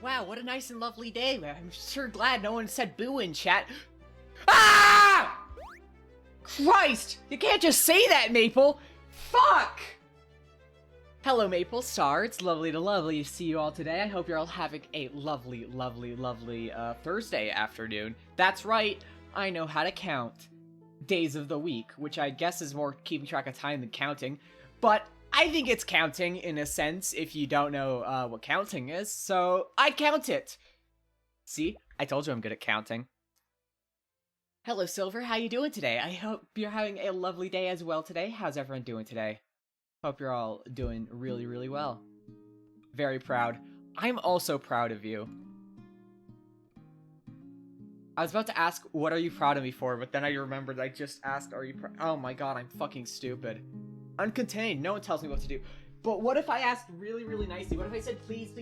Wow, what a nice and lovely day. I'm sure glad no one said boo in chat. Ah! Christ! You can't just say that, Maple! Fuck! Hello, Maple Star. It's lovely to see you all today. I hope you're all having a lovely Thursday afternoon. That's right, I know how to count days of the week, which I guess is more keeping track of time than counting. But I think it's counting, in a sense, if you don't know what counting is, so I count it. See? I told you I'm good at counting. Hello, Silver. How you doing today? I hope you're having a lovely day as well today. How's everyone doing today? Hope you're all doing really well. Very proud. I'm also proud of you. I was about to ask, what are you proud of me for? But then I remembered I just asked, are you proud? Oh my god, I'm fucking stupid. Uncontained. No one tells me what to do. But what if I asked really nicely? What if I said, please?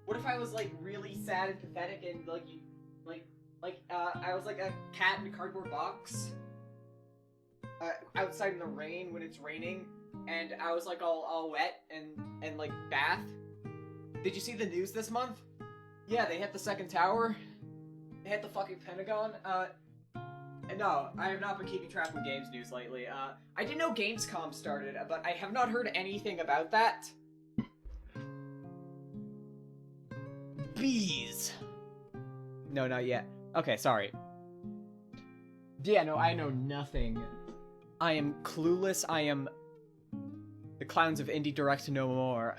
What if I was, like, really sad and pathetic and, like, I was like a cat in a cardboard box? Outside in the rain when it's raining, and I was like all wet and like bath. Did you see the news this month? Yeah, they hit the second tower. They hit the fucking Pentagon. No, I have not been keeping track of games news lately. I didn't know Gamescom started, but I have not heard anything about that. Bees. No, not yet. Okay, sorry. Yeah, no, I know nothing. I am clueless. I am the clowns of Indie Direct no more.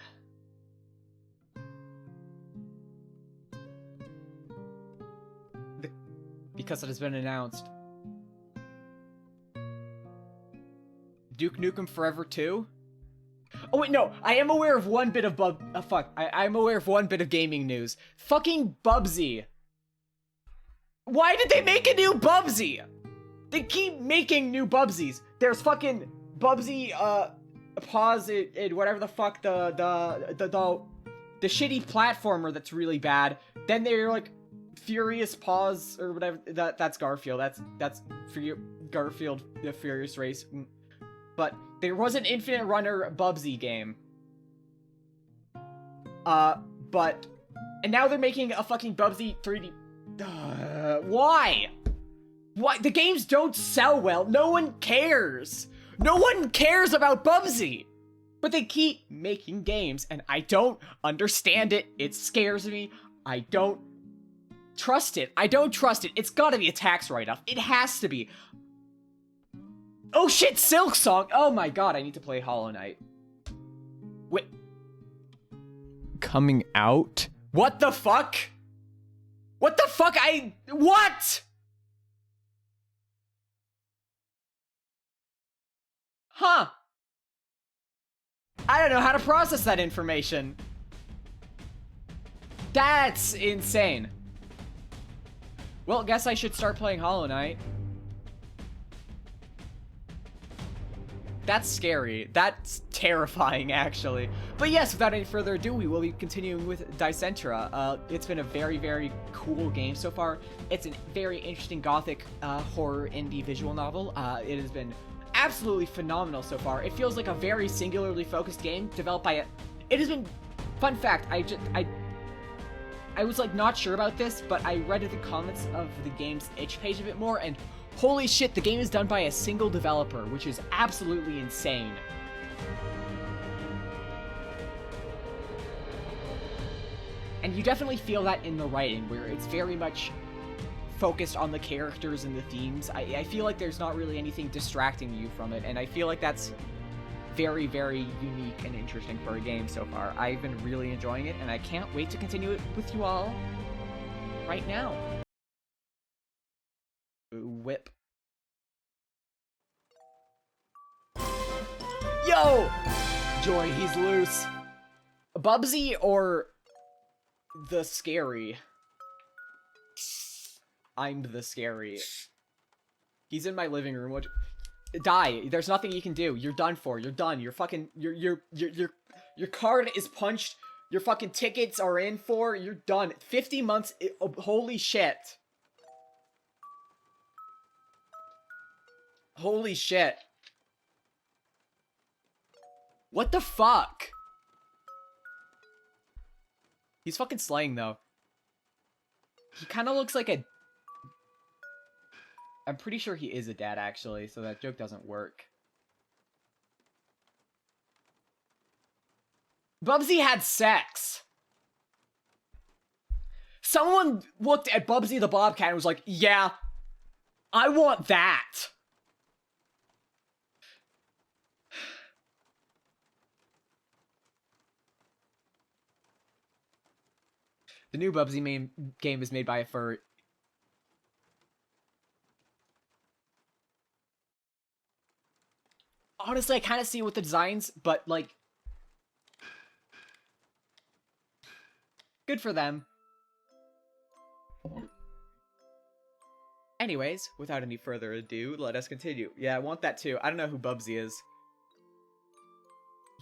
Because it has been announced. Duke Nukem Forever 2? Oh wait, no, I am aware of one bit of I'm aware of one bit of gaming news. Fucking Bubsy. Why did they make a new Bubsy? They keep making new Bubsies. There's fucking Bubsy, Pause it, whatever the fuck, the shitty platformer that's really bad. Then they're like, Furious Pause, or whatever, that's Garfield, that's Garfield, the Furious Race. But there was an Infinite Runner Bubsy game. And now they're making a fucking Bubsy 3D, why? Why? The games don't sell well. No one cares. No one cares about Bubsy. But they keep making games, and I don't understand it. It scares me. I don't trust it. I don't trust it. It's gotta be a tax write-off. It has to be. Oh shit, Silk Song! Oh my god, I need to play Hollow Knight. Wait. Coming out? What the fuck? What the fuck? What? Huh. I don't know how to process that information. That's insane. Well, guess I should start playing Hollow Knight. That's scary. That's terrifying, actually. But yes, without any further ado, we will be continuing with Dicentra. It's been a very cool game so far. It's a very interesting gothic horror indie visual novel. It has been absolutely phenomenal so far. It feels like a very singularly focused game developed by it has been, fun fact, I was like not sure about this, but I read the comments of the game's itch page a bit more, and holy shit, the game is done by a single developer, which is absolutely insane. And you definitely feel that in the writing, where it's very much focused on the characters and the themes. I feel like there's not really anything distracting you from it, and I feel like that's very unique and interesting for a game so far. I've been really enjoying it, and I can't wait to continue it with you all right now. Whip. Yo! Joy, he's loose. Bubsy or the scary? I'm the scary. He's in my living room. What? Die. There's nothing you can do. You're done for. You're done. You're fucking. Your card is punched. Your fucking tickets are in for. You're done. 50 months. Holy shit. Holy shit. What the fuck? He's fucking slaying, though. He kind of looks like a... I'm pretty sure he is a dad, actually, so that joke doesn't work. Bubsy had sex! Someone looked at Bubsy the Bobcat and was like, yeah, I want that! The new Bubsy game is made by a furry. Honestly, I kind of see it with the designs, but, like... good for them. Anyways, without any further ado, let us continue. Yeah, I want that too. I don't know who Bubsy is.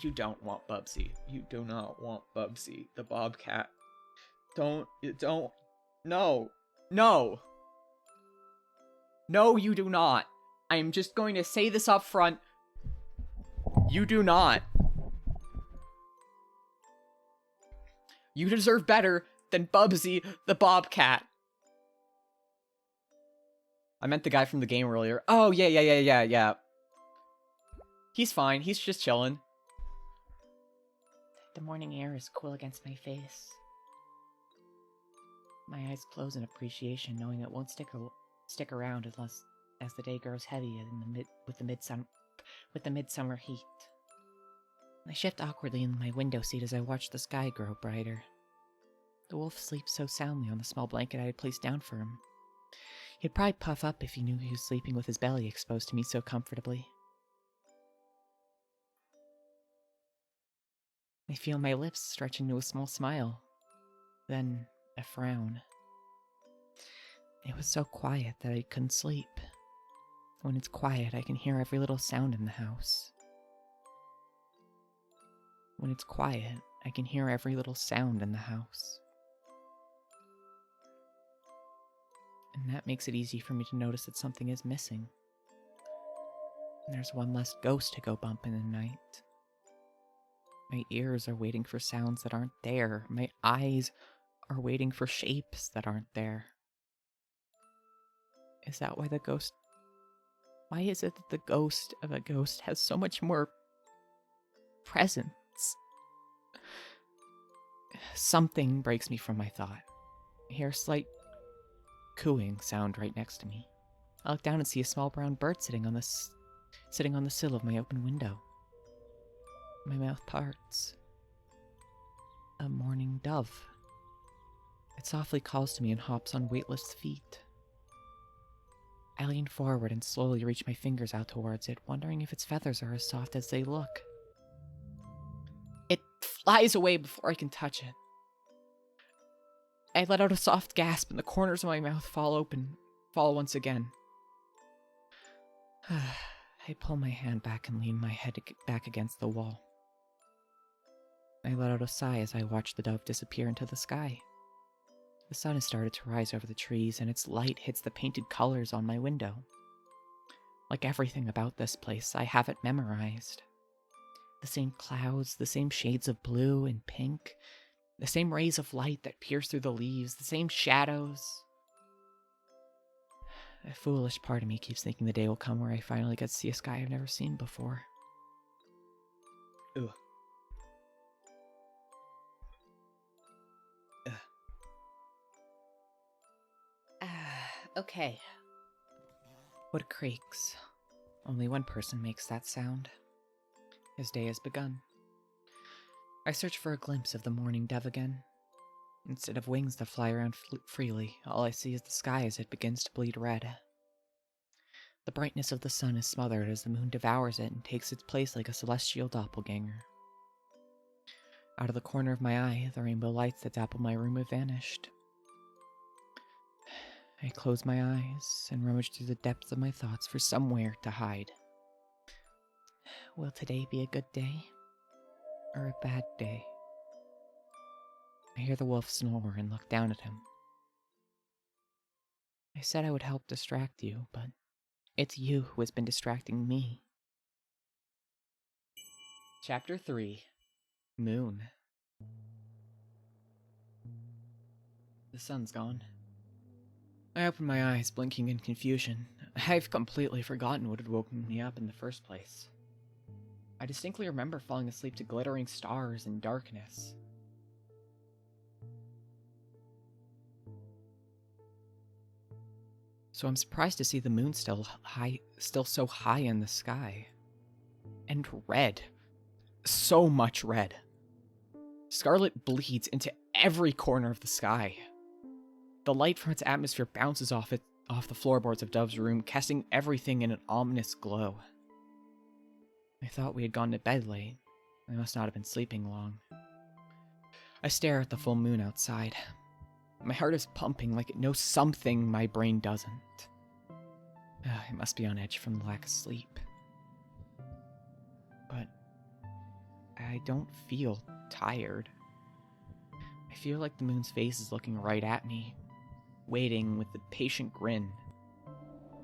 You don't want Bubsy. You do not want Bubsy, the Bobcat. No. No. No, you do not. I am just going to say this up front. You do not. You deserve better than Bubsy the Bobcat. I meant the guy from the game earlier. Oh, yeah. He's fine. He's just chilling. The morning air is cool against my face. My eyes close in appreciation, knowing it won't stick around as the day grows heavy with the midsummer heat. I shift awkwardly in my window seat as I watch the sky grow brighter. The wolf sleeps so soundly on the small blanket I had placed down for him. He'd probably puff up if he knew he was sleeping with his belly exposed to me so comfortably. I feel my lips stretch into a small smile, then a frown. It was so quiet that I couldn't sleep. When it's quiet, I can hear every little sound in the house. When it's quiet, I can hear every little sound in the house. And that makes it easy for me to notice that something is missing. There's one less ghost to go bump in the night. My ears are waiting for sounds that aren't there. My eyes are waiting for shapes that aren't there. Is that why why is it that the ghost of a ghost has so much more presence? Something breaks me from my thought. I hear a slight cooing sound right next to me. I look down and see a small brown bird sitting on the sill of my open window. My mouth parts. A mourning dove. It softly calls to me and hops on weightless feet. I lean forward and slowly reach my fingers out towards it, wondering if its feathers are as soft as they look. It flies away before I can touch it. I let out a soft gasp and the corners of my mouth fall once again. I pull my hand back and lean my head back against the wall. I let out a sigh as I watch the dove disappear into the sky. The sun has started to rise over the trees, and its light hits the painted colors on my window. Like everything about this place, I have it memorized. The same clouds, the same shades of blue and pink, the same rays of light that pierce through the leaves, the same shadows. A foolish part of me keeps thinking the day will come where I finally get to see a sky I've never seen before. Ugh. Okay. Wood creaks. Only one person makes that sound. His day has begun. I search for a glimpse of the morning dove again. Instead of wings that fly around freely, all I see is the sky as it begins to bleed red. The brightness of the sun is smothered as the moon devours it and takes its place like a celestial doppelganger. Out of the corner of my eye, the rainbow lights that dapple my room have vanished. I close my eyes and rummage through the depths of my thoughts for somewhere to hide. Will today be a good day? Or a bad day? I hear the wolf snore and look down at him. I said I would help distract you, but it's you who has been distracting me. Chapter 3. Moon. The sun's gone. I opened my eyes, blinking in confusion. I've completely forgotten what had woken me up in the first place. I distinctly remember falling asleep to glittering stars and darkness. So I'm surprised to see the moon still so high in the sky. And red. So much red. Scarlet bleeds into every corner of the sky. The light from its atmosphere bounces off the floorboards of Dove's room, casting everything in an ominous glow. I thought we had gone to bed late. I must not have been sleeping long. I stare at the full moon outside. My heart is pumping like it knows something my brain doesn't. It must be on edge from the lack of sleep. But I don't feel tired. I feel like the moon's face is looking right at me, waiting with a patient grin.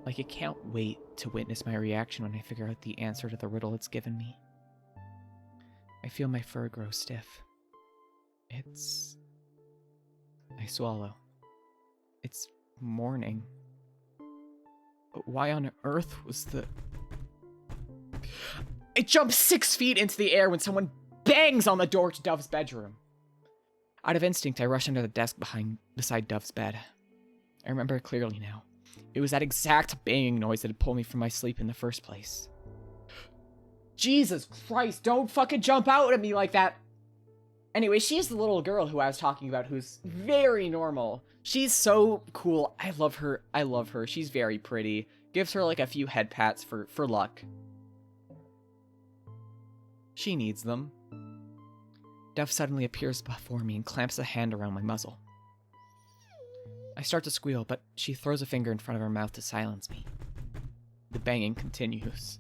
Like it can't wait to witness my reaction when I figure out the answer to the riddle it's given me. I feel my fur grow stiff. I swallow. It's morning. But why on earth was the... I jump 6 feet into the air when someone bangs on the door to Dove's bedroom. Out of instinct, I rush under the desk beside Dove's bed. I remember it clearly now. It was that exact banging noise that had pulled me from my sleep in the first place. Jesus Christ, don't fucking jump out at me like that! Anyway, she's the little girl who I was talking about, who's very normal. She's so cool. I love her. I love her. She's very pretty. Gives her like a few head pats for luck. She needs them. Dove suddenly appears before me and clamps a hand around my muzzle. I start to squeal, but she throws a finger in front of her mouth to silence me. The banging continues.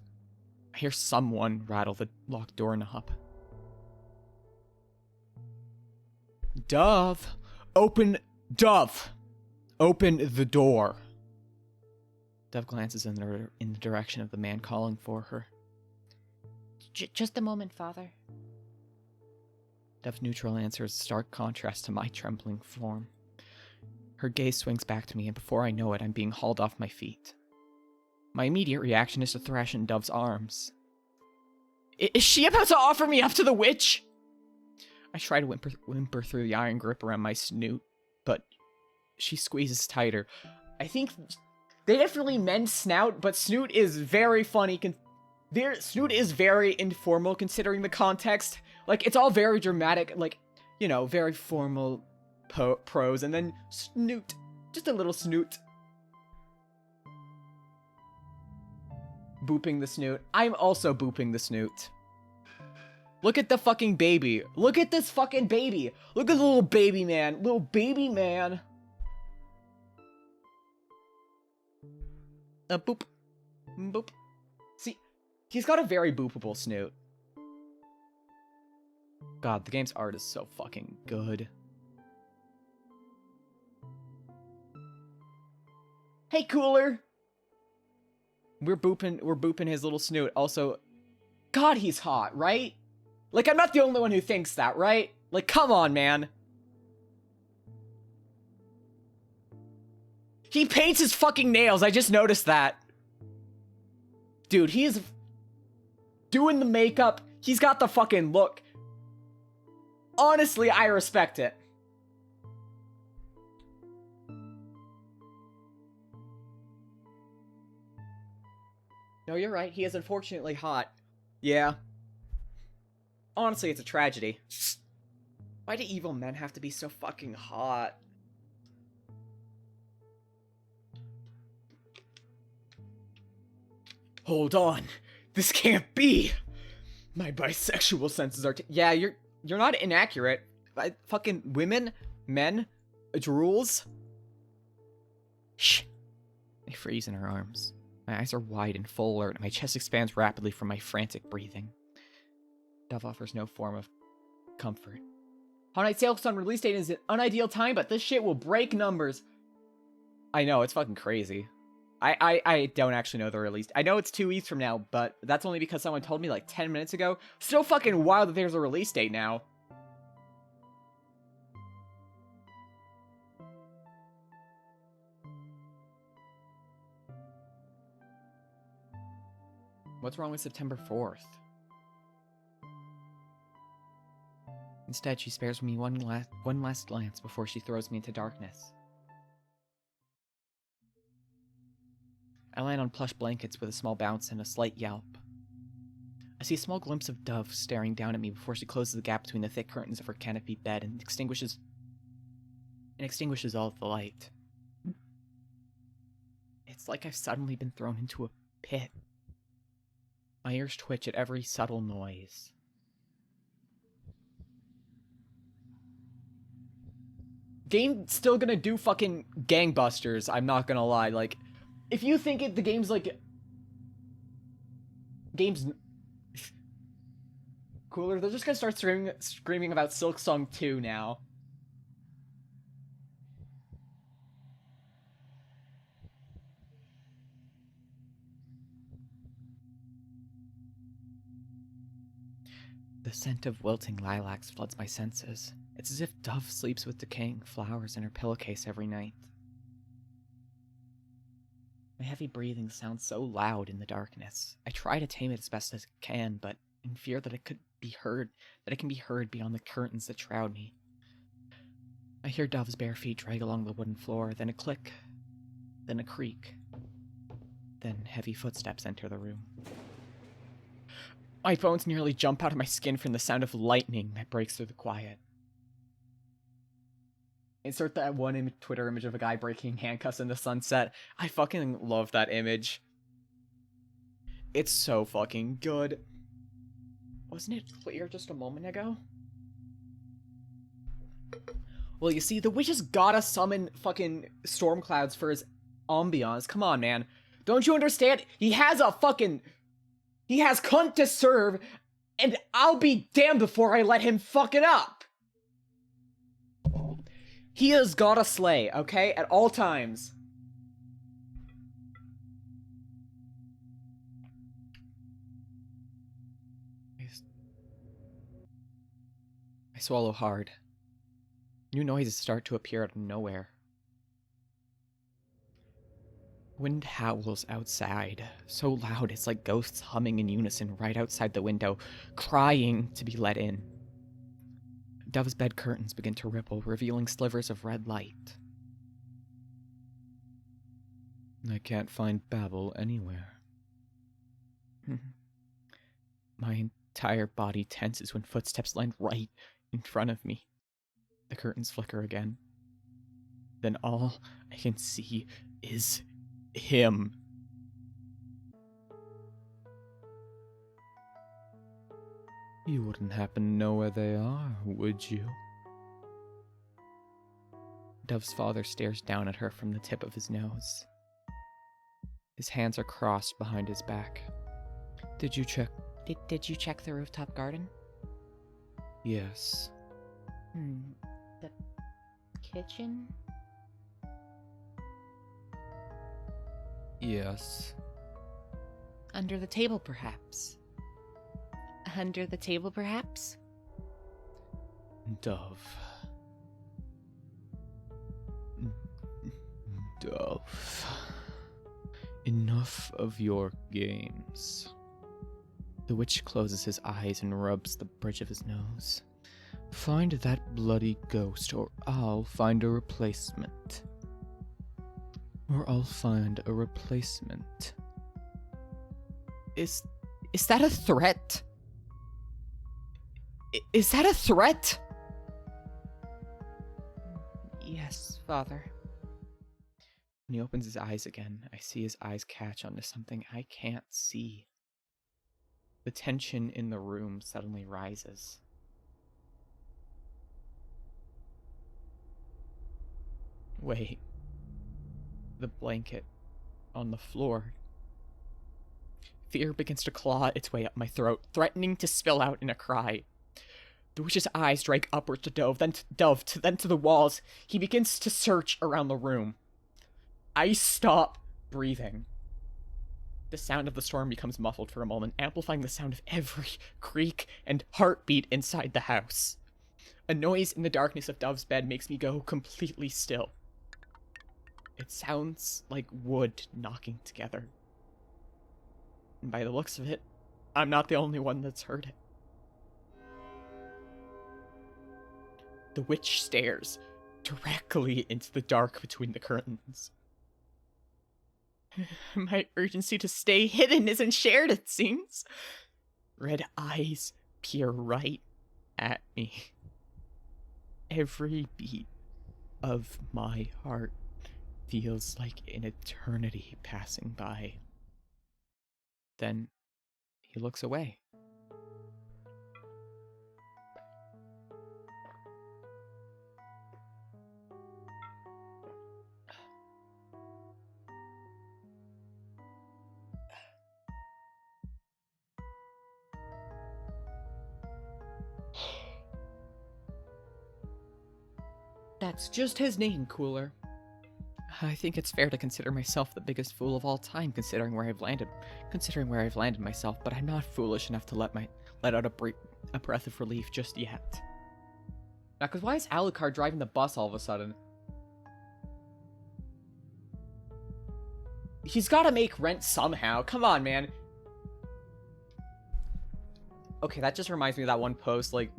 I hear someone rattle the locked doorknob. Dove! Open the door! Dove glances in the direction of the man calling for her. Just a moment, Father. Dove's neutral answer is a stark contrast to my trembling form. Her gaze swings back to me, and before I know it, I'm being hauled off my feet. My immediate reaction is to thrash in Dove's arms. Is she about to offer me up to the witch? I try to whimper through the iron grip around my snoot, but she squeezes tighter. I think they definitely meant snout, but snoot is very funny. Snoot is very informal considering the context. Like, it's all very dramatic, like, you know, very formal prose, and then snoot. Just a little snoot. Booping the snoot. I'm also booping the snoot. Look at the fucking baby. Look at this fucking baby. Look at the little baby man. Little baby man. Boop. Boop. See, he's got a very boopable snoot. God, the game's art is so fucking good. Hey, Cooler! We're booping his little snoot. Also, God, he's hot, right? Like, I'm not the only one who thinks that, right? Like, come on, man. He paints his fucking nails, I just noticed that. Dude, he's doing the makeup. He's got the fucking look. Honestly, I respect it. No, you're right. He is unfortunately hot. Yeah. Honestly, it's a tragedy. Why do evil men have to be so fucking hot? Hold on. This can't be. My bisexual senses are yeah, you're not inaccurate. Fucking women, men, drools. Shh. I freeze in her arms. My eyes are wide and full alert, and my chest expands rapidly from my frantic breathing. Dove offers no form of comfort. Hot Night Sales on release date is an unideal time, but this shit will break numbers. I know, it's fucking crazy. I don't actually know the release. I know it's 2 weeks from now, but that's only because someone told me like 10 minutes ago. Still fucking wild that there's a release date now. What's wrong with September 4th? Instead, she spares me one last glance before she throws me into darkness. I land on plush blankets with a small bounce and a slight yelp. I see a small glimpse of Dove staring down at me before she closes the gap between the thick curtains of her canopy bed and extinguishes all of the light. It's like I've suddenly been thrown into a pit. My ears twitch at every subtle noise. Game still gonna do fucking gangbusters, I'm not gonna lie. Like, if you think the game's like... Game's... cooler, they're just gonna start screaming about Silk Song 2 now. The scent of wilting lilacs floods my senses. It's as if Dove sleeps with decaying flowers in her pillowcase every night. My heavy breathing sounds so loud in the darkness. I try to tame it as best as I can, but in fear that it can be heard beyond the curtains that shroud me. I hear Dove's bare feet drag along the wooden floor, then a click, then a creak, then heavy footsteps enter the room. My bones nearly jump out of my skin from the sound of lightning that breaks through the quiet. Insert that one Twitter image of a guy breaking handcuffs in the sunset. I fucking love that image. It's so fucking good. Wasn't it clear just a moment ago? Well, you see, the witch's gotta summon fucking storm clouds for his ambiance. Come on, man. Don't you understand? He has cunt to serve, and I'll be damned before I let him fuck it up. He has gotta slay, okay? At all times. I swallow hard. New noises start to appear out of nowhere. Wind howls outside, so loud it's like ghosts humming in unison right outside the window, crying to be let in. Dove's bed curtains begin to ripple, revealing slivers of red light. I can't find Babel anywhere. My entire body tenses when footsteps land right in front of me. The curtains flicker again. Then all I can see is him. You wouldn't happen to know where they are, would you? Dove's father stares down at her from the tip of his nose. His hands are crossed behind his back. Did you check the rooftop garden? Yes. The kitchen? Yes. Under the table, perhaps? Under the table, perhaps? Dove. Dove. Enough of your games. The witch closes his eyes and rubs the bridge of his nose. Find that bloody ghost, or I'll find a replacement. Is that a threat? Is that a threat? Yes, Father. When he opens his eyes again, I see his eyes catch onto something I can't see. The tension in the room suddenly rises. Wait. The blanket on the floor. Fear begins to claw its way up my throat, threatening to spill out in a cry. The witch's eyes drag upwards to Dove, then to the walls. He begins to search around the room. I stop breathing. The sound of the storm becomes muffled for a moment, amplifying the sound of every creak and heartbeat inside the house. A noise in the darkness of Dove's bed makes me go completely still. It sounds like wood knocking together. And by the looks of it, I'm not the only one that's heard it. The witch stares directly into the dark between the curtains. My urgency to stay hidden isn't shared, it seems. Red eyes peer right at me. Every beat of my heart feels like an eternity passing by. Then he looks away. That's just his name, Cooler. I think it's fair to consider myself the biggest fool of all time, considering where I've landed myself, but I'm not foolish enough to let out a breath of relief just yet. Now, because why is Alucard driving the bus all of a sudden? He's got to make rent somehow. Come on, man. Okay, that just reminds me of that one post, like,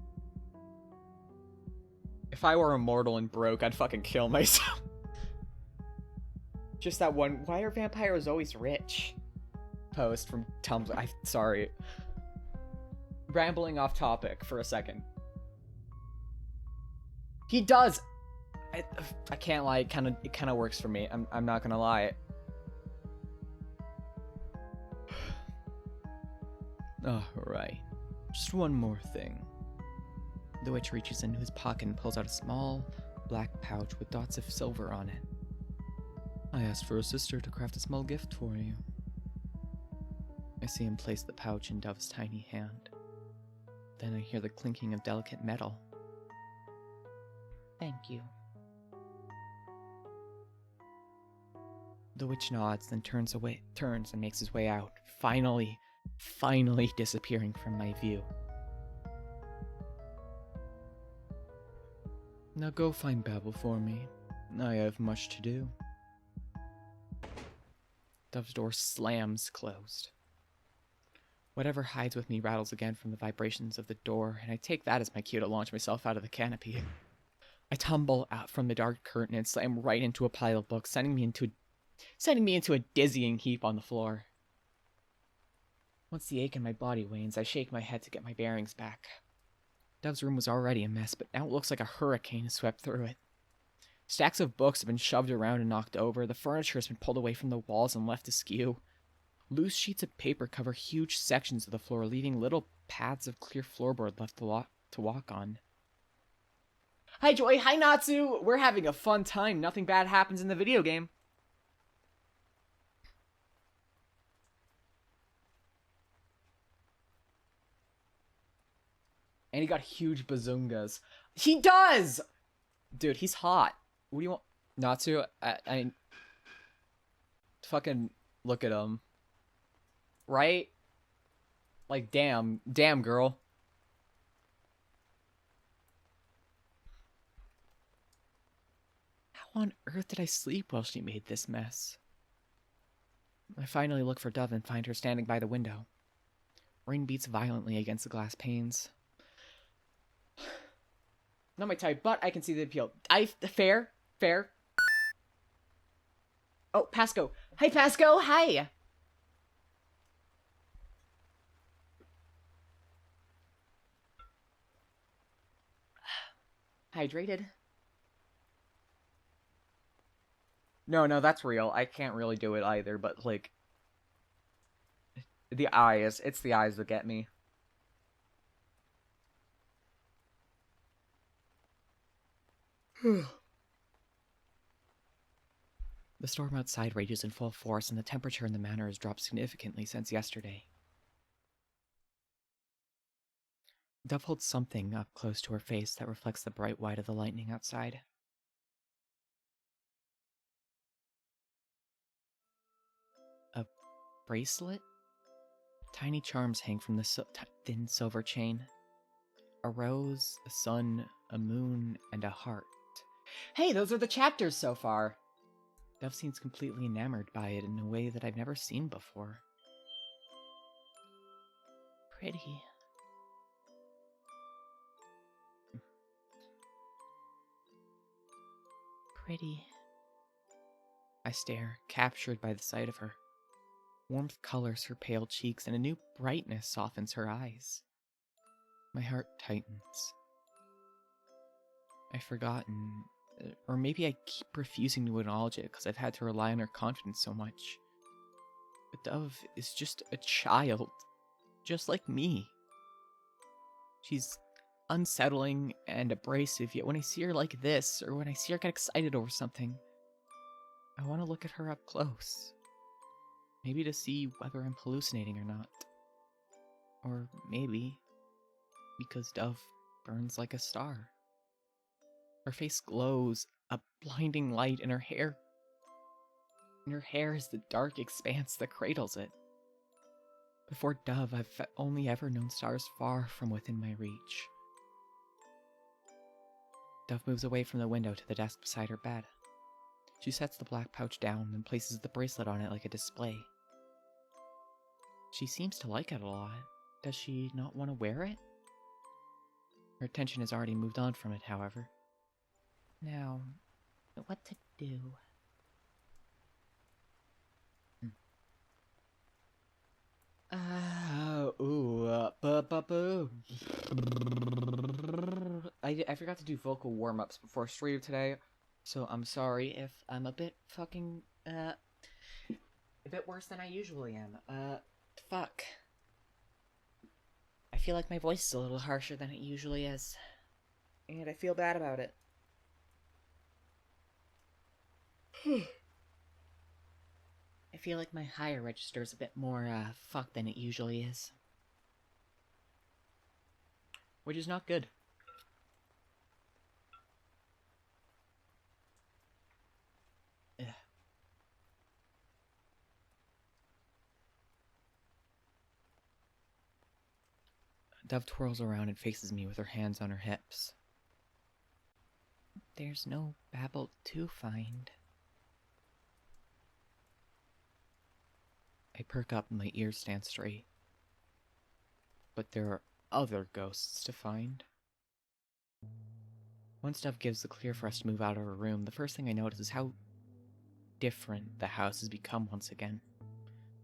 if I were immortal and broke, I'd fucking kill myself. Just that one, why are vampires always rich? Post from Tumblr. Sorry. Rambling off topic for a second. He does. I can't lie. It kind of works for me. I'm not gonna lie. Oh, right. Just one more thing. The witch reaches into his pocket and pulls out a small black pouch with dots of silver on it. I asked for a sister to craft a small gift for you. I see him place the pouch in Dove's tiny hand. Then I hear the clinking of delicate metal. Thank you. The witch nods, then turns and makes his way out, finally disappearing from my view. Now go find Babel for me. I have much to do. Dove's door slams closed. Whatever hides with me rattles again from the vibrations of the door, and I take that as my cue to launch myself out of the canopy. I tumble out from the dark curtain and slam right into a pile of books, sending me into a dizzying heap on the floor. Once the ache in my body wanes, I shake my head to get my bearings back. Dove's room was already a mess, but now it looks like a hurricane swept through it. Stacks of books have been shoved around and knocked over. The furniture has been pulled away from the walls and left askew. Loose sheets of paper cover huge sections of the floor, leaving little paths of clear floorboard left to walk on. Hi, Joy. Hi, Natsu. We're having a fun time. Nothing bad happens in the video game. And he got huge bazungas. He does! Dude, he's hot. What do you want? Natsu, I fucking look at him. Right? Like, damn, girl. How on earth did I sleep while she made this mess? I finally look for Dove and find her standing by the window. Rain beats violently against the glass panes. Not my type, but I can see the appeal. Fair. Oh, Pasco. Hi, Pasco. Hi. Hydrated. No, that's real. I can't really do it either, but, like, it's the eyes that get me. The storm outside rages in full force, and the temperature in the manor has dropped significantly since yesterday. Dove holds something up close to her face that reflects the bright white of the lightning outside. A bracelet? Tiny charms hang from the thin silver chain. A rose, a sun, a moon, and a heart. Hey, those are the chapters so far! Dove seems completely enamored by it in a way that I've never seen before. pretty. Pretty. I stare, captured by the sight of her. Warmth colors her pale cheeks, and a new brightness softens her eyes. My heart tightens. I've forgotten, or maybe I keep refusing to acknowledge it because I've had to rely on her confidence so much. But Dove is just a child, just like me. She's unsettling and abrasive, yet when I see her like this, or when I see her get excited over something, I want to look at her up close. Maybe to see whether I'm hallucinating or not. Or maybe because Dove burns like a star. Her face glows a blinding light, and her hair is the dark expanse that cradles it. Before Dove, I've only ever known stars far from within my reach. Dove moves away from the window to the desk beside her bed. She sets the black pouch down and places the bracelet on it like a display. She seems to like it a lot. Does she not want to wear it? Her attention has already moved on from it, however. Now, what to do? I forgot to do vocal warm-ups before stream today, so I'm sorry if I'm a bit fucking, a bit worse than I usually am. Fuck. I feel like my voice is a little harsher than it usually is, and I feel bad about it. I feel like my higher register is a bit more, fucked than it usually is. Which is not good. Ugh. Dove twirls around and faces me with her hands on her hips. There's no Babel to find. I perk up and my ears stand straight. But there are other ghosts to find. Once Dove gives the clear for us to move out of her room, the first thing I notice is how different the house has become once again.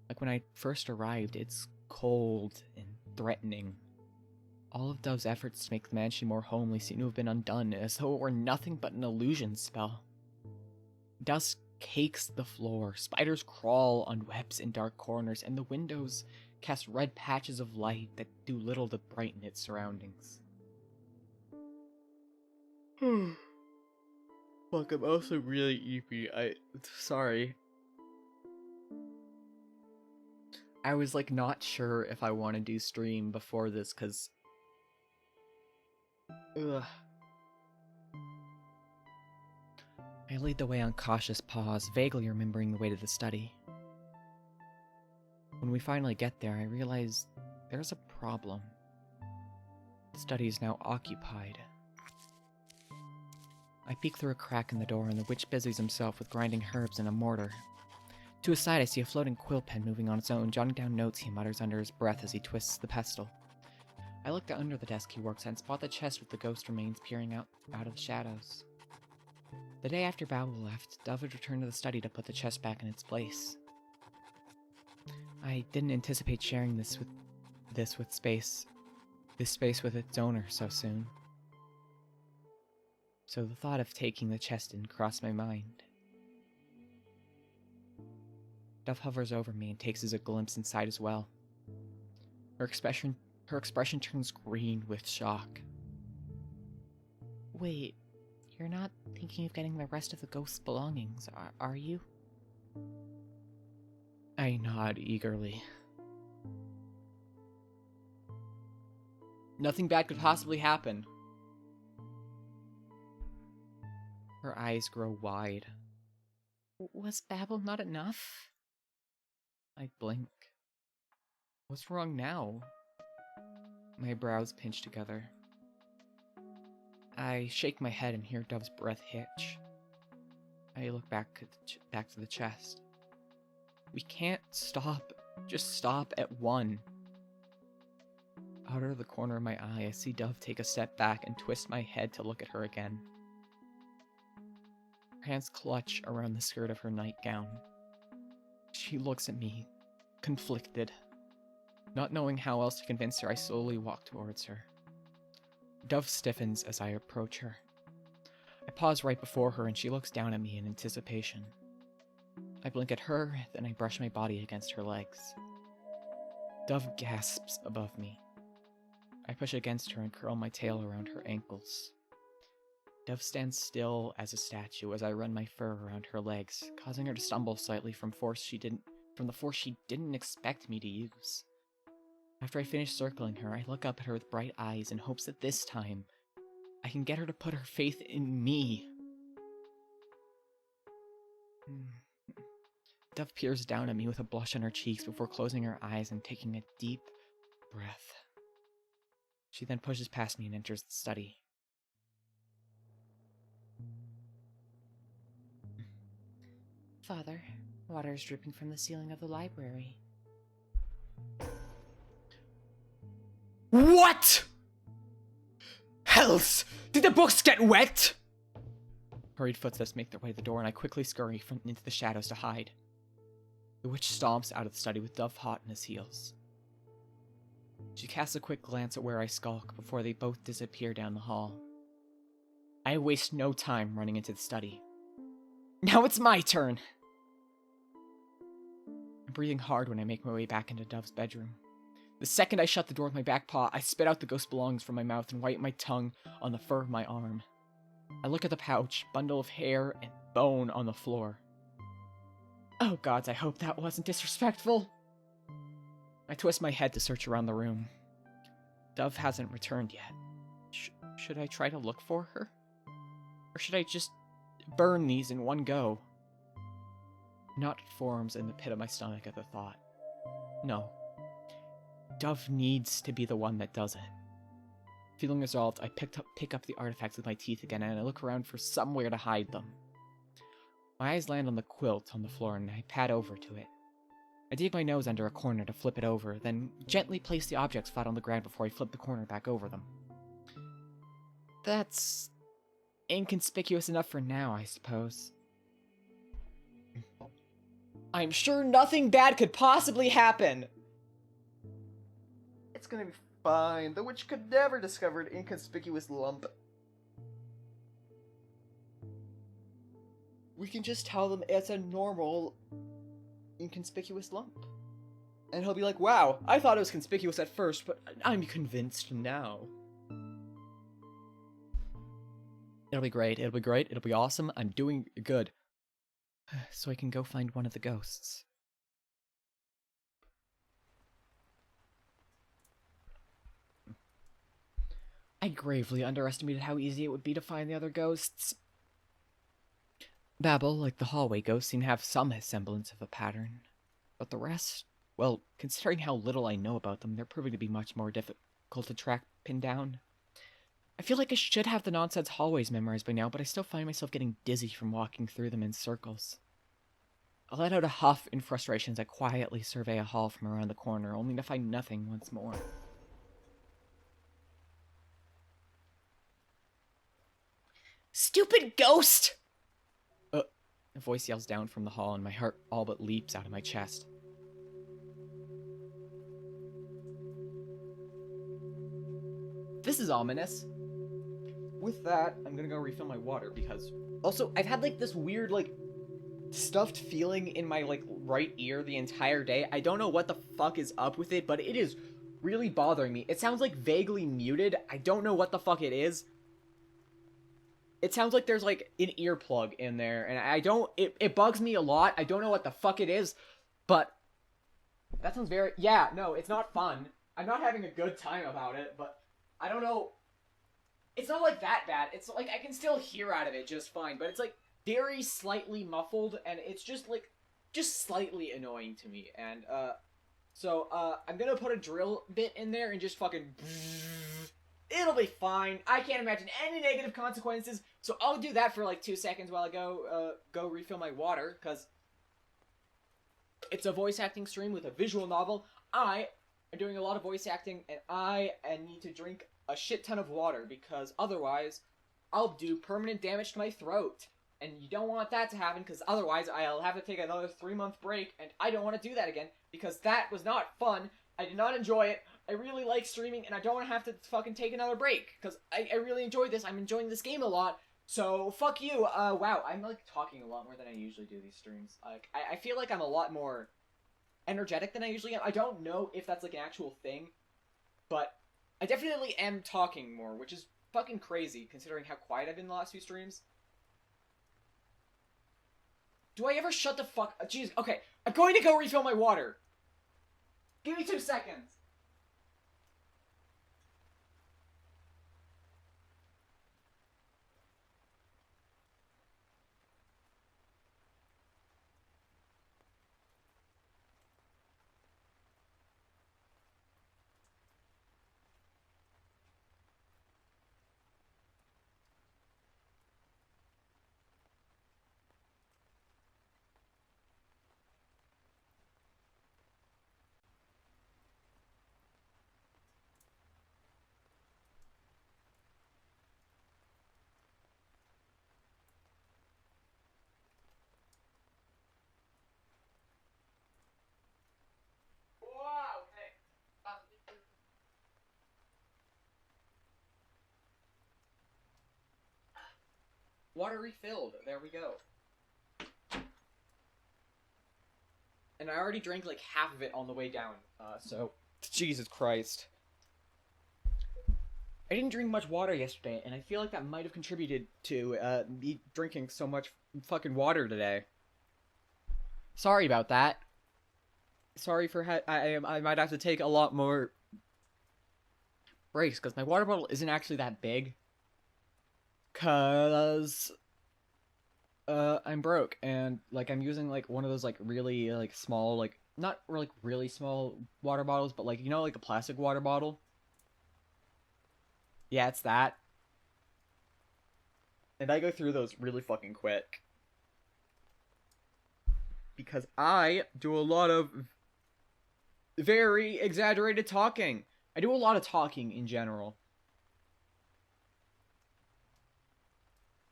Like when I first arrived, it's cold and threatening. All of Dove's efforts to make the mansion more homely seem to have been undone, as though it were nothing but an illusion spell. Dust cakes the floor, spiders crawl on webs in dark corners, and the windows cast red patches of light that do little to brighten its surroundings. Fuck, I'm also really eepy. Sorry. I was, like, not sure if I want to do stream before this, because... Ugh. I lead the way on cautious paws, vaguely remembering the way to the study. When we finally get there, I realize there's a problem. The study is now occupied. I peek through a crack in the door, and the witch busies himself with grinding herbs in a mortar. To his side, I see a floating quill pen moving on its own, jotting down notes he mutters under his breath as he twists the pestle. I look down under the desk he works at and spot the chest with the ghost remains peering out of the shadows. The day after Babel left, Dove had returned to the study to put the chest back in its place. I didn't anticipate sharing this space with its owner so soon. So the thought of taking the chest didn't cross my mind. Dove hovers over me and takes a glimpse inside as well. Her expression turns green with shock. Wait, you're not thinking of getting the rest of the ghost's belongings, are you? I nod eagerly. Nothing bad could possibly happen. Her eyes grow wide. Was Babel not enough? I blink. What's wrong now? My brows pinch together. I shake my head and hear Dove's breath hitch. I look back to the chest. We can't stop. Just stop at one. Out of the corner of my eye, I see Dove take a step back and twist my head to look at her again. Her hands clutch around the skirt of her nightgown. She looks at me, conflicted. Not knowing how else to convince her, I slowly walk towards her. Dove stiffens as I approach her. I pause right before her and she looks down at me in anticipation. I blink at her, then I brush my body against her legs. Dove gasps above me. I push against her and curl my tail around her ankles. Dove stands still as a statue as I run my fur around her legs, causing her to stumble slightly from the force she didn't expect me to use. After I finish circling her, I look up at her with bright eyes in hopes that this time, I can get her to put her faith in me. Dove peers down at me with a blush on her cheeks before closing her eyes and taking a deep breath. She then pushes past me and enters the study. Father, water is dripping from the ceiling of the library. What? Hells! Did the books get wet? Hurried footsteps make their way to the door, and I quickly scurry into the shadows to hide. The witch stomps out of the study with Dove hot in his heels. She casts a quick glance at where I skulk before they both disappear down the hall. I waste no time running into the study. Now it's my turn! I'm breathing hard when I make my way back into Dove's bedroom. The second I shut the door with my back paw, I spit out the ghost belongings from my mouth and wipe my tongue on the fur of my arm. I look at the pouch, bundle of hair, and bone on the floor. Oh gods, I hope that wasn't disrespectful. I twist my head to search around the room. Dove hasn't returned yet. Should I try to look for her? Or should I just burn these in one go? Knot forms in the pit of my stomach at the thought. No. Dove needs to be the one that does it. Feeling resolved, I pick up the artifacts with my teeth again, and I look around for somewhere to hide them. My eyes land on the quilt on the floor, and I pad over to it. I dig my nose under a corner to flip it over, then gently place the objects flat on the ground before I flip the corner back over them. That's inconspicuous enough for now, I suppose. I'm sure nothing bad could possibly happen! It's gonna be fine. The witch could never discover an inconspicuous lump. We can just tell them it's a normal, inconspicuous lump. And he'll be like, wow, I thought it was conspicuous at first, but I'm convinced now. It'll be great, it'll be great, it'll be awesome, I'm doing good. So I can go find one of the ghosts. I gravely underestimated how easy it would be to find the other ghosts. Babel, like the hallway ghosts, seem to have some semblance of a pattern. But the rest, well, considering how little I know about them, they're proving to be much more difficult to pin down. I feel like I should have the nonsense hallways memorized by now, but I still find myself getting dizzy from walking through them in circles. I let out a huff in frustration as I quietly survey a hall from around the corner, only to find nothing once more. Stupid ghost! A voice yells down from the hall, and my heart all but leaps out of my chest. This is ominous. With that, I'm gonna go refill my water, because... Also, I've had, like, this weird, like, stuffed feeling in my, like, right ear the entire day. I don't know what the fuck is up with it, but it is really bothering me. It sounds, like, vaguely muted. I don't know what the fuck it is. It sounds like there's, like, an earplug in there, and I don't... It bugs me a lot. I don't know what the fuck it is, but... That sounds very... Yeah, no, it's not fun. I'm not having a good time about it, but I don't know... It's not, like, that bad. It's, like, I can still hear out of it just fine, but it's, like, very slightly muffled, and it's just, like, just slightly annoying to me, and, so, I'm gonna put a drill bit in there and just fucking... It'll be fine. I can't imagine any negative consequences, so I'll do that for, like, 2 seconds while I go refill my water, because it's a voice acting stream with a visual novel. I I'm doing a lot of voice acting, and I need to drink a shit ton of water, because otherwise I'll do permanent damage to my throat. And you don't want that to happen, because otherwise I'll have to take another 3-month break, and I don't want to do that again, because that was not fun. I did not enjoy it. I really like streaming, and I don't want to have to fucking take another break, because I really enjoyed this. I'm enjoying this game a lot, so fuck you. Wow, I'm, like, talking a lot more than I usually do these streams. Like, I feel like I'm a lot more energetic than I usually am. I don't know if that's, like, an actual thing, but I definitely am talking more, which is fucking crazy, considering how quiet I've been the last few streams. Do I ever shut the fuck... Jeez, okay. I'm going to go refill my water. Give me 2 seconds. Wow, okay. Water refilled. There we go. And I already drank like half of it on the way down, so... Jesus Christ. I didn't drink much water yesterday, and I feel like that might have contributed to, me drinking so much fucking water today. Sorry about that. Sorry for I might have to take a lot more breaks, because my water bottle isn't actually that big. Cause... I'm broke, and, like, I'm using, like, one of those, like, really, like, small, like, not, like, really small water bottles, but, like, you know, like, a plastic water bottle? Yeah, it's that. And I go through those really fucking quick. Because I do a lot of very exaggerated talking. I do a lot of talking in general.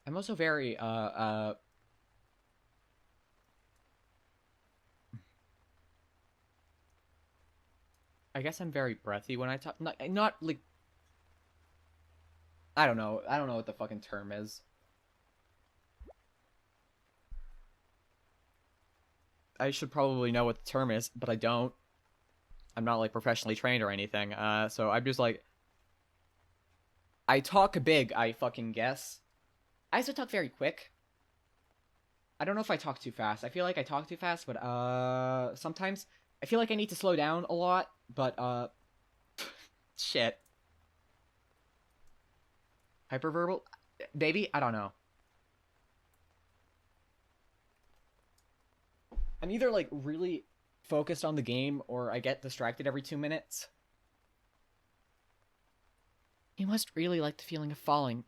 I'm also very, I guess I'm very breathy when I talk. Not like... I don't know what the fucking term is. I should probably know what the term is, but I don't. I'm not, like, professionally trained or anything, so I'm just, like... I talk big, I fucking guess. I also talk very quick. I don't know if I talk too fast. I feel like I talk too fast, but, sometimes I feel like I need to slow down a lot, but, shit. Hyperverbal? Maybe? I don't know. I'm either, like, really focused on the game, or I get distracted every 2 minutes. You must really like the feeling of falling.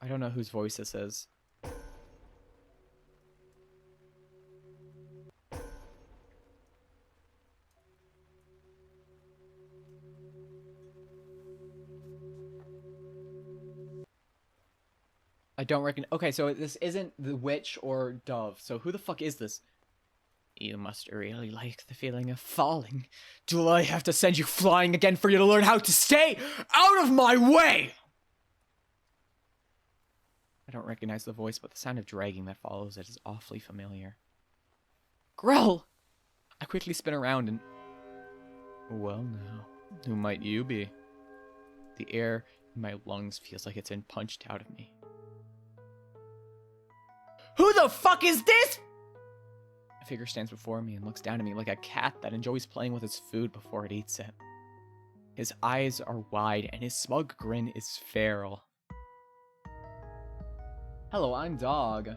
I don't know whose voice this is. I don't reckon. Okay, so this isn't the witch or dove. So who the fuck is this? You must really like the feeling of falling. Do I have to send you flying again for you to learn how to stay out of my way? I don't recognize the voice, but the sound of dragging that follows it is awfully familiar. Grell! I quickly spin around and... Well now, who might you be? The air in my lungs feels like it's been punched out of me. Who the fuck is this? A figure stands before me and looks down at me like a cat that enjoys playing with its food before it eats it. His eyes are wide and his smug grin is feral. Hello, I'm Dog.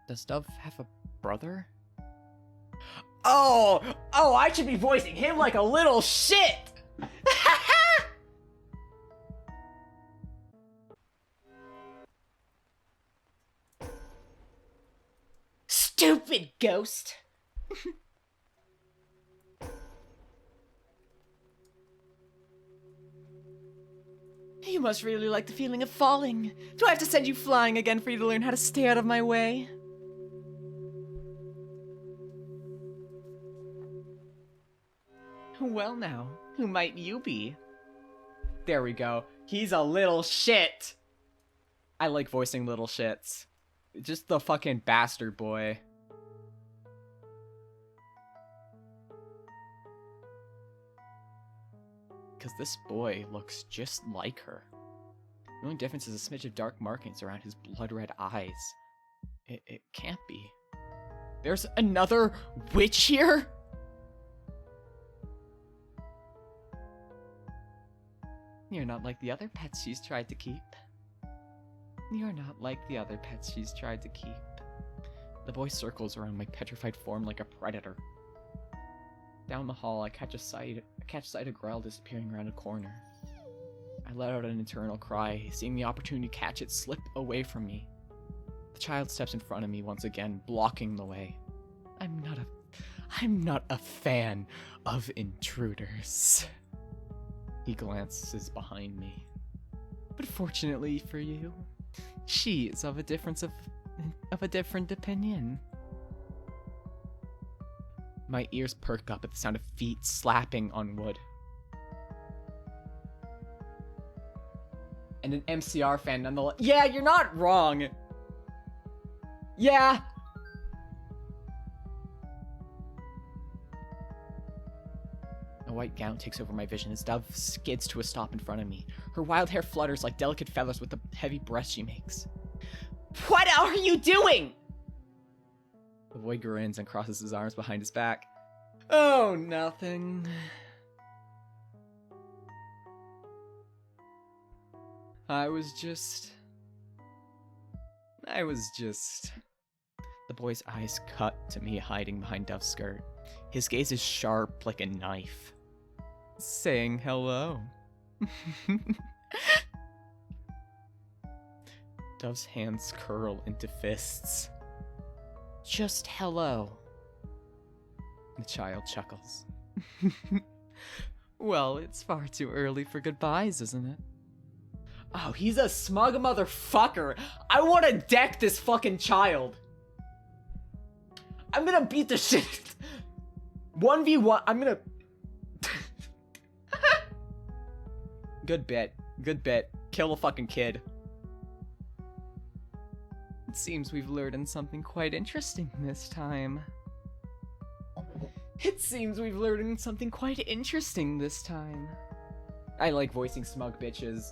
Does Dove have a brother? Oh, I should be voicing him like a little shit! stupid ghost! You must really like the feeling of falling. Do I have to send you flying again for you to learn how to stay out of my way? Well now, who might you be? There we go. He's a little shit! I like voicing little shits. Just the fucking bastard boy. Because this boy looks just like her. The only difference is a smidge of dark markings around his blood-red eyes. It can't be. There's another witch here? You're not like the other pets she's tried to keep. You're not like the other pets she's tried to keep. The boy circles around my petrified form like a predator. Down the hall, I catch sight of Grell disappearing around a corner. I let out an internal cry, seeing the opportunity to catch it slip away from me. The child steps in front of me once again, blocking the way. I'm not a fan of intruders. He glances behind me. But fortunately for you, she is of a different opinion. My ears perk up at the sound of feet slapping on wood. And an MCR fan nonetheless. Yeah, you're not wrong. Yeah. A white gown takes over my vision as Dove skids to a stop in front of me. Her wild hair flutters like delicate feathers with the heavy breath she makes. What are you doing? The boy grins and crosses his arms behind his back. Oh, nothing. I was just... The boy's eyes cut to me hiding behind Dove's skirt. His gaze is sharp like a knife. Saying hello. Dove's hands curl into fists. Just hello. The child chuckles. Well, it's far too early for goodbyes, isn't it? Oh, he's a smug motherfucker. I want to deck this fucking child. I'm gonna beat the shit. 1v1. I'm gonna... Good bit. Kill a fucking kid. It seems we've learned something quite interesting this time. I like voicing smug bitches.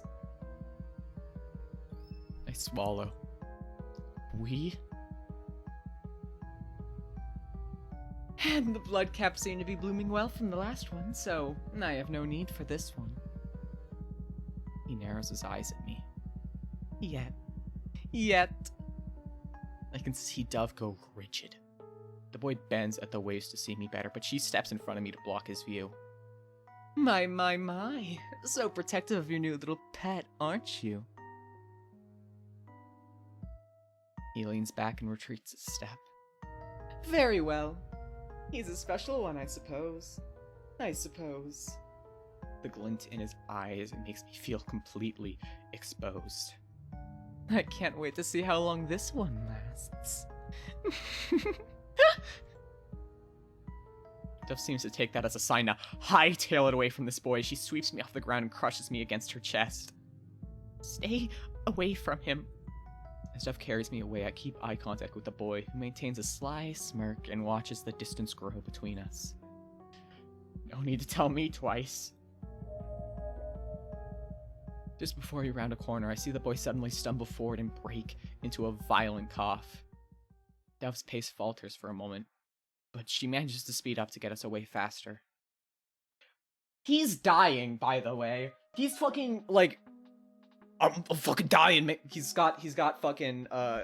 I swallow. And the blood caps seem to be blooming well from the last one, so I have no need for this one. He narrows his eyes at me. Yet. I can see Dove go rigid. The boy bends at the waist to see me better, but she steps in front of me to block his view. My. So protective of your new little pet, aren't you? He leans back and retreats a step. Very well. He's a special one, I suppose. The glint in his eyes makes me feel completely exposed. I can't wait to see how long this one lasts. Dove seems to take that as a sign to hightail it away from this boy. She sweeps me off the ground and crushes me against her chest. Stay away from him. As Dove carries me away, I keep eye contact with the boy, who maintains a sly smirk and watches the distance grow between us. No need to tell me twice. Just before we round a corner, I see the boy suddenly stumble forward and break into a violent cough. Dove's pace falters for a moment, but she manages to speed up to get us away faster. He's dying, by the way. He's fucking, like... I'm fucking dying, man. He's got fucking, I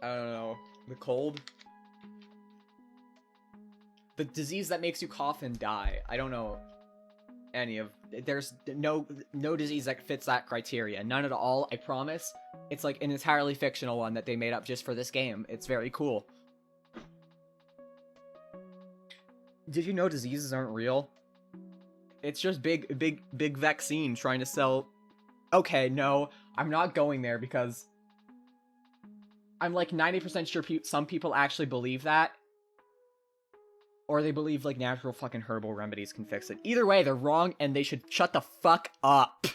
don't know. The cold? The disease that makes you cough and die. I don't know any of... There's no disease that fits that criteria. None at all, I promise. It's like an entirely fictional one that they made up just for this game. It's very cool. Did you know diseases aren't real? It's just big vaccine trying to sell... Okay, no, I'm not going there because... I'm like 90% sure some people actually believe that. Or they believe like natural fucking herbal remedies can fix it. Either way, they're wrong and they should shut the fuck up.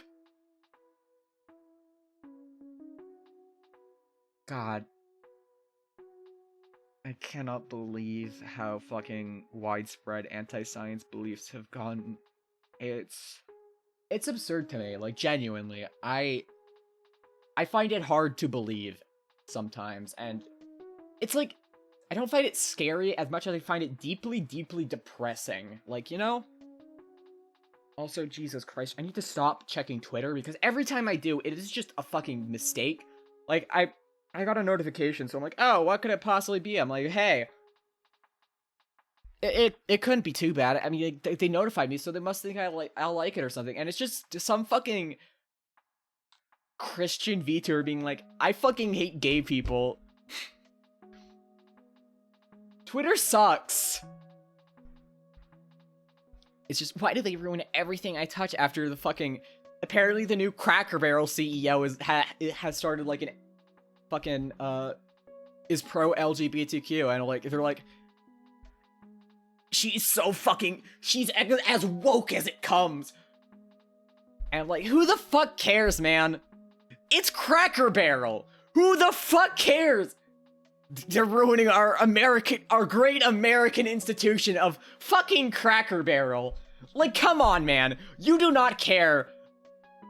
God. I cannot believe how fucking widespread anti-science beliefs have gone. It's absurd to me, like genuinely. I find it hard to believe sometimes, and it's like I don't find it scary as much as I find it deeply depressing. Like, you know? Also, Jesus Christ, I need to stop checking Twitter because every time I do, it is just a fucking mistake. Like, I got a notification, so I'm like, oh, what could it possibly be? I'm like, hey, it couldn't be too bad. I mean, they notified me, so they must think I'll like it or something. And it's just some fucking Christian VTuber being like, I fucking hate gay people. Twitter sucks. It's just, why do they ruin everything I touch after the fucking... Apparently the new Cracker Barrel CEO has started like an fucking, is pro-LGBTQ, and like, they're like, she's so fucking, she's as woke as it comes. And like, who the fuck cares, man? It's Cracker Barrel! Who the fuck cares? They're ruining our great American institution of fucking Cracker Barrel. Like, come on, man. You do not care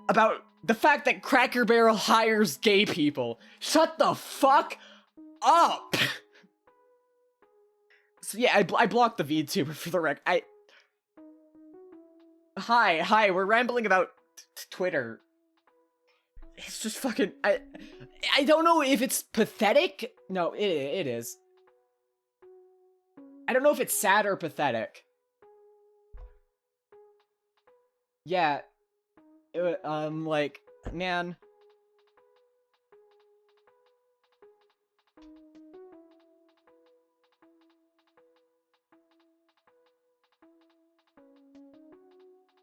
about the fact that Cracker Barrel hires gay people. Shut the fuck up! So yeah, I blocked the VTuber for the rec. Hi, we're rambling about Twitter. It's just fucking... I don't know if it's pathetic. No, it is. I don't know if it's sad or pathetic. Yeah. Like, man.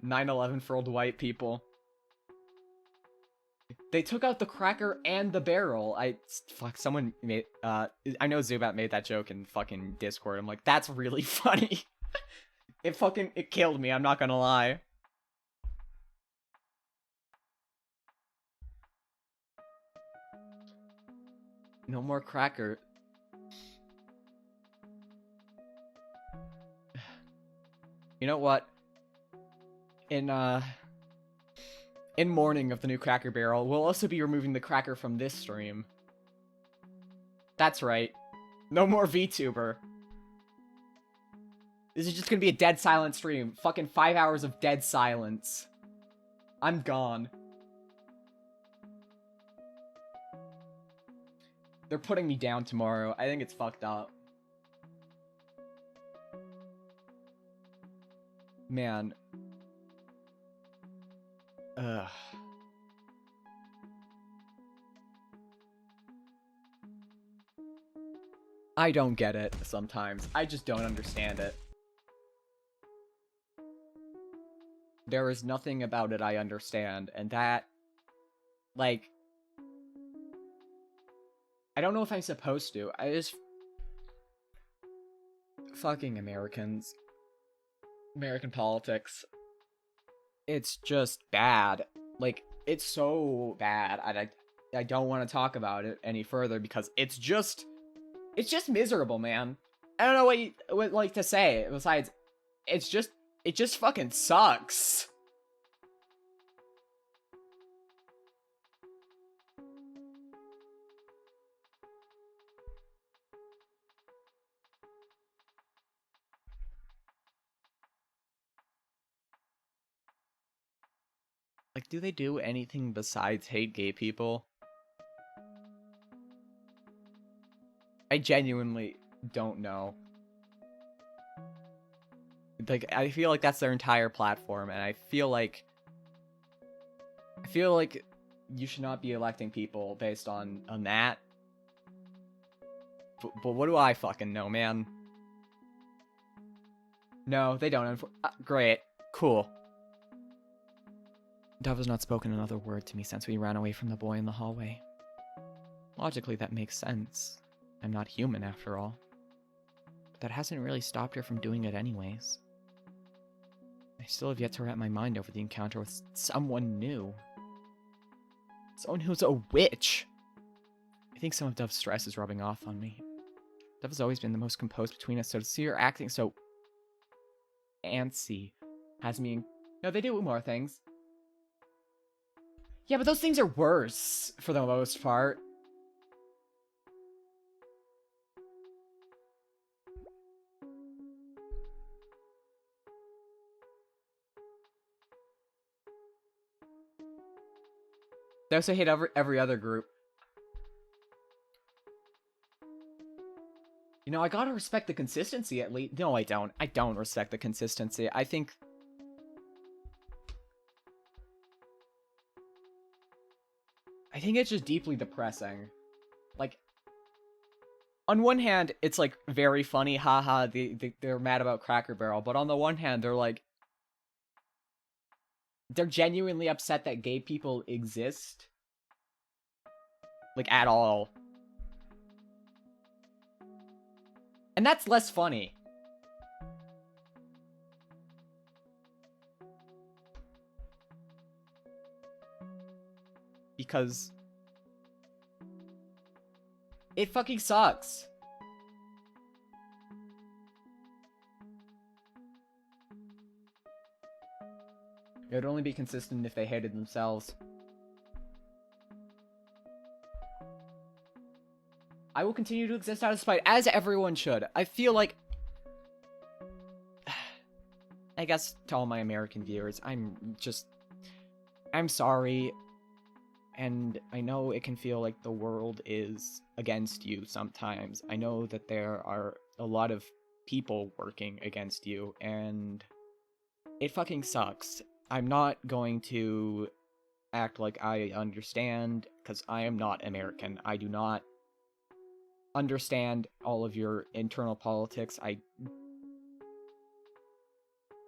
"9/11 for old white people." They took out the cracker and the barrel. Fuck, someone made, I know Zubat made that joke in fucking Discord. I'm like, that's really funny. It killed me, I'm not gonna lie. No more cracker. You know what? In mourning of the new Cracker Barrel, we'll also be removing the cracker from this stream. That's right. No more VTuber. This is just gonna be a dead silent stream. Fucking 5 hours of dead silence. I'm gone. They're putting me down tomorrow. I think it's fucked up. Man. Ugh. I don't get it sometimes. I just don't understand it. There is nothing about it I understand, and that... Like... I don't know if I'm supposed to. I just... Fucking Americans. American politics. It's just bad. Like, it's so bad. I don't want to talk about it any further because it's just miserable, man. I don't know what you would like to say besides it just fucking sucks. Like, do they do anything besides hate gay people? I genuinely don't know. Like, I feel like that's their entire platform, and I feel like you should not be electing people based on that. But what do I fucking know, man? No, they don't. Great. Cool. Dove has not spoken another word to me since we ran away from the boy in the hallway. Logically, that makes sense. I'm not human, after all. But that hasn't really stopped her from doing it anyways. I still have yet to wrap my mind over the encounter with someone new. Someone who's a witch! I think some of Dove's stress is rubbing off on me. Dove has always been the most composed between us, so to see her acting so antsy has me... No, they do more things. Yeah, but those things are worse, for the most part. They also hate every other group. You know, I gotta respect the consistency at least. No, I don't. I don't respect the consistency. I think... it's just deeply depressing. Like, on one hand, it's, like, very funny, haha, they're mad about Cracker Barrel, but on the one hand, they're, like... They're genuinely upset that gay people exist. Like, at all. And that's less funny. Because... it fucking sucks. It would only be consistent if they hated themselves. I will continue to exist out of spite, as everyone should. I feel like... I guess to all my American viewers, I'm sorry. And I know it can feel like the world is against you sometimes. I know that there are a lot of people working against you, and it fucking sucks. I'm not going to act like I understand, because I am not American. I do not understand all of your internal politics.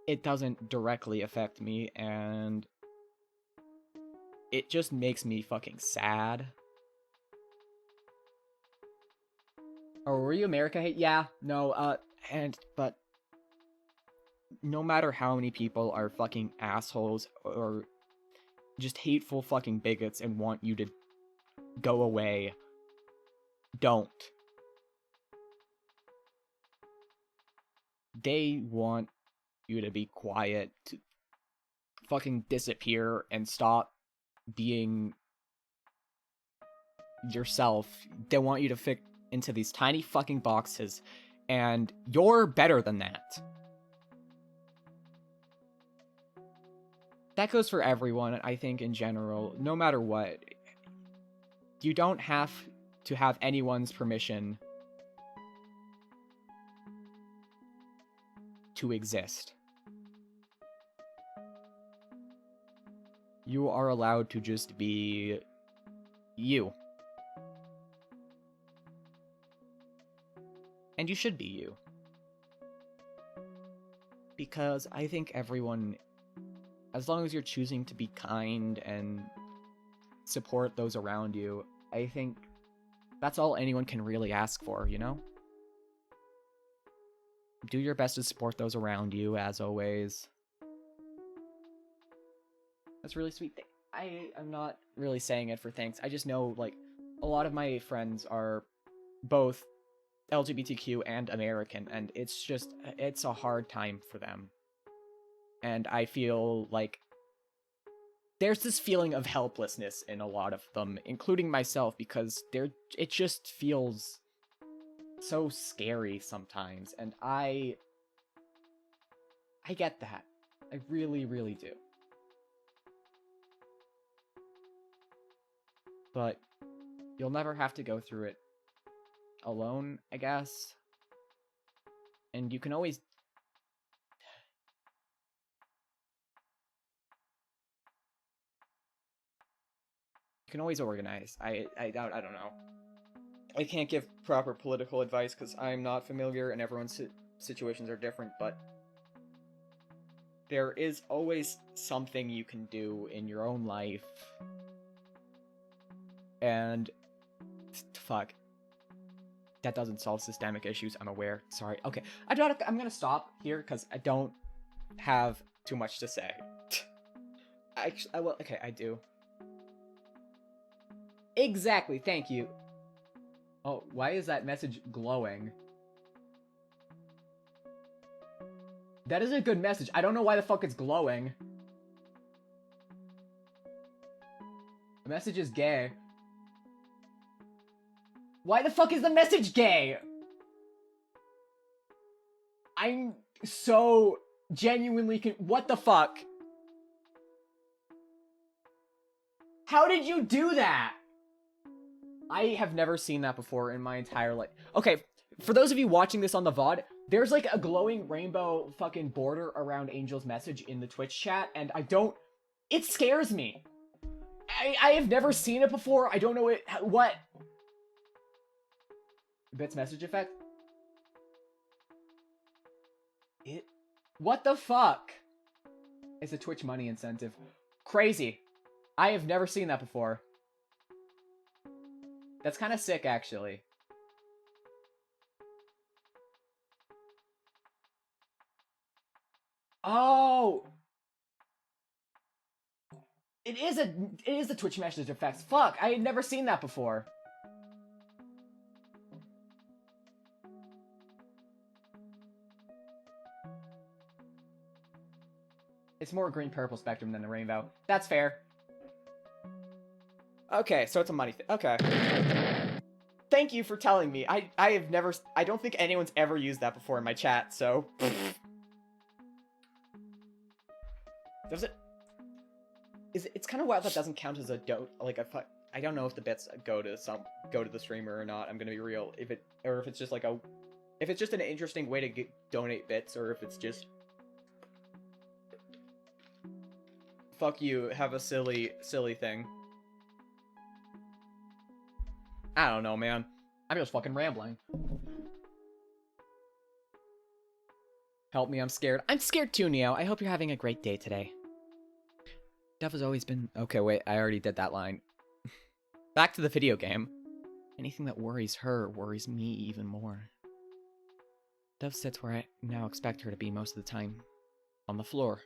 It doesn't directly affect me, and it just makes me fucking sad. Oh, were you America hate? Yeah, no, but no matter how many people are fucking assholes or just hateful fucking bigots and want you to go away, don't. They want you to be quiet, to fucking disappear and stop being yourself. They want you to fit into these tiny fucking boxes, and you're better than that. That goes for everyone, I think, in general, no matter what. You don't have to have anyone's permission to exist. You are allowed to just be you. And you should be you. Because I think everyone, as long as you're choosing to be kind and support those around you, I think that's all anyone can really ask for, you know? Do your best to support those around you, as always. That's really sweet. I'm not really saying it for thanks. I just know, like, a lot of my friends are both LGBTQ and American, and it's a hard time for them. And I feel like there's this feeling of helplessness in a lot of them, including myself, because it just feels so scary sometimes, and I get that. I really, really do. But you'll never have to go through it alone, I guess. And you can always You can always organize. I don't know. I can't give proper political advice because I'm not familiar and everyone's situations are different, but there is always something you can do in your own life. And fuck. That doesn't solve systemic issues, I'm aware. Sorry. Okay. I'm gonna stop here because I don't have too much to say. Okay, I do. Exactly, thank you. Oh, why is that message glowing? That is a good message. I don't know why the fuck it's glowing. The message is gay. Why the fuck is the message gay? I'm so genuinely what the fuck? How did you do that? I have never seen that before in my entire life. Okay, for those of you watching this on the VOD, there's like a glowing rainbow fucking border around Angel's message in the Twitch chat, and it scares me. I have never seen it before. I don't know what? Bits message effect? What the fuck? It's a Twitch money incentive. Crazy. I have never seen that before. That's kind of sick, actually. Oh! It is a Twitch message effect. Fuck, I had never seen that before. It's more green-purple spectrum than the rainbow. That's fair. Okay, so it's a money thing. Okay. Thank you for telling me. I don't think anyone's ever used that before in my chat, so. Does it? It's kind of wild that doesn't count as a I don't know if the bits go to the streamer or not. I'm gonna be real. If it's just like if it's just an interesting way to donate bits, or if it's just fuck you, have a silly thing. I don't know, man. I'm just fucking rambling. Help me, I'm scared. I'm scared too, Neo. I hope you're having a great day today. Dove has always been... Okay, wait, I already did that line. Back to the video game. Anything that worries her worries me even more. Dove sits where I now expect her to be most of the time. On the floor.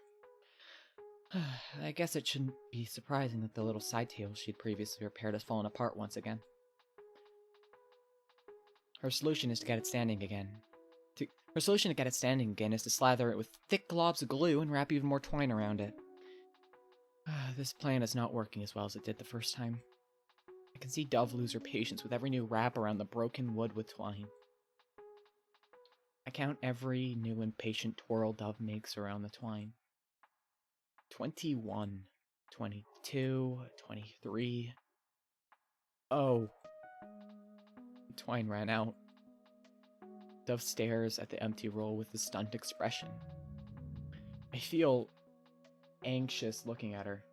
I guess it shouldn't be surprising that the little side table she'd previously repaired has fallen apart once again. Her solution is to get it standing again. Her solution to get it standing again is to slather it with thick globs of glue and wrap even more twine around it. This plan is not working as well as it did the first time. I can see Dove lose her patience with every new wrap around the broken wood with twine. I count every new impatient twirl Dove makes around the twine. 21, 22, 23. Oh. The twine ran out. Dove stares at the empty roll with a stunned expression. I feel anxious looking at her.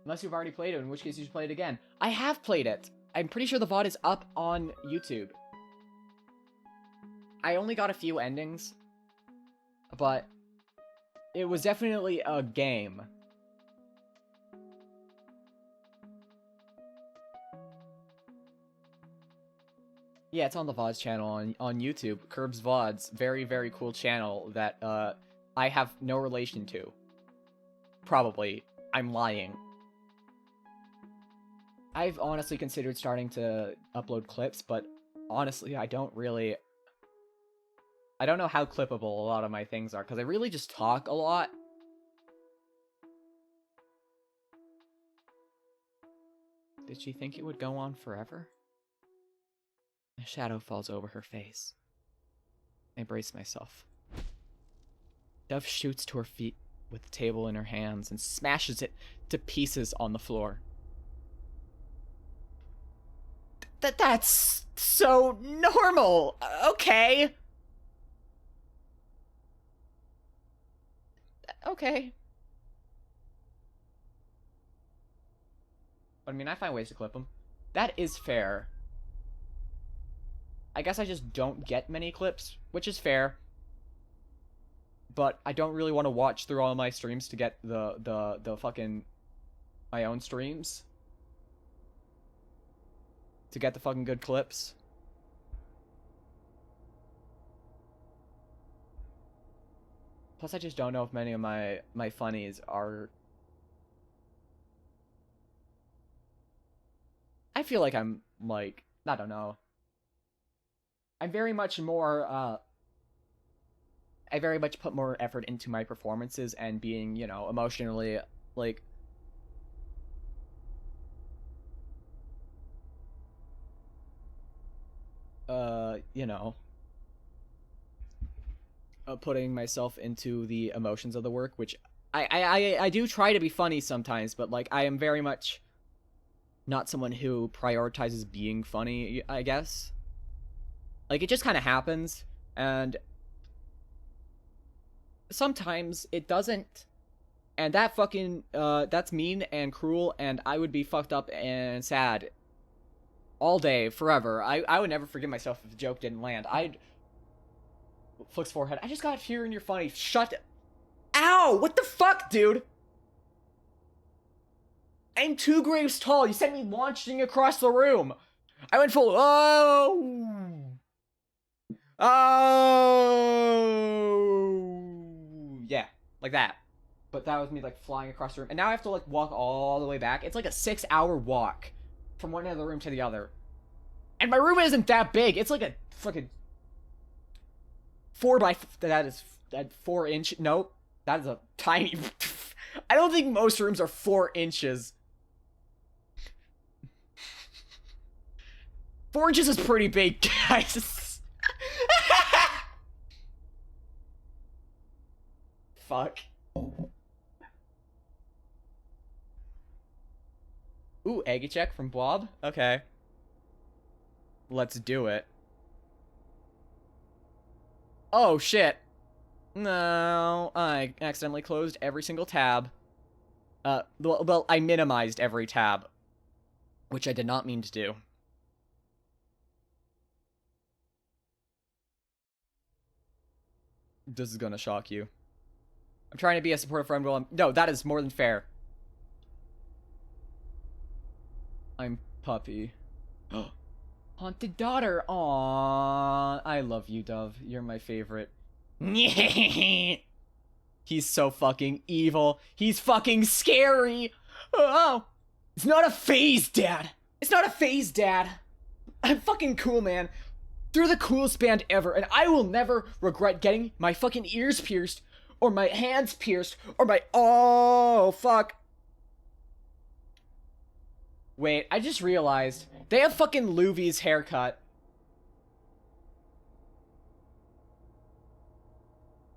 Unless you've already played it, in which case you should play it again. I have played it! I'm pretty sure the VOD is up on YouTube. I only got a few endings, but it was definitely a game. Yeah, it's on the VODs channel on YouTube. Curbs VODs. Very, very cool channel that I have no relation to. Probably. I'm lying. I've honestly considered starting to upload clips, but honestly, I don't know how clippable a lot of my things are, because I really just talk a lot. Did she think it would go on forever? A shadow falls over her face. I brace myself. Dove shoots to her feet with the table in her hands and smashes it to pieces on the floor. That's so normal! Okay. Okay. But I mean, I find ways to clip them. That is fair. I guess I just don't get many clips, which is fair. But I don't really want to watch through all my streams to get the fucking my own streams. To get the fucking good clips. Plus, I just don't know if many of my funnies are... I feel like I'm, like, I don't know. I'm very much more, I very much put more effort into my performances and being, you know, emotionally, like... you know... putting myself into the emotions of the work, which I do try to be funny sometimes, but, like, I am very much not someone who prioritizes being funny, I guess. Like, it just kind of happens, and sometimes it doesn't, and that fucking, that's mean and cruel, and I would be fucked up and sad all day, forever. I would never forgive myself if the joke didn't land. I'd... Flicks forehead. I just got hearing you're funny. Shut... Ow! What the fuck, dude? I'm 2 graves tall. You sent me launching across the room. I went full... Oh! Oh! Yeah, like that. But that was me, like, flying across the room. And now I have to, like, walk all the way back. It's like a 6-hour walk from one end of the room to the other. And my room isn't that big. It's like a fucking... 4 by... That is... That 4 inch... Nope. That is a tiny... I don't think most rooms are 4 inches. 4 inches is pretty big, guys. Fuck. Ooh, Aggie check from Blob? Okay. Let's do it. Oh, shit. No, I accidentally closed every single tab. Well, I minimized every tab. Which I did not mean to do. This is gonna shock you. I'm trying to be a supportive friend while I'm... No, that is more than fair. I'm Puppy. Haunted daughter. Aww. I love you, Dove. You're my favorite. He's so fucking evil. He's fucking scary. Oh. It's not a phase, Dad. It's not a phase, Dad. I'm fucking cool, man. They're the coolest band ever, and I will never regret getting my fucking ears pierced, or my hands pierced, or my... Oh, fuck. Wait, I just realized. They have fucking Luvy's haircut.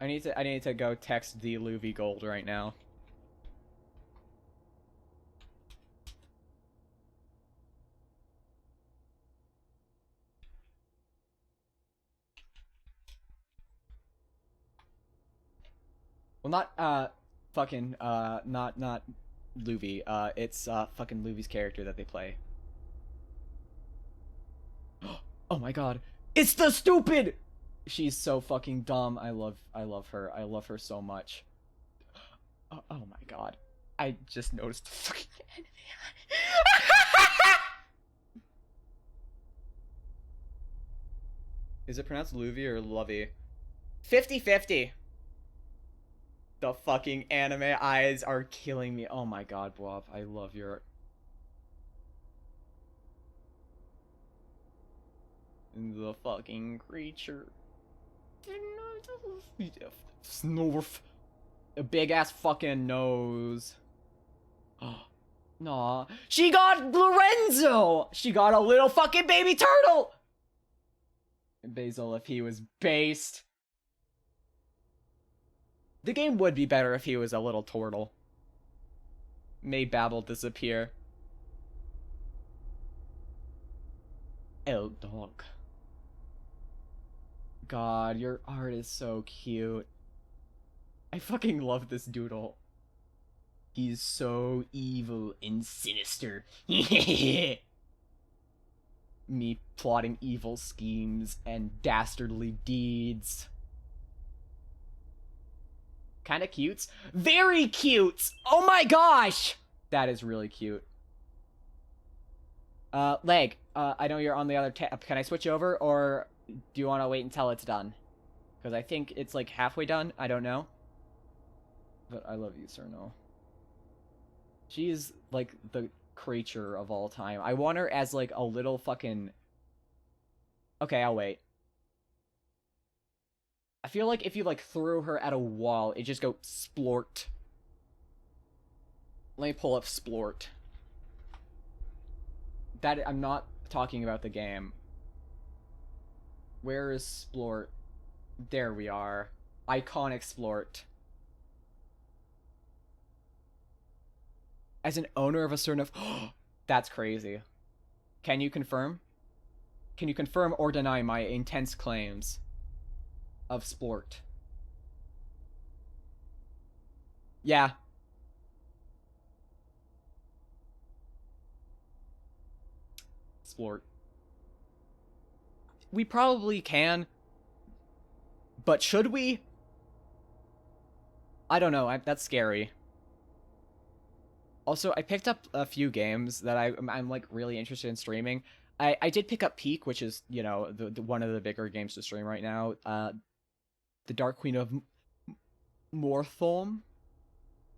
I need to go text the Luvy Gold right now. Well, not, fucking, not Luvy. It's, fucking Luvy's character that they play. Oh my god. It's the stupid! She's so fucking dumb. I love her. I love her so much. Oh my god. I just noticed the fucking enemy. Is it pronounced Luvy or Lovey? 50-50. The fucking anime eyes are killing me. Oh my god, Blob. I love your... The fucking creature. Snorf. A big ass fucking nose. Oh, nah. She got Lorenzo! She got a little fucking baby turtle! Basil, if he was based. The game would be better if he was a little turtle. May Babel disappear. El dog. God, your art is so cute. I fucking love this doodle. He's so evil and sinister. Me plotting evil schemes and dastardly deeds. Kinda cute. Very cute! Oh my gosh! That is really cute. Leg, I know you're on the other tab. Can I switch over, or do you want to wait until it's done? Because I think it's, like, halfway done. I don't know. But I love you, Cerno. She is, like, the creature of all time. I want her as, like, a little fucking... Okay, I'll wait. I feel like if you, like, threw her at a wall, it'd just go splort. Let me pull up splort. That, I'm not talking about the game. Where is splort? There we are. Iconic splort. As an owner of a certain of... That's crazy. Can you confirm? Can you confirm or deny my intense claims of splort? Yeah. Splort. We probably can. But should we? I don't know. That's scary. Also, I picked up a few games that I'm like really interested in streaming. I did pick up Peak, which is, you know, the one of the bigger games to stream right now. The Dark Queen of Morthulm,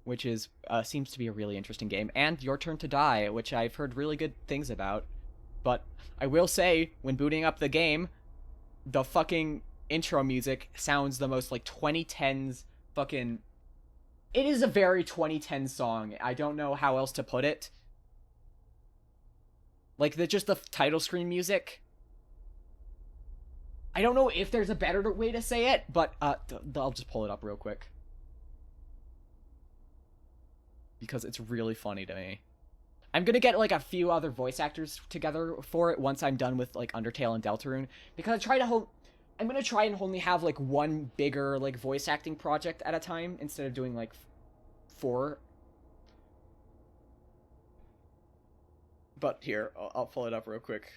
which is seems to be a really interesting game, and Your Turn to Die, which I've heard really good things about. But I will say, when booting up the game, the fucking intro music sounds the most like 2010s fucking... It is a very 2010 song. I don't know how else to put it. Like, just the title screen music. I don't know if there's a better way to say it, but I'll just pull it up real quick. Because it's really funny to me. I'm gonna get, like, a few other voice actors together for it once I'm done with, like, Undertale and Deltarune. Because I'm gonna try and only have, like, one bigger, like, voice acting project at a time, instead of doing, like, 4. But here, I'll pull it up real quick.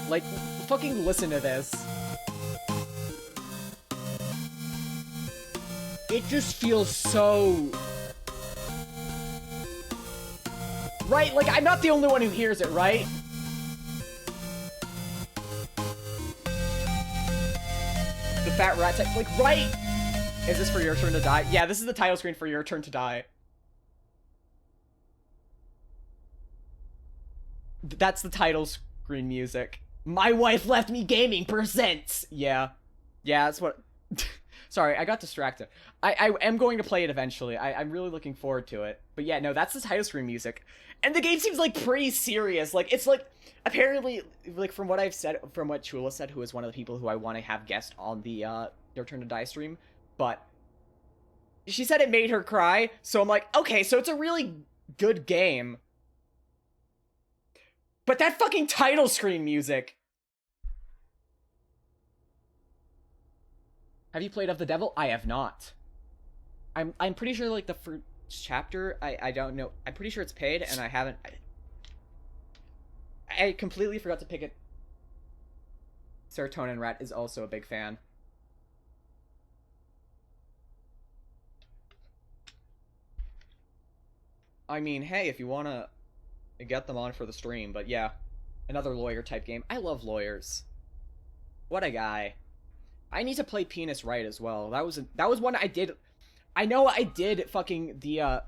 Like, fucking listen to this. It just feels so... Right? Like, I'm not the only one who hears it, right? The fat rat tech, like, right? Is this for Your Turn to Die? Yeah, this is the title screen for Your Turn to Die. That's the title screen music. My wife left me gaming %. Yeah. Yeah, that's what... Sorry, I got distracted. I am going to play it eventually. I'm really looking forward to it. But yeah, no, that's the title screen music. And the game seems, like, pretty serious. Like, it's, like, apparently, like, from what I've said, from what Chula said, who is one of the people who I want to have guest on the, Your Turn to Die stream, but she said it made her cry, so I'm like, okay, so it's a really good game. But that fucking title screen music... Have you played Of the Devil? I have not. I'm pretty sure, like, the first chapter, I don't know. I'm pretty sure it's paid, and I haven't... I completely forgot to pick it. Serotonin Rat is also a big fan. I mean, hey, if you wanna get them on for the stream, but yeah. Another lawyer-type game. I love lawyers. What a guy. I need to play Penis Right as well. That was one I did. I know I did fucking the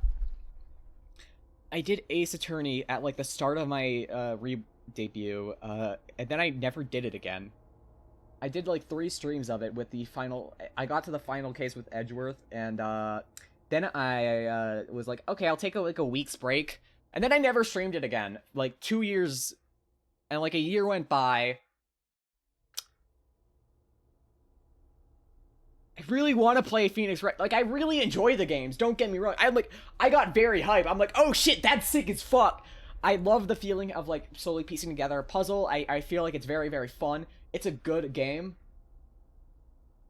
I did Ace Attorney at like the start of my re-debut, and then I never did it again. I did like 3 streams of it with the final. I got to the final case with Edgeworth, and then I was like, okay, I'll take like a week's break, and then I never streamed it again. Like 2 years, and like a year went by. I really want to play Phoenix Wright. Like, I really enjoy the games. Don't get me wrong. I got very hype. I'm like, oh shit, that's sick as fuck. I love the feeling of, like, slowly piecing together a puzzle. I feel like it's very, very fun. It's a good game.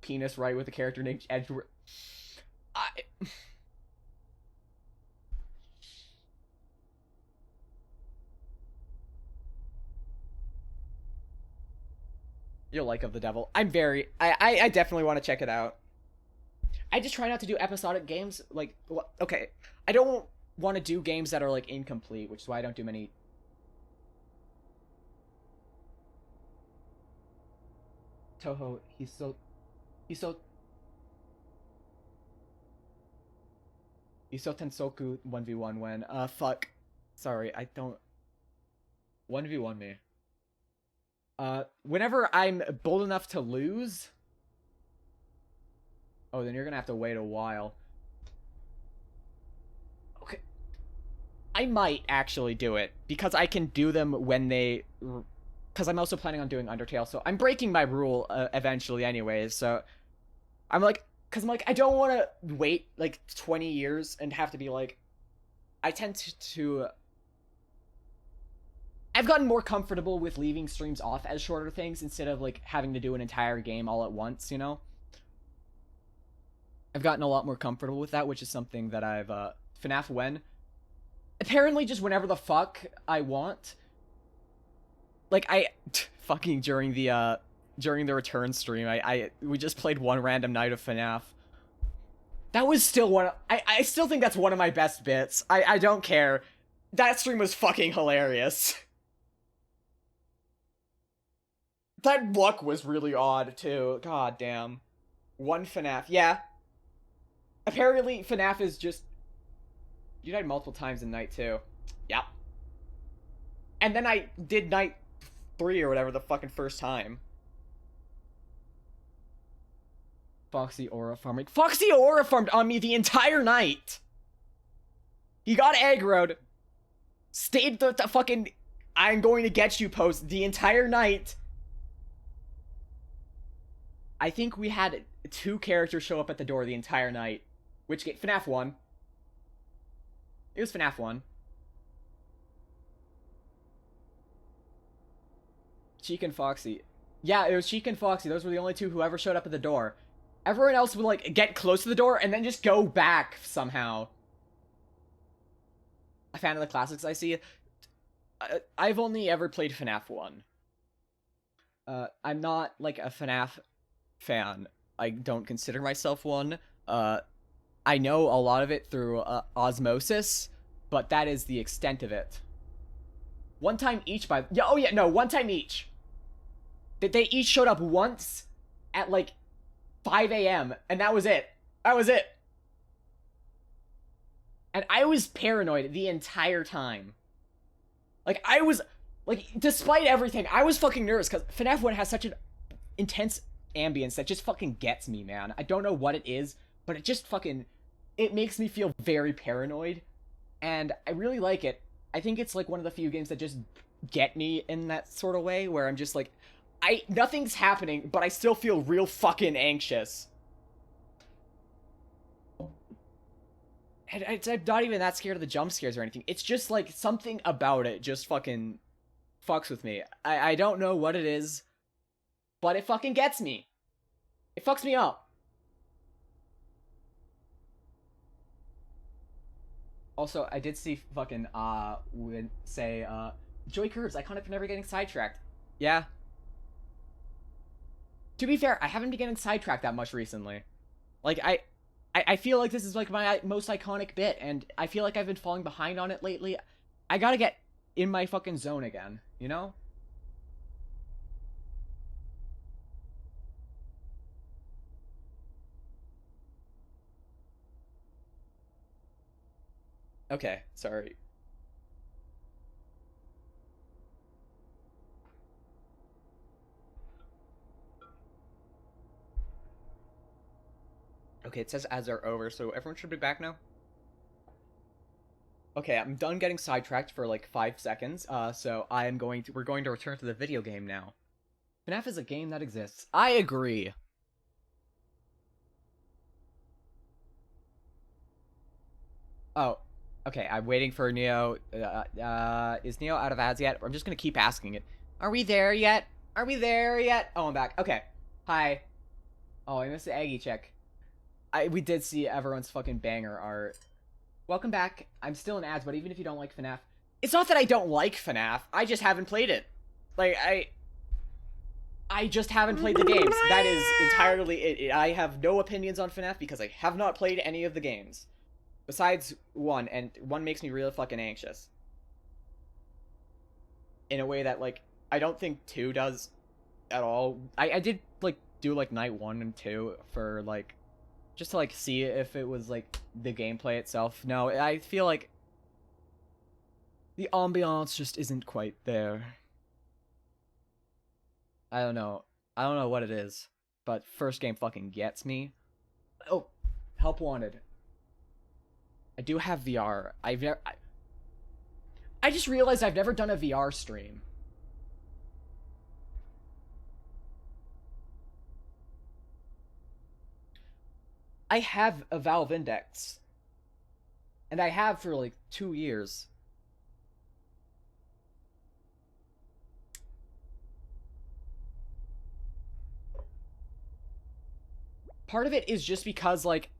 penis right with a character named Edward. I... You'll like Of the Devil. I definitely want to check it out. I just try not to do episodic games. Like, okay, I don't want to do games that are, like, incomplete, which is why I don't do many. Toho, he's so Tensoku 1v1 when, fuck. Sorry, I don't. 1v1 me. Whenever I'm bold enough to lose... Oh, then you're gonna have to wait a while. Okay. I might actually do it, because I can do them when they... Because I'm also planning on doing Undertale, so I'm breaking my rule, eventually anyways, so... I'm like... Because I'm like, I don't want to wait, like, 20 years and have to be like... I tend to... I've gotten more comfortable with leaving streams off as shorter things instead of, like, having to do an entire game all at once, you know? I've gotten a lot more comfortable with that, which is something that I've, FNAF when? Apparently just whenever the fuck I want. Like, fucking during the return stream, we just played one random night of FNAF. That was still one of, I still think that's one of my best bits. I don't care. That stream was fucking hilarious. That luck was really odd, too. God damn. One FNAF. Yeah. Apparently, FNAF is just... You died multiple times in night 2. Yep. And then I did night 3 or whatever the fucking first time. Foxy Aura farming. Foxy Aura farmed on me the entire night! He got aggroed. Stayed the fucking... I'm going to get you post the entire night. I think we had 2 characters show up at the door the entire night. Which game? FNAF 1. It was FNAF 1. Cheek and Foxy. Yeah, it was Cheek and Foxy. Those were the only 2 who ever showed up at the door. Everyone else would, like, get close to the door and then just go back somehow. A fan of the classics, I see. I've only ever played FNAF 1. I'm not, like, a FNAF fan. I don't consider myself one. I know a lot of it through osmosis, but that is the extent of it. One time each by... Yeah, oh yeah, no, one time each. They each showed up once at, like, 5 a.m., and that was it. That was it. And I was paranoid the entire time. Like, I was... Like, despite everything, I was fucking nervous, because FNAF 1 has such an intense ambience that just fucking gets me, man. I don't know what it is, but it just fucking... It makes me feel very paranoid, and I really like it. I think it's, like, one of the few games that just get me in that sort of way, where I'm just like... Nothing's happening, but I still feel real fucking anxious. And I'm not even that scared of the jump scares or anything. It's just, like, something about it just fucking fucks with me. I don't know what it is, but it fucking gets me. It fucks me up. Also, I did see fucking, would say, Joy Curves, iconic for never getting sidetracked. Yeah. To be fair, I haven't been getting sidetracked that much recently. Like, I feel like this is, like, my most iconic bit, and I feel like I've been falling behind on it lately. I gotta get in my fucking zone again, you know? Okay, sorry. Okay, it says ads are over, so everyone should be back now. Okay, I'm done getting sidetracked for like 5 seconds, so we're going to return to the video game now. FNAF is a game that exists. I agree. Oh, okay, I'm waiting for Neo. Is Neo out of ads yet? I'm just gonna keep asking it. Are we there yet? Are we there yet? Oh, I'm back. Okay. Hi. Oh, I missed the Aggie check. We did see everyone's fucking banger art. Welcome back. I'm still in ads, but even if you don't like FNAF, it's not that I don't like FNAF. I just haven't played it. Like I just haven't played the games. That is entirely it. I have no opinions on FNAF because I have not played any of the games. Besides one, and one makes me really fucking anxious. In a way that, like, I don't think 2 does at all. I did, like, do, like, night 1 and 2 for, like, just to, like, see if it was, like, the gameplay itself. No, I feel like the ambiance just isn't quite there. I don't know. I don't know what it is, but first game fucking gets me. Oh, help wanted. I do have VR. I just realized I've never done a VR stream. I have a Valve Index. And I have for like 2 years. Part of it is just because, like,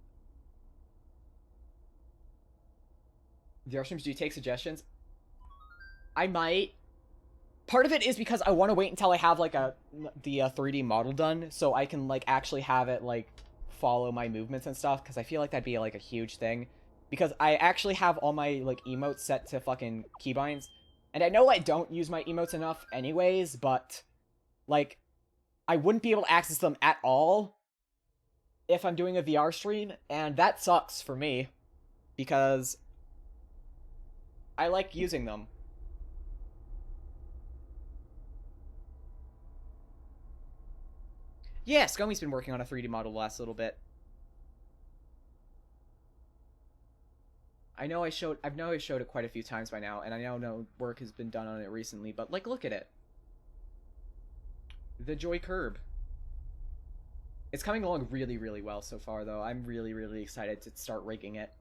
VR streams, do you take suggestions? I might. Part of it is because I want to wait until I have, like, the 3D model done, so I can, like, actually have it, like, follow my movements and stuff, because I feel like that'd be, like, a huge thing. Because I actually have all my, like, emotes set to fucking keybinds, and I know I don't use my emotes enough anyways, but, like, I wouldn't be able to access them at all if I'm doing a VR stream, and that sucks for me, because I like using them. Yeah, Scummy's been working on a 3D model the last little bit. I know I showed it quite a few times by now, and I know no work has been done on it recently, but, like, look at it. The Joy Curb. It's coming along really, really well so far, though. I'm really, really excited to start rigging it.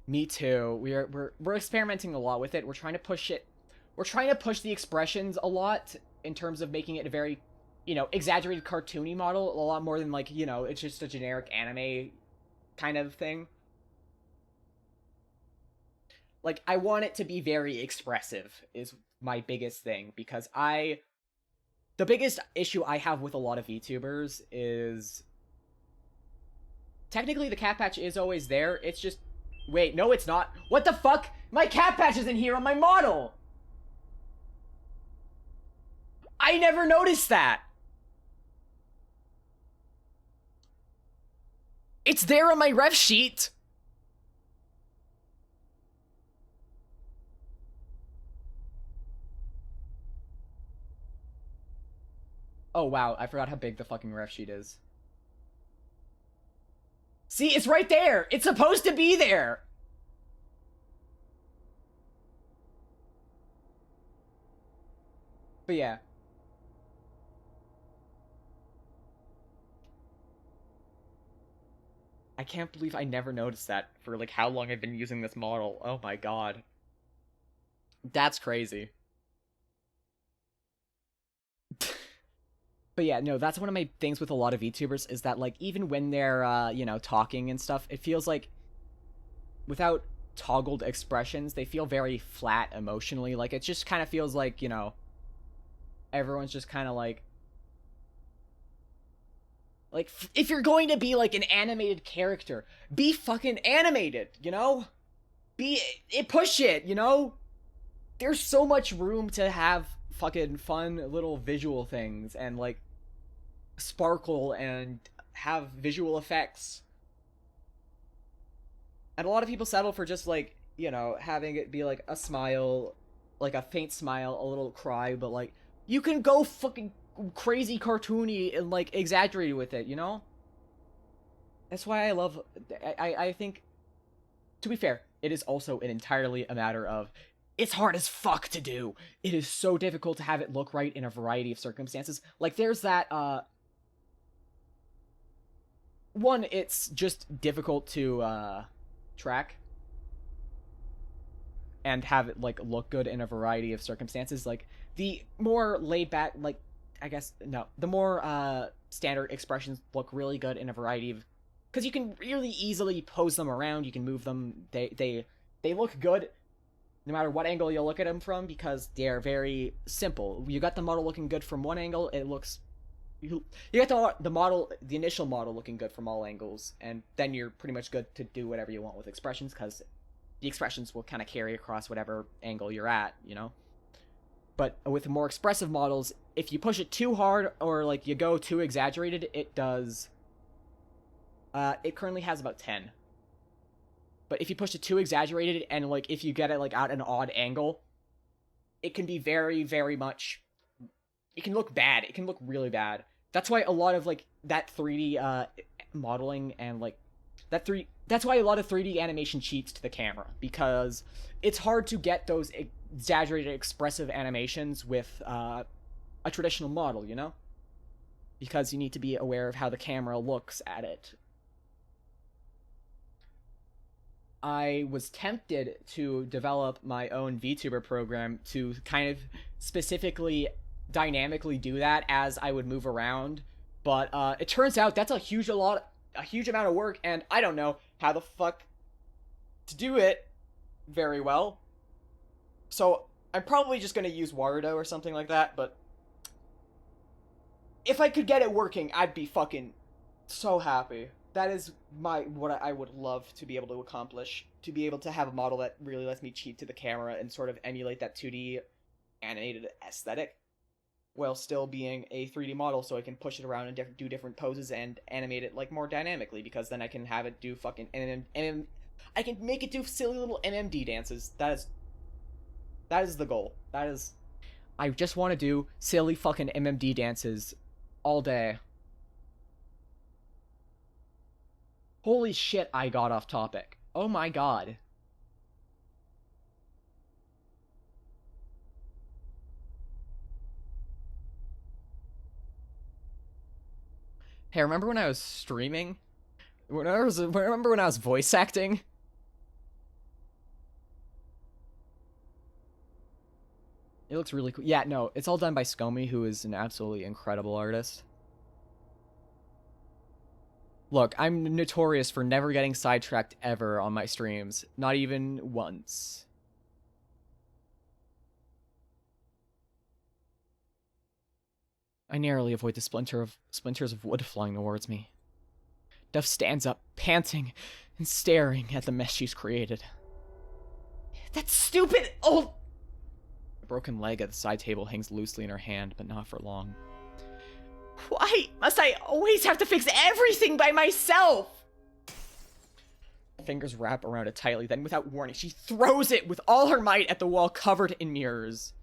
Me too. We're experimenting a lot with it. We're trying to push it. We're trying to push the expressions a lot in terms of making it a very, you know, exaggerated cartoony model, a lot more than, like, you know, it's just a generic anime kind of thing. Like, I want it to be very expressive is my biggest thing, because the biggest issue I have with a lot of VTubers is technically the cat patch is always there. It's just, wait, no, it's not. What the fuck? My cat patch isn't here on my model. I never noticed that. It's there on my ref sheet. Oh wow, I forgot how big the fucking ref sheet is. See, it's right there. It's supposed to be there. But yeah. I can't believe I never noticed that for, like, how long I've been using this model. Oh my god. That's crazy. But yeah, no, that's one of my things with a lot of VTubers, is that, like, even when they're, you know, talking and stuff, it feels like, without toggled expressions, they feel very flat emotionally. Like, it just kind of feels like, you know, everyone's just kind of like, if you're going to be, like, an animated character, be fucking animated, you know? Push it, you know? There's so much room to have fucking fun little visual things, and, like, sparkle, and have visual effects. And a lot of people settle for just, like, you know, having it be, like, a smile, like, a faint smile, a little cry, but, like, you can go fucking crazy cartoony and, like, exaggerated with it, you know? That's why I think, to be fair, it is also entirely a matter of, it's hard as fuck to do. It is so difficult to have it look right in a variety of circumstances. Like, there's that, one, it's just difficult to, track. and have it like look good in a variety of circumstances. Like the more laid back, like I guess no, the more standard expressions look really good in a variety of, because you can really easily pose them around. You can move them. They look good no matter what angle you look at them from, because they are very simple. You got the model looking good from one angle, it looks you got the initial model looking good from all angles, and then you're pretty much good to do whatever you want with expressions, because the expressions will kind of carry across whatever angle you're at, you know? But with more expressive models, if you push it too hard or like you go too exaggerated, it does. It currently has about 10. But if you push it too exaggerated and like if you get it like at an odd angle, it can be very, very much. It can look bad. It can look really bad. That's why a lot of like that 3D modeling and like that's why a lot of 3D animation cheats to the camera, because it's hard to get those exaggerated expressive animations with a traditional model, you know? Because you need to be aware of how the camera looks at it. I was tempted to develop my own VTuber program to kind of specifically dynamically do that as I would move around, but it turns out that's a huge amount of work, and I don't know how the fuck to do it very well. So I'm probably just gonna use Warudo or something like that, but if I could get it working, I'd be fucking so happy. That is what I would love to be able to accomplish, to be able to have a model that really lets me cheat to the camera and sort of emulate that 2D animated aesthetic, while still being a 3D model, so I can push it around and do different poses and animate it like more dynamically, because then I can have it do fucking I can make it do silly little MMD dances. That is the goal. I just want to do silly fucking MMD dances all day. Holy shit, I got off topic. Oh my god. Hey, remember when I was streaming? Remember when I was voice acting? It looks really cool. Yeah, no, it's all done by Skomi, who is an absolutely incredible artist. Look, I'm notorious for never getting sidetracked ever on my streams. Not even once. I narrowly avoid the splinters of wood flying towards me. Duff stands up, panting and staring at the mess she's created. That stupid old... A broken leg at the side table hangs loosely in her hand, but not for long. Why must I always have to fix everything by myself? Fingers wrap around it tightly, then without warning, she throws it with all her might at the wall covered in mirrors.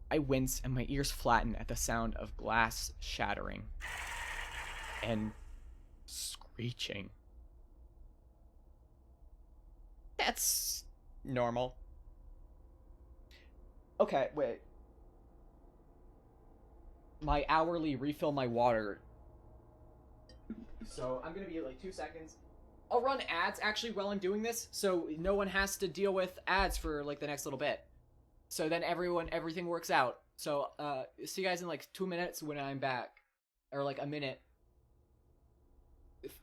I wince and my ears flatten at the sound of glass shattering and screeching. That's normal. Okay, wait. My hourly refill my water. So I'm gonna be like 2 seconds. I'll run ads actually while I'm doing this, so no one has to deal with ads for like the next little bit. So then everything works out. So see you guys in like 2 minutes when I'm back, or like a minute,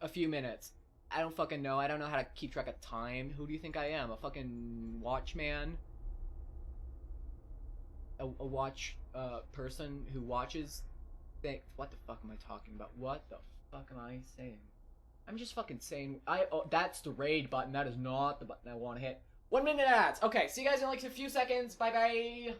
a few minutes. I don't fucking know. I don't know how to keep track of time. Who do you think I am? A fucking watchman? A watch person who watches what the fuck am I talking about? What the fuck am I saying? I'm just fucking saying that's the raid button. That is not the button I want to hit. 1 minute ads. Okay, see you guys in like a few seconds. Bye bye.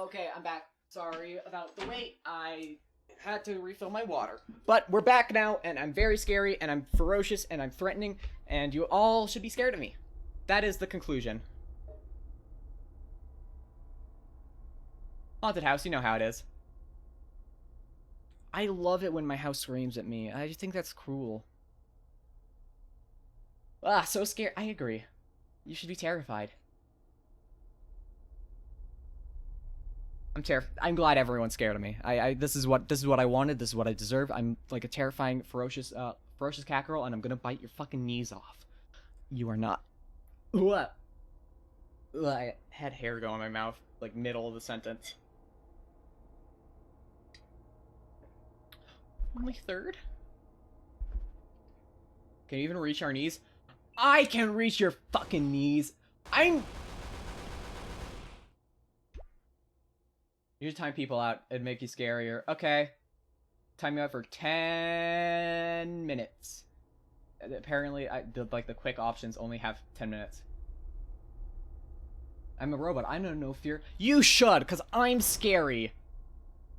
Okay, I'm back. Sorry about the wait. I had to refill my water. But we're back now, and I'm very scary, and I'm ferocious, and I'm threatening, and you all should be scared of me. That is the conclusion. Haunted house, you know how it is. I love it when my house screams at me. I just think that's cruel. Ah, so scared. I agree. You should be terrified. I'm terrified. I'm glad everyone's scared of me. This is what I wanted. This is what I deserve. I'm like a terrifying, ferocious cat girl, and I'm gonna bite your fucking knees off. You are not. What? I had hair go in my mouth, like middle of the sentence. Only third? Can you even reach our knees? I can reach your fucking knees. You just time people out. It'd make you scarier. Okay. Time you out for 10 minutes. Apparently, the quick options only have 10 minutes. I'm a robot. I know no fear. You should, because I'm scary.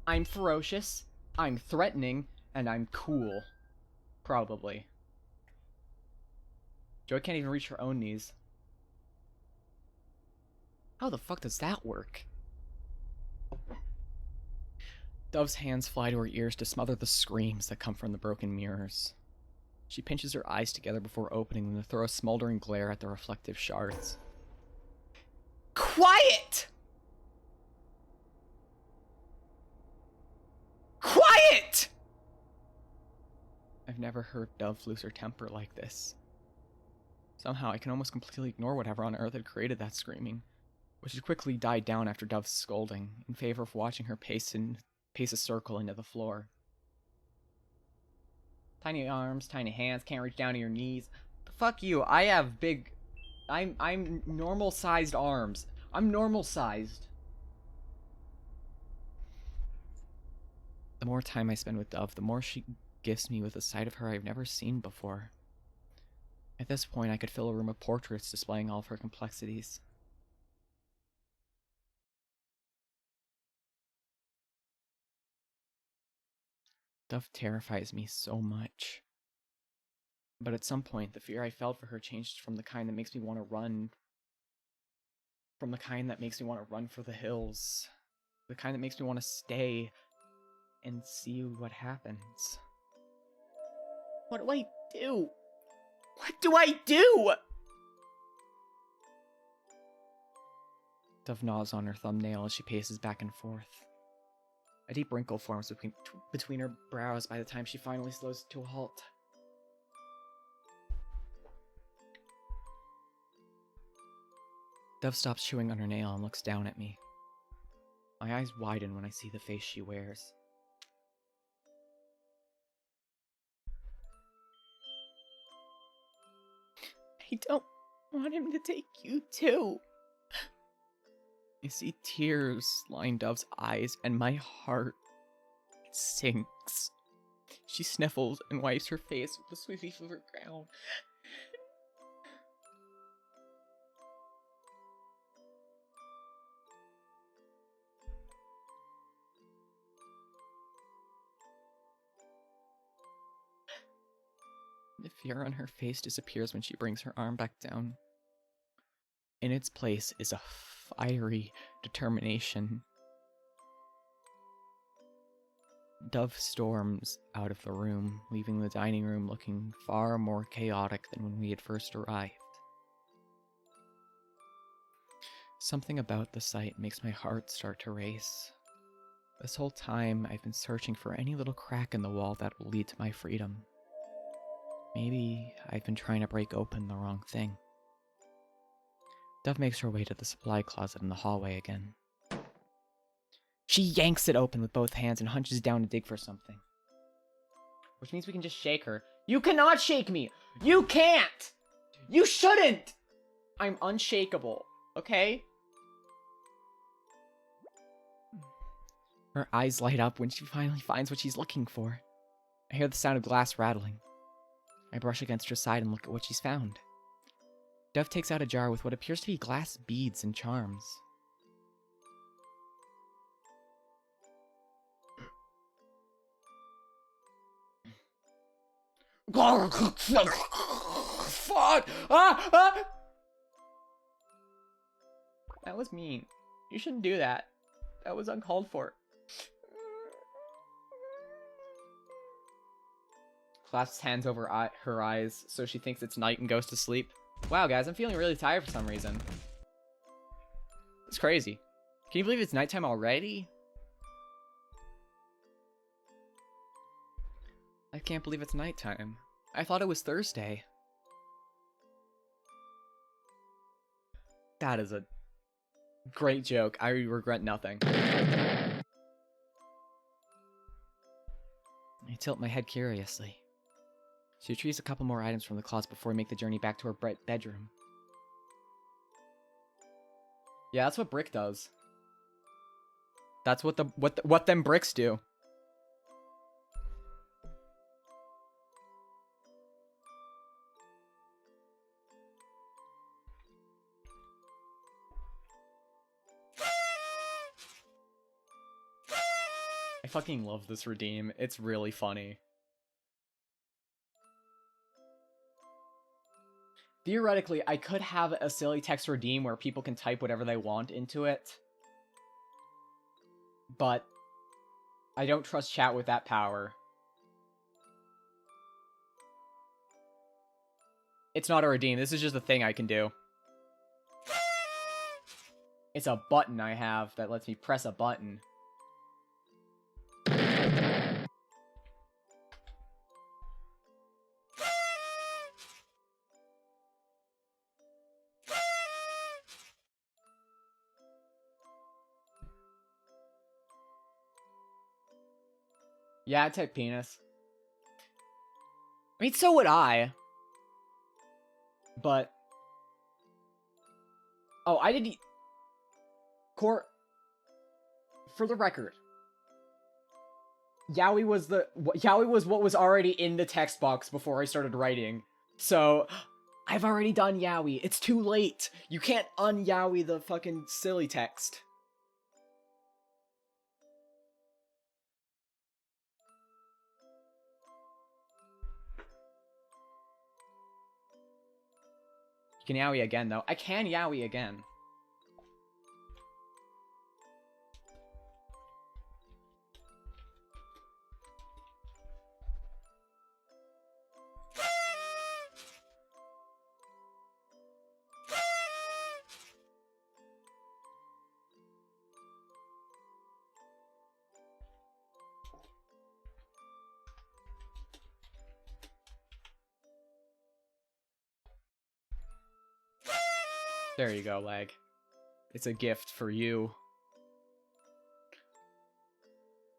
I'm ferocious. I'm threatening. And I'm cool. Probably. Joy can't even reach her own knees. How the fuck does that work? Dove's hands fly to her ears to smother the screams that come from the broken mirrors. She pinches her eyes together before opening them to throw a smoldering glare at the reflective shards. Quiet! Quiet! I've never heard Dove lose her temper like this. Somehow I can almost completely ignore whatever on earth had created that screaming, which had quickly died down after Dove's scolding, in favor of watching her pace a circle into the floor. Tiny arms, tiny hands, can't reach down to your knees. Fuck you, I have big... I'm normal-sized arms. I'm normal-sized. The more time I spend with Dove, the more she gifts me with a side of her I've never seen before. At this point, I could fill a room of portraits displaying all of her complexities. Dove terrifies me so much. But at some point, the fear I felt for her changed from the kind that makes me want to run. From the kind that makes me want to run for the hills. The kind that makes me want to stay and see what happens. What do I do? What do I do? Dove gnaws on her thumbnail as she paces back and forth. A deep wrinkle forms between her brows by the time she finally slows to a halt. Dove stops chewing on her nail and looks down at me. My eyes widen when I see the face she wears. I don't want him to take you too. I see tears line Dove's eyes, and my heart sinks. She sniffles and wipes her face with the sweep of her gown. The fear on her face disappears when she brings her arm back down. In its place is a fiery determination. Dove storms out of the room, leaving the dining room looking far more chaotic than when we had first arrived. Something about the sight makes my heart start to race. This whole time, I've been searching for any little crack in the wall that will lead to my freedom. Maybe I've been trying to break open the wrong thing. Dove makes her way to the supply closet in the hallway again. She yanks it open with both hands and hunches down to dig for something. Which means we can just shake her. You cannot shake me! You can't! You shouldn't! I'm unshakable, okay? Her eyes light up when she finally finds what she's looking for. I hear the sound of glass rattling. I brush against her side and look at what she's found. Dove takes out a jar with what appears to be glass beads and charms. Fuck! Ah! Ah! That was mean. You shouldn't do that. That was uncalled for. Clasps hands over her eyes so she thinks it's night and goes to sleep. Wow, guys, I'm feeling really tired for some reason. It's crazy. Can you believe it's nighttime already? I can't believe it's nighttime. I thought it was Thursday. That is a great joke. I regret nothing. I tilt my head curiously. She retrieves a couple more items from the closet before we make the journey back to her bedroom. Yeah, that's what Brick does. That's what them bricks do. I fucking love this redeem. It's really funny. Theoretically, I could have a silly text redeem where people can type whatever they want into it. But I don't trust chat with that power. It's not a redeem. This is just a thing I can do. It's a button I have that lets me press a button. Yeah, I'd type penis. I mean, so would I. But... Oh, I didn't... For the record. Yaoi was what was already in the text box before I started writing. So, I've already done yaoi. It's too late. You can't un-yaoi the fucking silly text. You can yaoi again, though. I can yaoi again. There you go, leg. It's a gift for you.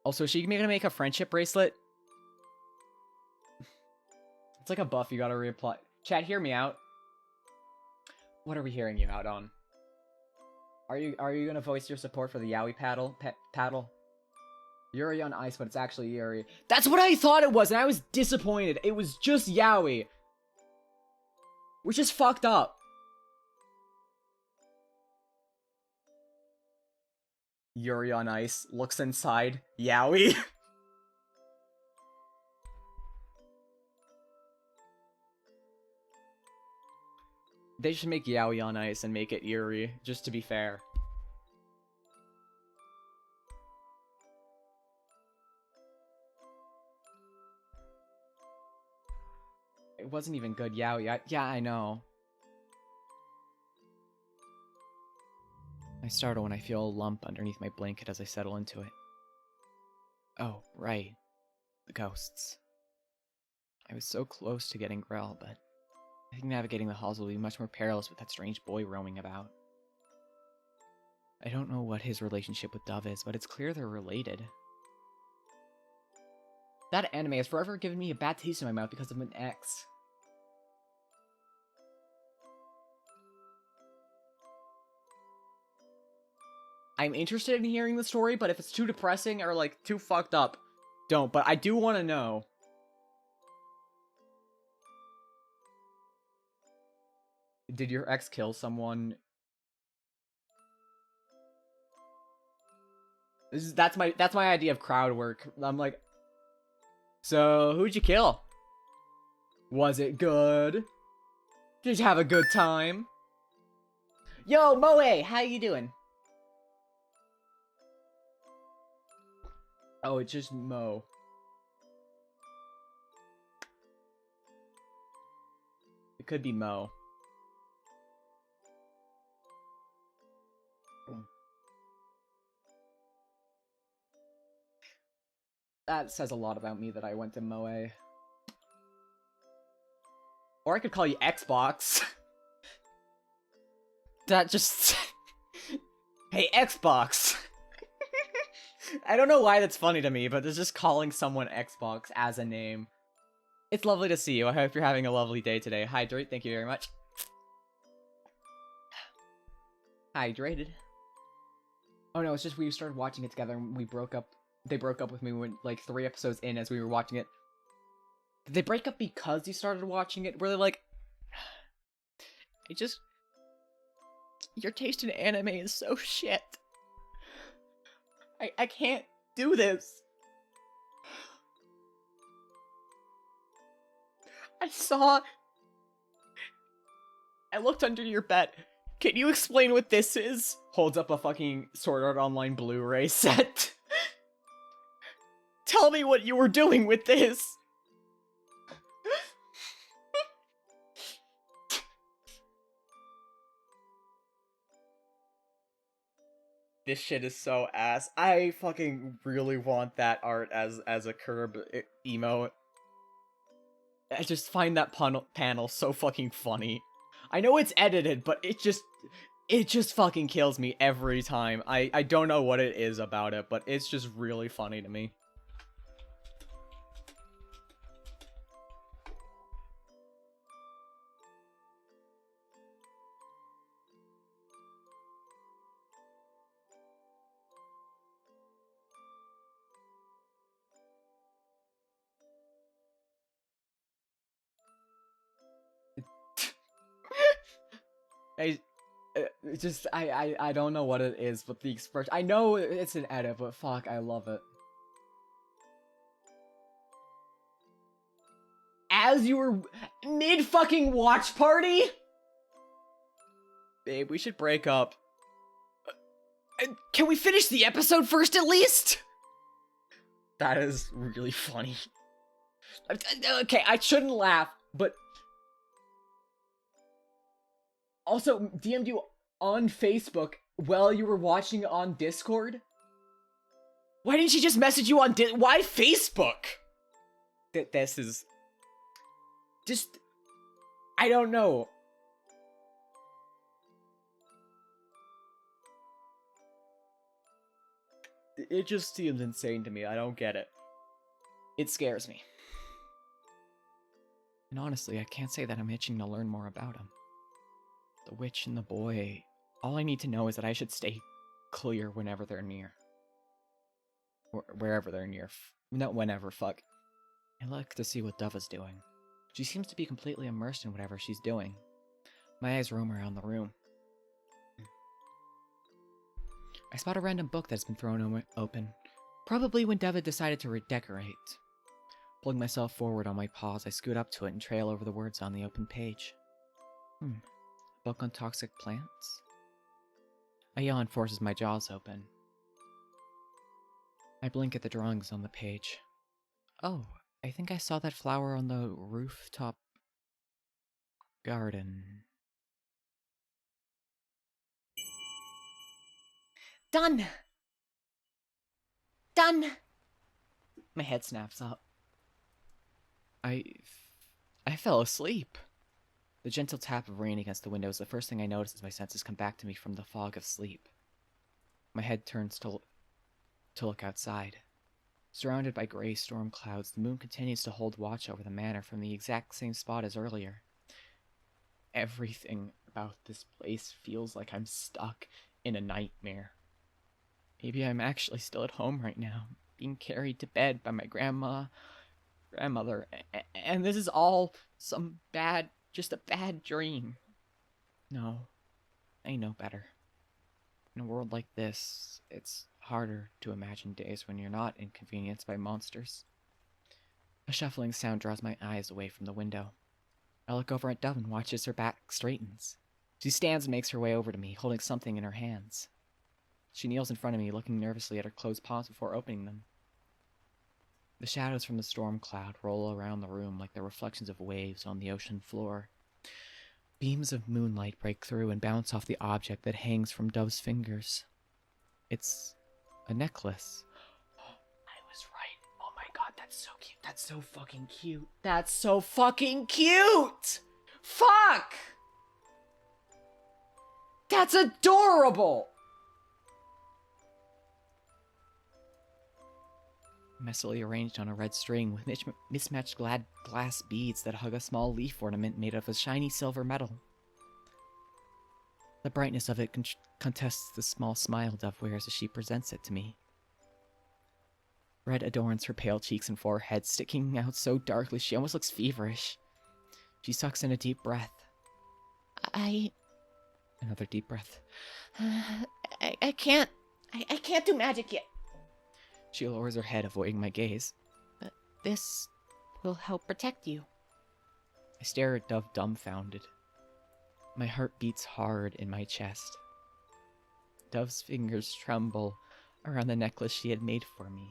Also, is she gonna make a friendship bracelet? It's like a buff you gotta reapply. Chat, hear me out. What are we hearing you out on? Are you gonna voice your support for the yaoi paddle? Yuri on ice, but it's actually Yuri. That's what I thought it was, and I was disappointed. It was just yaoi. Which is fucked up. Yuri on ice looks inside yaoi. They should make yaoi on ice and make it Yuri, just to be fair. It wasn't even good yaoi. Yeah, I know. I startle when I feel a lump underneath my blanket as I settle into it. Oh, right. The ghosts. I was so close to getting Grell, but I think navigating the halls will be much more perilous with that strange boy roaming about. I don't know what his relationship with Dove is, but it's clear they're related. That anime has forever given me a bad taste in my mouth because of an ex. I'm interested in hearing the story, but if it's too depressing or, like, too fucked up, don't. But I do want to know. Did your ex kill someone? That's my idea of crowd work. I'm like, so who'd you kill? Was it good? Did you have a good time? Yo, Moe, how you doing? Oh, it's just Mo. It could be Mo. That says a lot about me that I went to Moe. Or I could call you Xbox. That just... Hey, Xbox! I don't know why that's funny to me, but it's just calling someone Xbox as a name. It's lovely to see you. I hope you're having a lovely day today. Hydrate, thank you very much. Hydrated. Oh no, it's just we started watching it together and we broke up. They broke up with me when, like, 3 episodes in as we were watching it. Did they break up because you started watching it? Were they like... Your taste in anime is so shit. I can't do this. I looked under your bed. Can you explain what this is? Holds up a fucking Sword Art Online Blu-ray set. Tell me what you were doing with this. This shit is so ass. I fucking really want that art as a curb emote. I just find that panel so fucking funny. I know it's edited, but it just fucking kills me every time. I don't know what it is about it, but it's just really funny to me. I don't know what it is, but the expression... I know it's an edit, but fuck, I love it. As you were mid-fucking watch party? Babe, we should break up. Can we finish the episode first, at least? That is really funny. Okay, I shouldn't laugh, but... Also, DM'd you on Facebook while you were watching on Discord? Why didn't she just message you on why Facebook? This is... Just... I don't know. It just seems insane to me. I don't get it. It scares me. And honestly, I can't say that I'm itching to learn more about him. The witch and the boy... All I need to know is that I should stay clear whenever they're near. Or wherever they're near. Not whenever, fuck. I look to see what Dove is doing. She seems to be completely immersed in whatever she's doing. My eyes roam around the room. I spot a random book that's been thrown open. Probably when Deva decided to redecorate. Pulling myself forward on my paws, I scoot up to it and trail over the words on the open page. Book on toxic plants? A yawn forces my jaws open. I blink at the drawings on the page. Oh, I think I saw that flower on the rooftop garden. Done! Done! My head snaps up. I fell asleep. The gentle tap of rain against the window is the first thing I notice as my senses come back to me from the fog of sleep. My head turns to look outside. Surrounded by gray storm clouds, the moon continues to hold watch over the manor from the exact same spot as earlier. Everything about this place feels like I'm stuck in a nightmare. Maybe I'm actually still at home right now, being carried to bed by my grandmother, and this is all just a bad dream. No, I know better. In a world like this, it's harder to imagine days when you're not inconvenienced by monsters. A shuffling sound draws my eyes away from the window. I look over at Dove and watch as her back straightens. She stands and makes her way over to me, holding something in her hands. She kneels in front of me, looking nervously at her closed palms before opening them. The shadows from the storm cloud roll around the room like the reflections of waves on the ocean floor. Beams of moonlight break through and bounce off the object that hangs from Dove's fingers. It's a necklace. I was right. Oh my god, that's so cute. That's so fucking cute. That's so fucking cute! Fuck! That's adorable! Messily arranged on a red string with mismatched glass beads that hug a small leaf ornament made of a shiny silver metal. The brightness of it contests the small smile Dove wears as she presents it to me. Red adorns her pale cheeks and forehead, sticking out so darkly she almost looks feverish. She sucks in a deep breath. Another deep breath. I can't do magic yet. She lowers her head, avoiding my gaze. But this will help protect you. I stare at Dove dumbfounded. My heart beats hard in my chest. Dove's fingers tremble around the necklace she had made for me.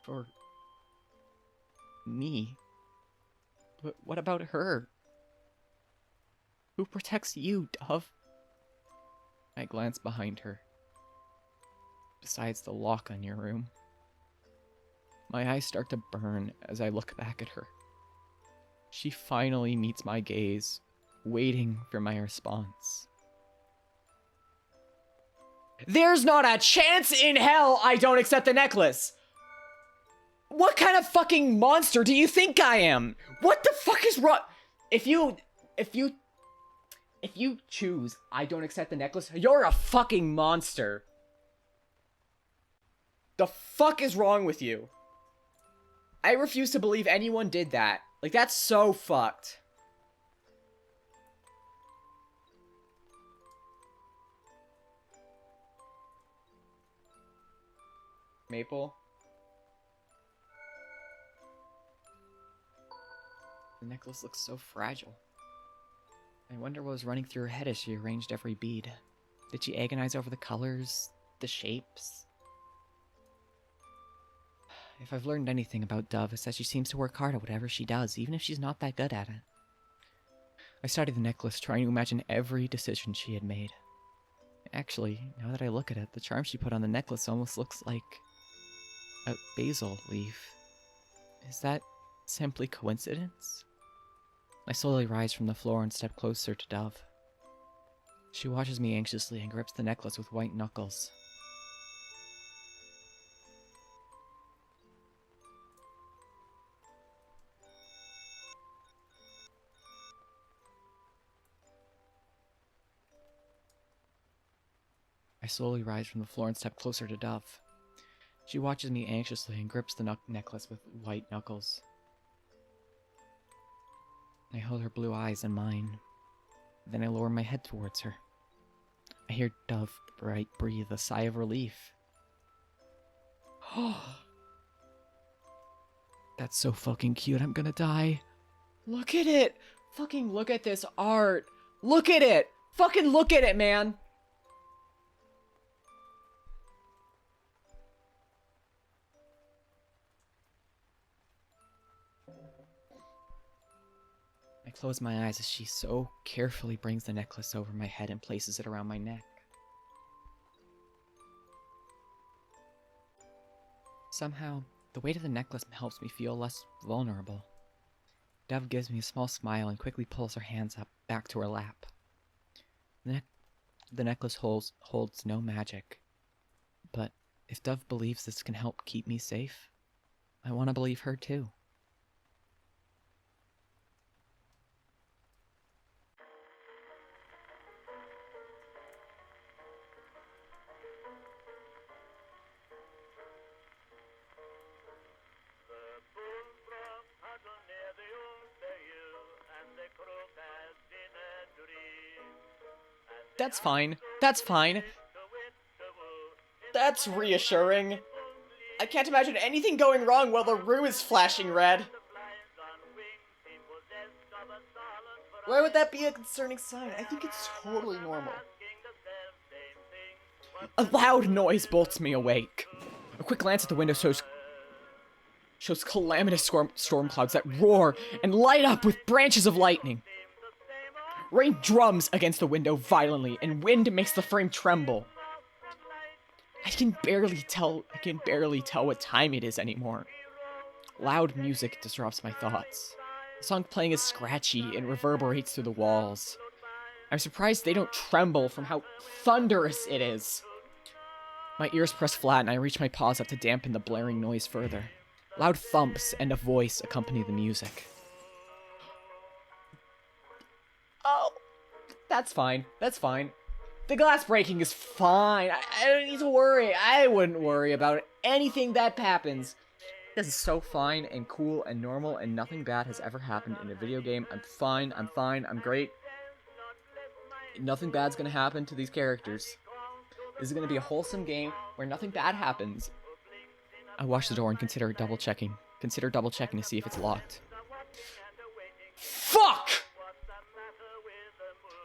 For me? But what about her? Who protects you, Dove? I glance behind her. Besides the lock on your room. My eyes start to burn as I look back at her. She finally meets my gaze, waiting for my response. There's not a chance in hell I don't accept the necklace! What kind of fucking monster do you think I am? What the fuck is wrong? If you choose I don't accept the necklace, you're a fucking monster. The fuck is wrong with you? I refuse to believe anyone did that. Like, that's so fucked. Maple? The necklace looks so fragile. I wonder what was running through her head as she arranged every bead. Did she agonize over the colors, the shapes? If I've learned anything about Dove, it's that she seems to work hard at whatever she does, even if she's not that good at it. I studied the necklace, trying to imagine every decision she had made. Actually, now that I look at it, the charm she put on the necklace almost looks like a basil leaf. Is that simply coincidence? I slowly rise from the floor and step closer to Dove. She watches me anxiously and grips the necklace with white knuckles. I slowly rise from the floor and step closer to Dove. She watches me anxiously and grips the necklace with white knuckles. I hold her blue eyes in mine. Then I lower my head towards her. I hear Dove breathe a sigh of relief. That's so fucking cute, I'm gonna die. Look at it! Fucking look at this art! Look at it! Fucking look at it, man! I close my eyes as she so carefully brings the necklace over my head and places it around my neck. Somehow, the weight of the necklace helps me feel less vulnerable. Dove gives me a small smile and quickly pulls her hands up back to her lap. The necklace holds no magic. But if Dove believes this can help keep me safe, I want to believe her too. That's fine. That's fine. That's reassuring. I can't imagine anything going wrong while the room is flashing red. Why would that be a concerning sign? I think it's totally normal. A loud noise bolts me awake. A quick glance at the window shows calamitous storm clouds that roar and light up with branches of lightning. Rain drums against the window violently, and wind makes the frame tremble. I can barely tell what time it is anymore. Loud music disrupts my thoughts. The song playing is scratchy and reverberates through the walls. I'm surprised they don't tremble from how thunderous it is. My ears press flat and I reach my paws up to dampen the blaring noise further. Loud thumps and a voice accompany the music. Oh, that's fine. That's fine. The glass breaking is fine. I don't need to worry. I wouldn't worry about anything that happens. This is so fine and cool and normal, and nothing bad has ever happened in a video game. I'm fine, I'm great. Nothing bad's gonna happen to these characters. This is gonna be a wholesome game where nothing bad happens. I watch the door and consider double checking to see if it's locked. Fuck!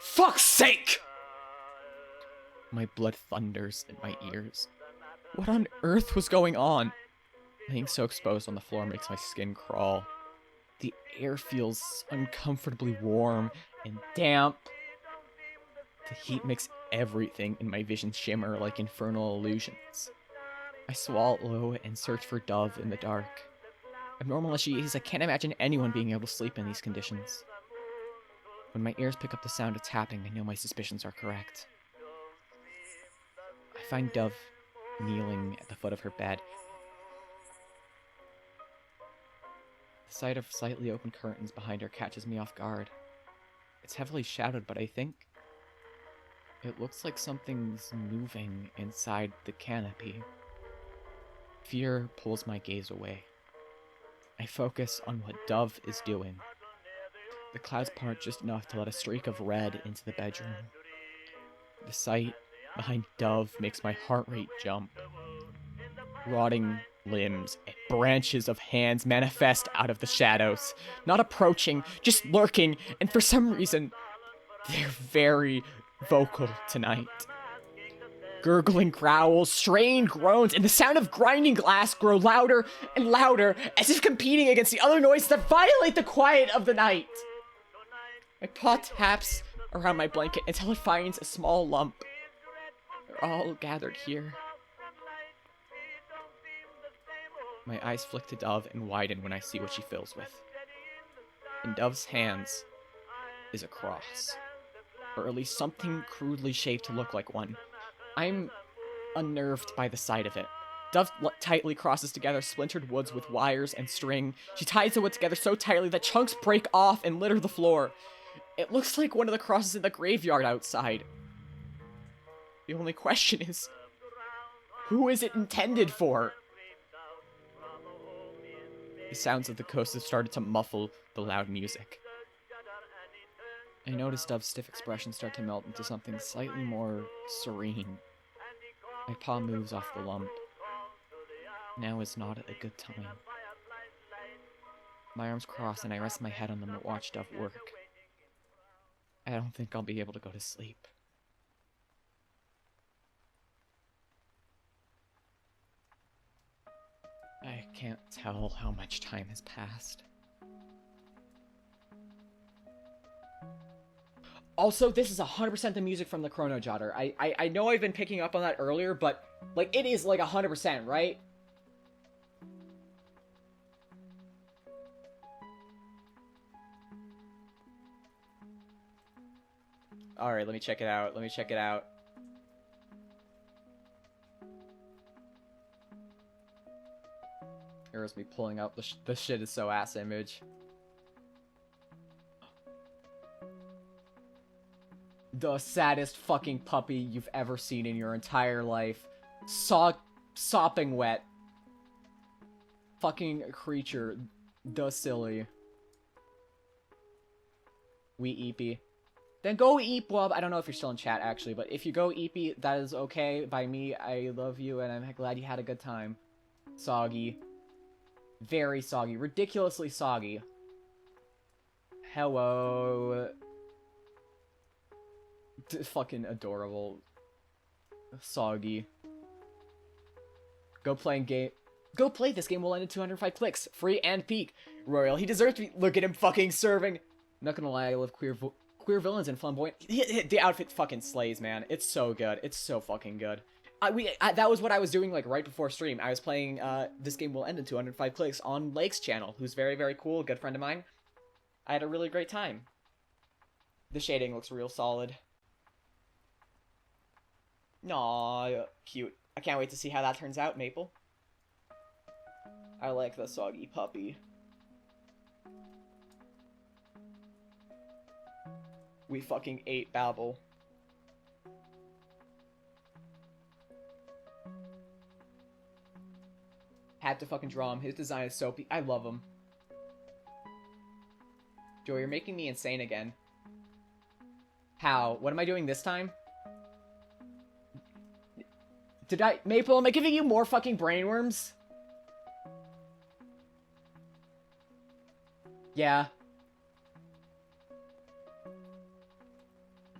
Fuck's sake! My blood thunders in my ears. What on earth was going on? Laying so exposed on the floor makes my skin crawl. The air feels uncomfortably warm and damp. The heat makes everything in my vision shimmer like infernal illusions. I swallow and search for Dove in the dark. Abnormal as she is, I can't imagine anyone being able to sleep in these conditions. When my ears pick up the sound of tapping, I know my suspicions are correct. I find Dove kneeling at the foot of her bed. The sight of slightly open curtains behind her catches me off guard. It's heavily shadowed, but I think it looks like something's moving inside the canopy. Fear pulls my gaze away. I focus on what Dove is doing. The clouds part just enough to let a streak of red into the bedroom. The sight behind Dove makes my heart rate jump. Rotting limbs and branches of hands manifest out of the shadows. Not approaching, just lurking, and for some reason, they're very vocal tonight. Gurgling growls, strained groans, and the sound of grinding glass grow louder and louder, as if competing against the other noises that violate the quiet of the night. My paw taps around my blanket until it finds a small lump. They're all gathered here. My eyes flick to Dove and widen when I see what she fills with. In Dove's hands is a cross, or at least something crudely shaped to look like one. I'm unnerved by the sight of it. Dove tightly crosses together splintered woods with wires and string. She ties the wood together so tightly that chunks break off and litter the floor. It looks like one of the crosses in the graveyard outside. The only question is, who is it intended for? The sounds of the coast have started to muffle the loud music. I notice Dove's stiff expression start to melt into something slightly more serene. My paw moves off the lump. Now is not a good time. My arms cross and I rest my head on them to watch Dove work. I don't think I'll be able to go to sleep. I can't tell how much time has passed. Also, this is 100% the music from the Chrono Jotter. I know I've been picking up on that earlier, but, like, it is, like, 100%, right? Alright, let me check it out. Here's me pulling up the shit is so ass image. The saddest fucking puppy you've ever seen in your entire life. Sopping wet. Fucking creature. The silly. We eepy. Then go eep, Wub. I don't know if you're still in chat, actually, but if you go eepy, that is okay by me. I love you, and I'm glad you had a good time. Soggy. Very soggy. Ridiculously soggy. Hello. Fucking adorable. Soggy. Go play this game will end in 205 clicks. Free and peak. Royal, he deserves to be. Look at him fucking serving. Not gonna lie, I love queer villains and flamboyant. The outfit fucking slays, man. It's so good. It's so fucking good. That was what I was doing like right before stream. I was playing This Game Will End in 205 Clicks on Lake's channel, who's very, very cool, a good friend of mine. I had a really great time. The shading looks real solid. Aw, cute. I can't wait to see how that turns out, Maple. I like the soggy puppy. We fucking ate Babel. Had to fucking draw him. His design is so I love him. Joey, you're making me insane again. How? What am I doing this time? Maple, am I giving you more fucking brainworms? Yeah.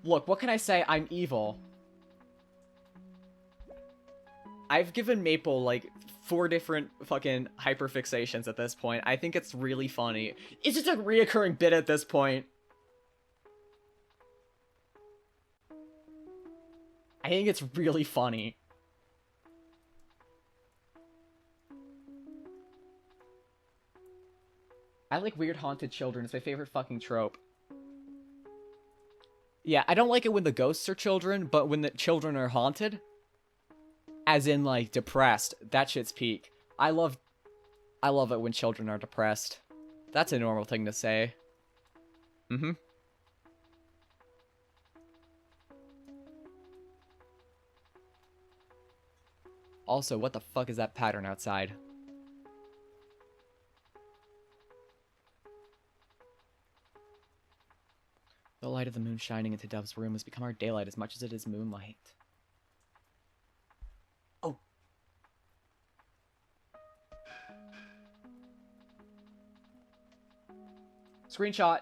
Look, what can I say? I'm evil. I've given Maple, like, 4 different fucking hyperfixations at this point. I think it's really funny. It's just a reoccurring bit at this point. I think it's really funny. I like weird haunted children. It's my favorite fucking trope. Yeah, I don't like it when the ghosts are children, but when the children are haunted, as in, like, depressed, that shit's peak. I love it when children are depressed. That's a normal thing to say. Mm-hmm. Also, what the fuck is that pattern outside? The light of the moon shining into Dove's room has become our daylight as much as it is moonlight. Oh. Screenshot.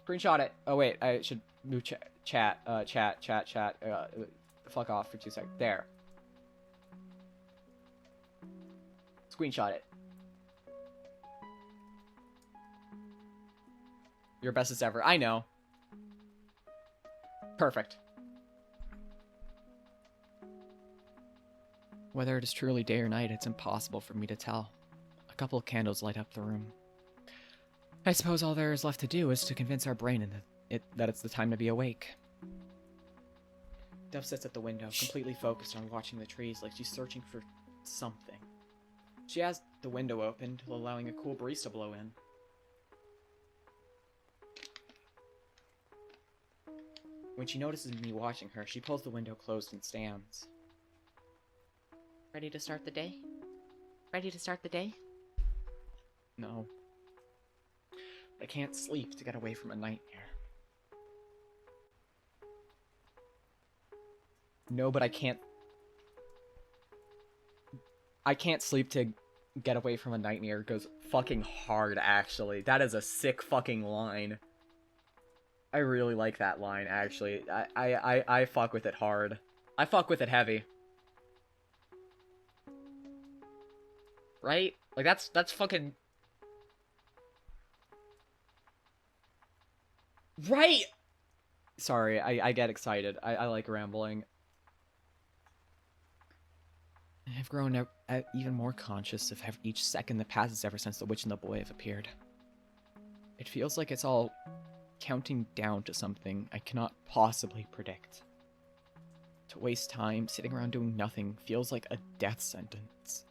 Screenshot it. Oh wait, I should move chat. Fuck off for 2 seconds. There. Screenshot it. Your bestest ever. I know. Perfect. Whether it is truly day or night, it's impossible for me to tell. A couple of candles light up the room. I suppose all there is left to do is to convince our brain that it's the time to be awake. Dove sits at the window, completely focused on watching the trees like she's searching for something. She has the window opened, allowing a cool breeze to blow in. When she notices me watching her, she pulls the window closed and stands. Ready to start the day? Ready to start the day? No. I can't sleep to get away from a nightmare. No, but I can't sleep to get away from a nightmare goes fucking hard, actually. That is a sick fucking line. I really like that line, actually. I fuck with it hard. I fuck with it heavy. Right? Like, that's fucking... Right! Sorry, I get excited. I like rambling. I've grown even more conscious of each second that passes ever since the witch and the boy have appeared. It feels like it's all counting down to something I cannot possibly predict. To waste time sitting around doing nothing feels like a death sentence.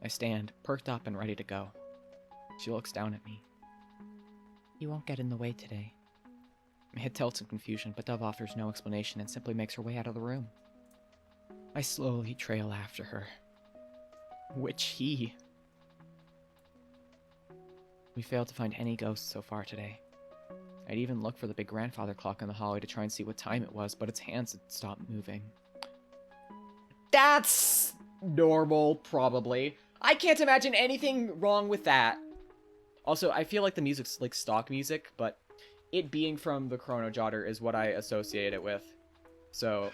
I stand, perked up and ready to go. She looks down at me. You won't get in the way today. My head tilts in confusion, but Dove offers no explanation and simply makes her way out of the room. I slowly trail after her. Which he? We failed to find any ghosts so far today. I'd even looked for the big grandfather clock in the hallway to try and see what time it was, but its hands had stopped moving. That's normal, probably. I can't imagine anything wrong with that. Also, I feel like the music's like stock music, but it being from the Chrono Jotter is what I associate it with. So...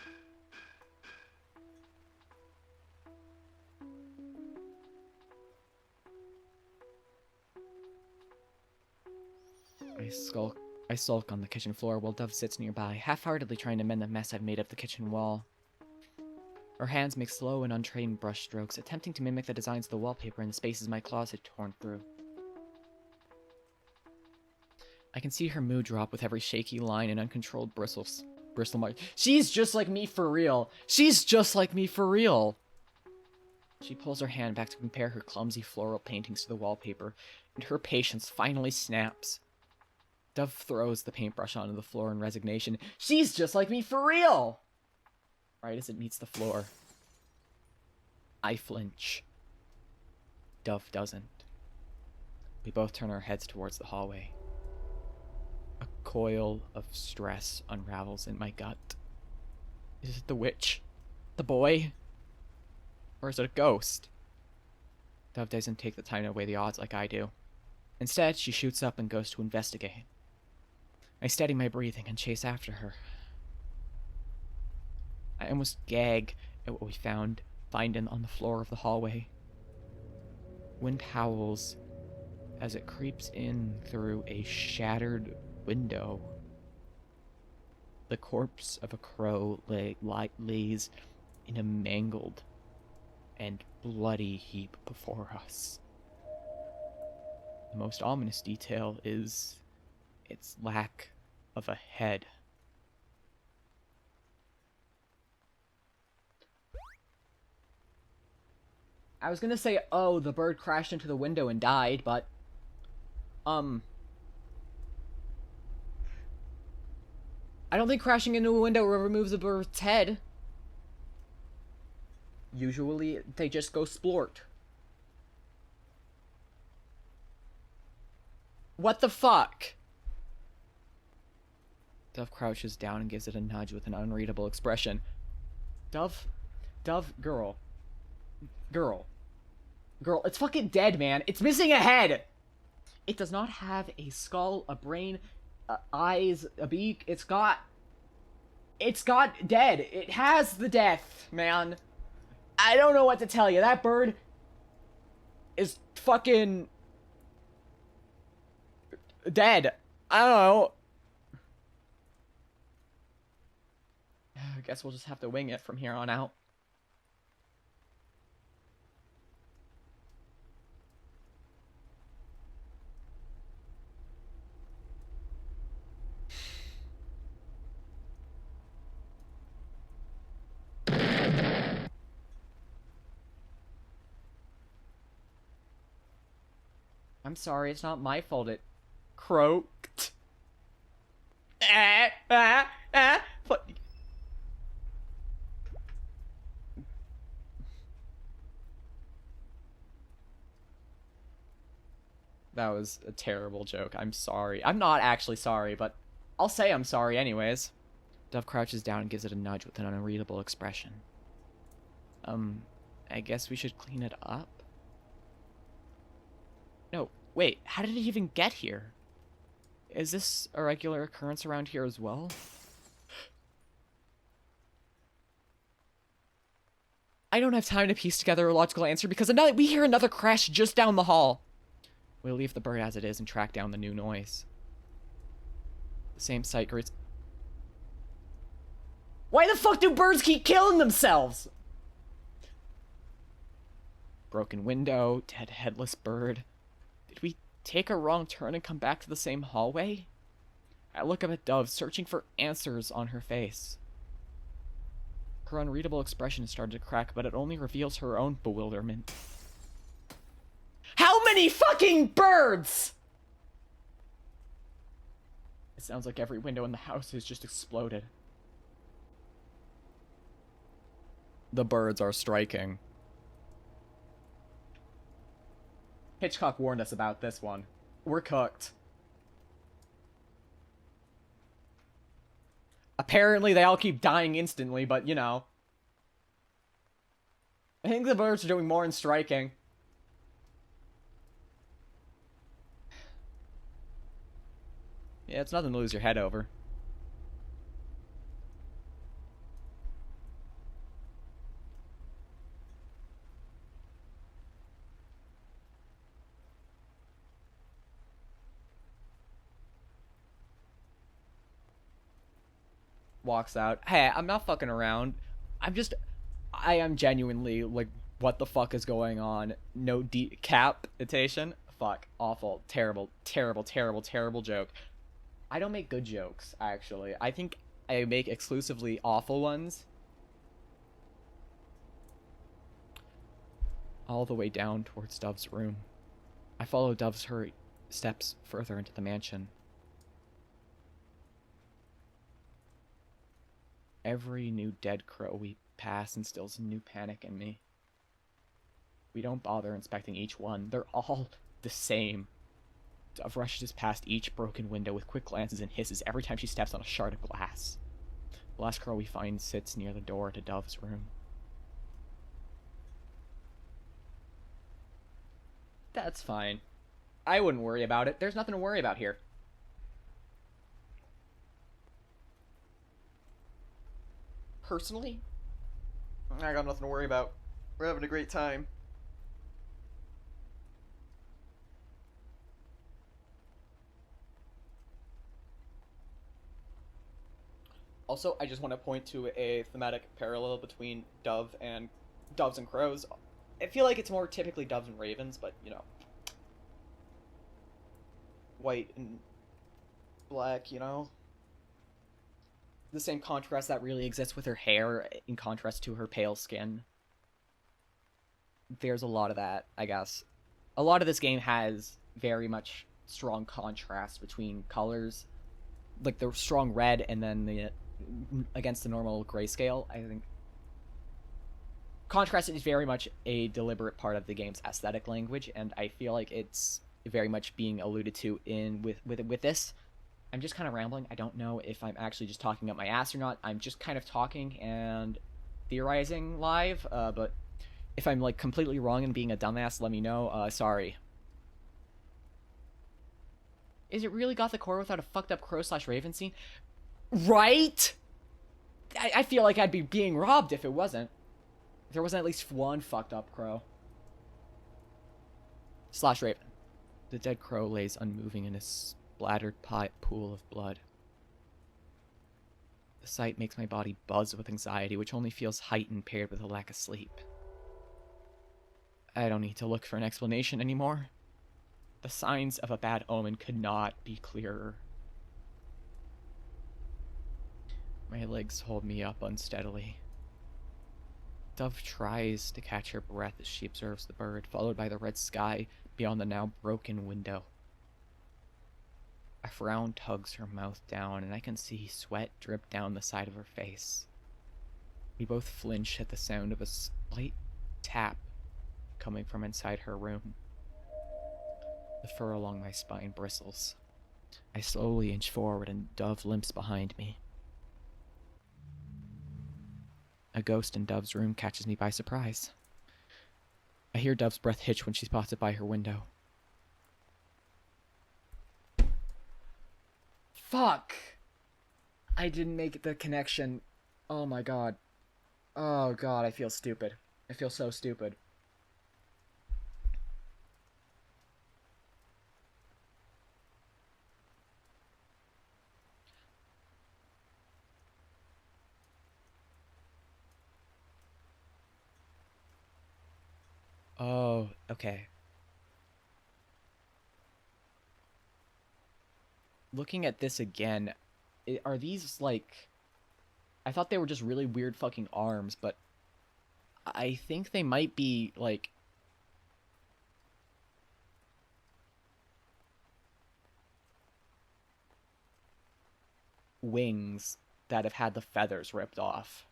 I sulk on the kitchen floor while Dove sits nearby, half-heartedly trying to mend the mess I've made of the kitchen wall. Her hands make slow and untrained brush strokes, attempting to mimic the designs of the wallpaper in the spaces my claws had torn through. I can see her mood drop with every shaky line and uncontrolled bristle mark. She's just like me for real. She's just like me for real. She pulls her hand back to compare her clumsy floral paintings to the wallpaper, and her patience finally snaps. Dove throws the paintbrush onto the floor in resignation. She's just like me for real! Right as it meets the floor, I flinch. Dove doesn't. We both turn our heads towards the hallway. A coil of stress unravels in my gut. Is it the witch? The boy? Or is it a ghost? Dove doesn't take the time to weigh the odds like I do. Instead, she shoots up and goes to investigate. I steady my breathing and chase after her. I almost gag at what we find on the floor of the hallway. Wind howls as it creeps in through a shattered window. The corpse of a crow lays in a mangled and bloody heap before us. The most ominous detail is its lack of a head. I was gonna say, oh, the bird crashed into the window and died, but... I don't think crashing into a window removes a bird's head. Usually, they just go splort. What the fuck? Dove crouches down and gives it a nudge with an unreadable expression. Dove, girl, it's fucking dead, man. It's missing a head. It does not have a skull, a brain, eyes, a beak. It's got dead. It has the death, man. I don't know what to tell you. That bird is fucking dead. I don't know. I guess we'll just have to wing it from here on out. I'm sorry, it's not my fault it croaked. But... That was a terrible joke. I'm sorry. I'm not actually sorry, but I'll say I'm sorry anyways. Dove crouches down and gives it a nudge with an unreadable expression. I guess we should clean it up? No, wait, how did it even get here? Is this a regular occurrence around here as well? I don't have time to piece together a logical answer because we hear another crash just down the hall. We'll leave the bird as it is and track down the new noise. The same sight greets... Why the fuck do birds keep killing themselves? Broken window, dead headless bird. Did we take a wrong turn and come back to the same hallway? I look up at Dove, searching for answers on her face. Her unreadable expression has started to crack, but it only reveals her own bewilderment. How many fucking birds?! It sounds like every window in the house has just exploded. The birds are striking. Hitchcock warned us about this one. We're cooked. Apparently they all keep dying instantly, but you know. I think the birds are doing more in striking. Yeah, it's nothing to lose your head over. Walks out. Hey, I'm not fucking around. I am genuinely like, what the fuck is going on? No decapitation? Fuck. Awful. Terrible. Terrible, terrible, terrible joke. I don't make good jokes, actually. I think I make exclusively awful ones. All the way down towards Dove's room. I follow Dove's hurried steps further into the mansion. Every new dead crow we pass instills a new panic in me. We don't bother inspecting each one. They're all the same. Dove rushes past each broken window with quick glances and hisses every time she steps on a shard of glass. The last crow we find sits near the door to Dove's room. That's fine. I wouldn't worry about it. There's nothing to worry about here. Personally, I got nothing to worry about. We're having a great time. Also, I just want to point to a thematic parallel between doves and crows. I feel like it's more typically doves and ravens, but you know, white and black, you know, the same contrast that really exists with her hair in contrast to her pale skin. There's a lot of that, I guess. A lot of this game has very much strong contrast between colors, like the strong red and then the against the normal grayscale. I think contrast is very much a deliberate part of the game's aesthetic language, and I feel like it's very much being alluded to in with this. I'm just kind of rambling. I don't know if I'm actually just talking up my ass or not. I'm just kind of talking and theorizing live, but if I'm like completely wrong and being a dumbass, let me know. Sorry. Is it really got the core without a fucked up crow/raven scene? Right? I feel like I'd be being robbed if it wasn't. If there wasn't at least one fucked up crow. /raven. The dead crow lays unmoving in a splattered pool of blood. The sight makes my body buzz with anxiety, which only feels heightened paired with a lack of sleep. I don't need to look for an explanation anymore. The signs of a bad omen could not be clearer. My legs hold me up unsteadily. Dove tries to catch her breath as she observes the bird, followed by the red sky beyond the now broken window. A frown tugs her mouth down, and I can see sweat drip down the side of her face. We both flinch at the sound of a slight tap coming from inside her room. The fur along my spine bristles. I slowly inch forward, and Dove limps behind me. A ghost in Dove's room catches me by surprise. I hear Dove's breath hitch when she spots it by her window. Fuck! I didn't make the connection. Oh my god. Oh god, I feel stupid. I feel so stupid. Oh, okay. Looking at this again, are these, like... I thought they were just really weird fucking arms, but I think they might be, like... wings that have had the feathers ripped off.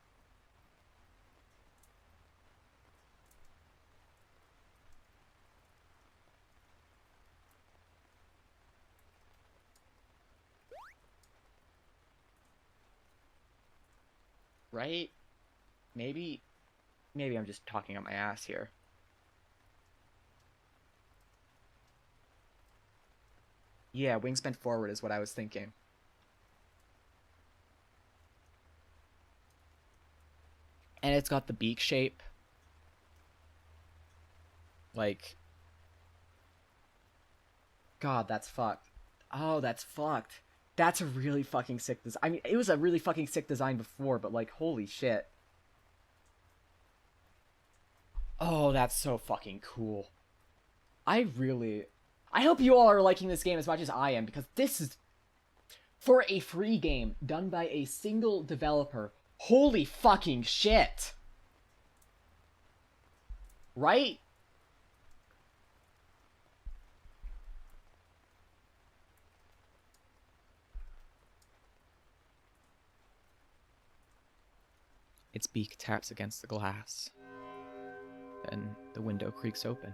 Right? Maybe Maybe I'm just talking out my ass here. Yeah, wings bent forward is what I was thinking. And it's got the beak shape. Like... God, that's fucked. Oh, that's fucked. That's a really fucking sick design. I mean, it was a really fucking sick design before, but like, holy shit. Oh, that's so fucking cool. I hope you all are liking this game as much as I am, because this is... For a free game done by a single developer, holy fucking shit. Right? Its beak taps against the glass. Then the window creaks open.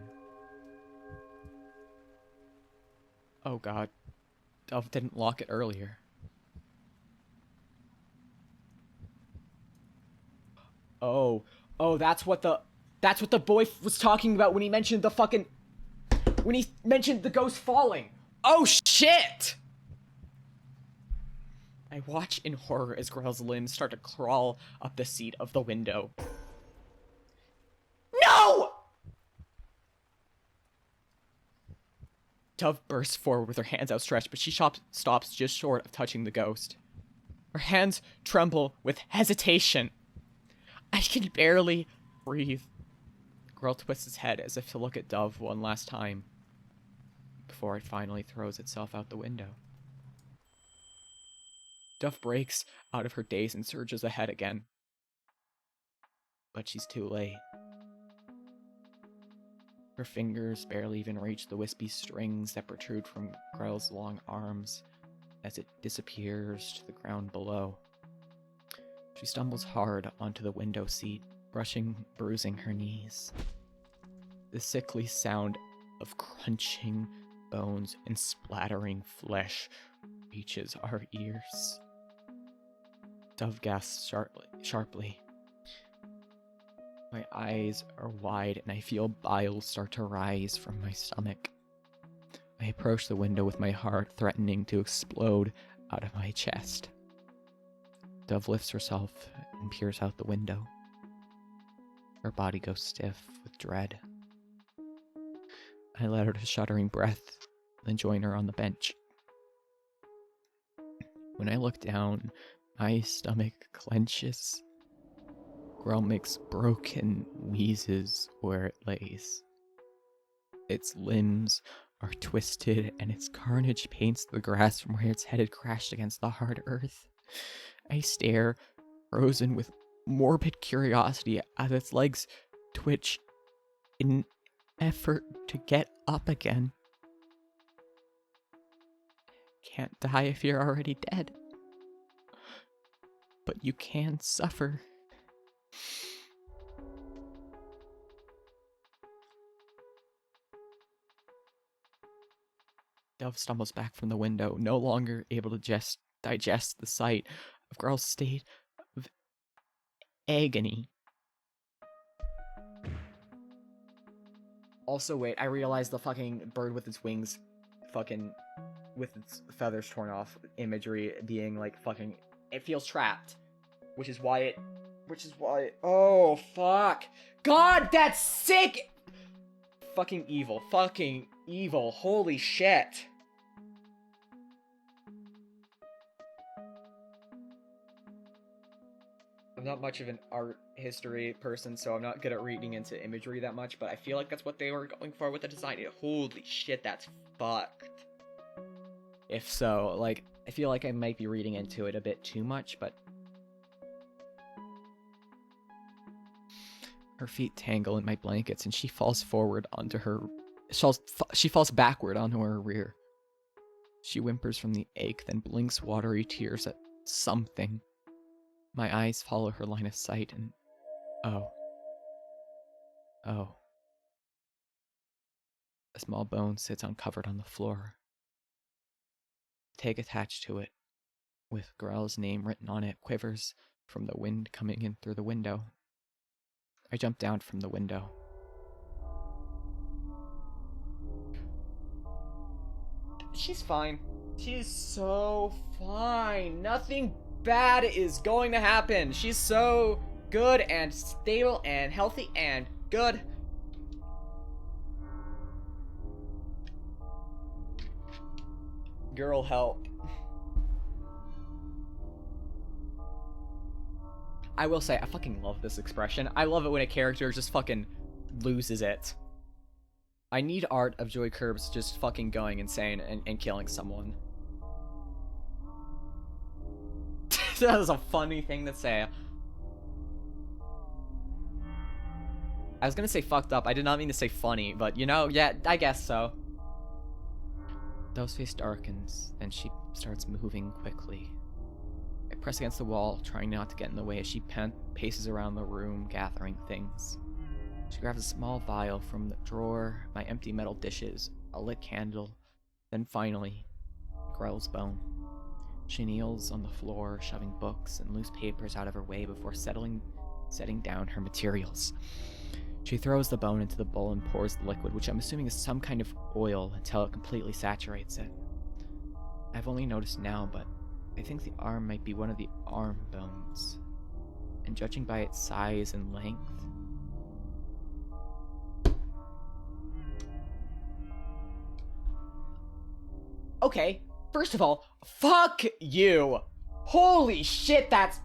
Oh god. Dove didn't lock it earlier. Oh, that's what the boy was talking about when he mentioned when he mentioned the ghost falling. Oh shit! I watch in horror as Grell's limbs start to crawl up the seat of the window. No! Dove bursts forward with her hands outstretched, but she stops just short of touching the ghost. Her hands tremble with hesitation. I can barely breathe. Grell twists its head as if to look at Dove one last time before it finally throws itself out the window. Dove breaks out of her daze and surges ahead again. But she's too late. Her fingers barely even reach the wispy strings that protrude from Grell's long arms as it disappears to the ground below. She stumbles hard onto the window seat, bruising her knees. The sickly sound of crunching bones and splattering flesh reaches our ears. Dove gasps sharply. My eyes are wide and I feel bile start to rise from my stomach. I approach the window with my heart threatening to explode out of my chest. Dove lifts herself and peers out the window. Her body goes stiff with dread. I let out a shuddering breath, then join her on the bench. When I look down, my stomach clenches. Grell makes broken wheezes where it lays. Its limbs are twisted, and its carnage paints the grass from where its head had crashed against the hard earth. I stare, frozen with morbid curiosity, as its legs twitch in an effort to get up again. Can't die if you're already dead. But you can suffer. Dove stumbles back from the window, no longer able to digest the sight of Grell's state of agony. Also, wait, I realized the fucking bird with its wings, with its feathers torn off imagery being like fucking, it feels trapped. Which is why, oh, fuck. God, that's sick! Fucking evil, holy shit. I'm not much of an art history person, so I'm not good at reading into imagery that much, but I feel like that's what they were going for with the design. Holy shit, that's fucked. If so, like, I feel like I might be reading into it a bit too much, but... Her feet tangle in my blankets, and she falls forward onto her... She falls backward onto her rear. She whimpers from the ache, then blinks watery tears at something. My eyes follow her line of sight, and... Oh. A small bone sits uncovered on the floor. The tag attached to it, with Grell's name written on it, quivers from the wind coming in through the window. I jumped down from the window. She's fine. She's so fine. Nothing bad is going to happen. She's so good and stable and healthy and good. Girl, help. I will say, I fucking love this expression. I love it when a character just fucking loses it. I need art of Joy Curbs just fucking going insane and killing someone. That is a funny thing to say. I was gonna say fucked up. I did not mean to say funny, but you know, yeah, I guess so. Dove's face darkens, then she starts moving quickly. I press against the wall, trying not to get in the way as she paces around the room, gathering things. She grabs a small vial from the drawer, my empty metal dishes, a lit candle, then finally, Grell's bone. She kneels on the floor, shoving books and loose papers out of her way before setting down her materials. She throws the bone into the bowl and pours the liquid, which I'm assuming is some kind of oil, until it completely saturates it. I've only noticed now, but I think the arm might be one of the arm bones. And judging by its size and length... Okay, first of all, fuck you! Holy shit, that's...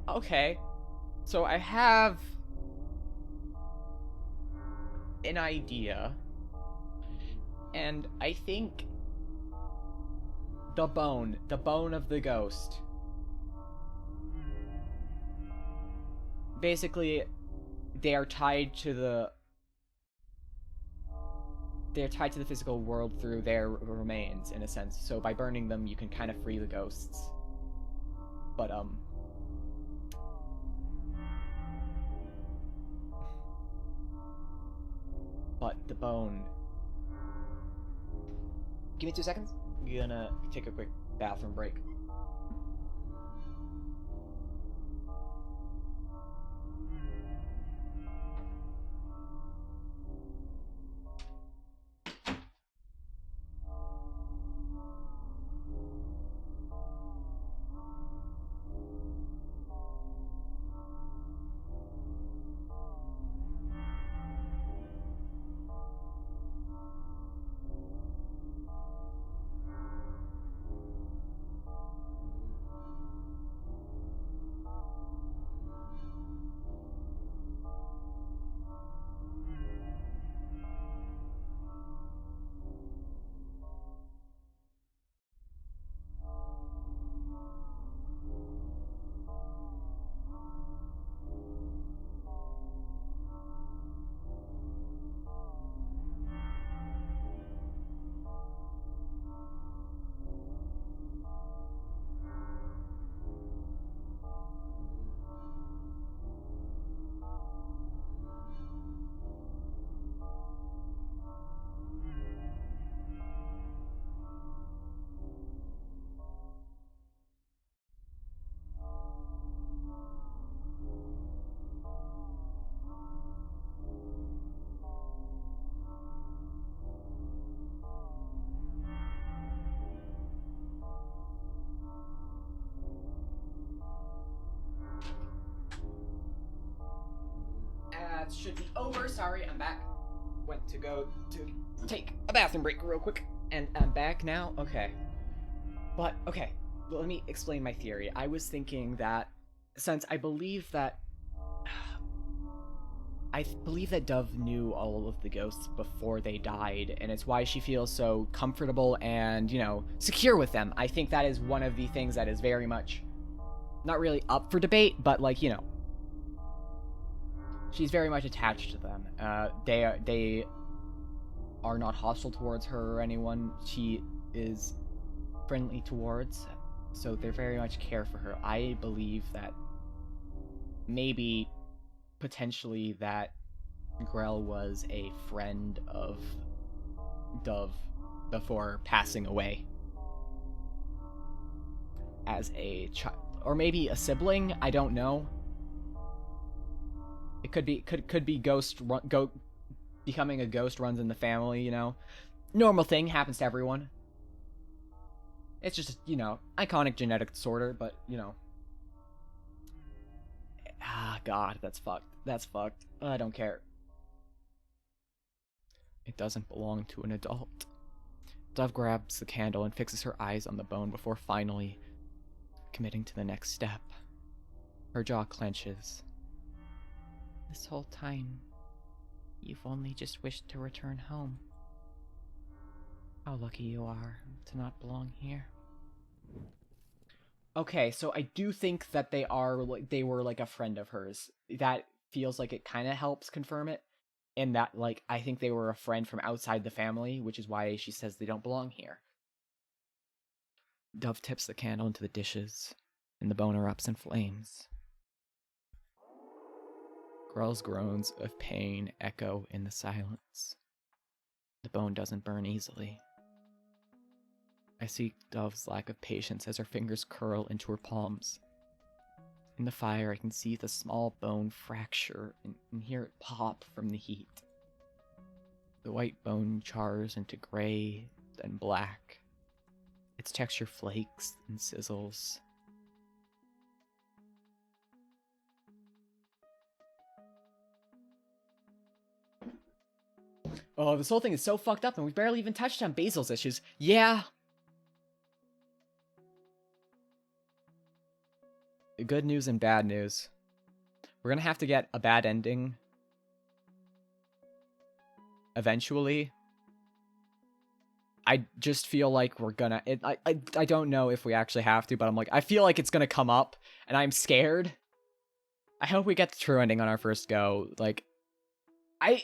Okay, so I have an idea, and I think the bone of the ghost, basically, they're tied to the physical world through their remains, in a sense. So by burning them, you can kind of free the ghosts. But, the bone... Give me 2 seconds. I'm gonna take a quick bathroom break. That should be over. Sorry, I'm back. Went to go to take a bathroom break real quick, and I'm back now. Okay. But, okay, well, let me explain my theory. I was thinking that, since I believe that Dove knew all of the ghosts before they died, and it's why she feels so comfortable and, you know, secure with them. I think that is one of the things that is very much not really up for debate, but, like, you know, she's very much attached to them. They are not hostile towards her or anyone she is friendly towards, so they very much care for her. I believe that maybe, potentially, that Grell was a friend of Dove before passing away as a child, or maybe a sibling. I don't know. It could be becoming a ghost runs in the family. You know, normal thing, happens to everyone. It's just, you know, iconic genetic disorder, but you know. Ah, God, that's fucked. That's fucked. I don't care. It doesn't belong to an adult. Dove grabs the candle and fixes her eyes on the bone before finally committing to the next step. Her jaw clenches. This whole time, you've only just wished to return home. How lucky you are to not belong here. Okay, so I do think that they were like a friend of hers. That feels like it kind of helps confirm it. In that, like, I think they were a friend from outside the family, which is why she says they don't belong here. Dove tips the candle into the dishes, and the bone erupts in flames. Grell's groans of pain echo in the silence. The bone doesn't burn easily. I see Dove's lack of patience as her fingers curl into her palms. In the fire, I can see the small bone fracture and hear it pop from the heat. The white bone chars into gray, then black. Its texture flakes and sizzles. Oh, this whole thing is so fucked up, and we barely even touched on Basil's issues. Yeah. Good news and bad news. We're gonna have to get a bad ending eventually. I just feel like we're gonna... I don't know if we actually have to, but I'm like, I feel like it's gonna come up, and I'm scared. I hope we get the true ending on our first go. Like, I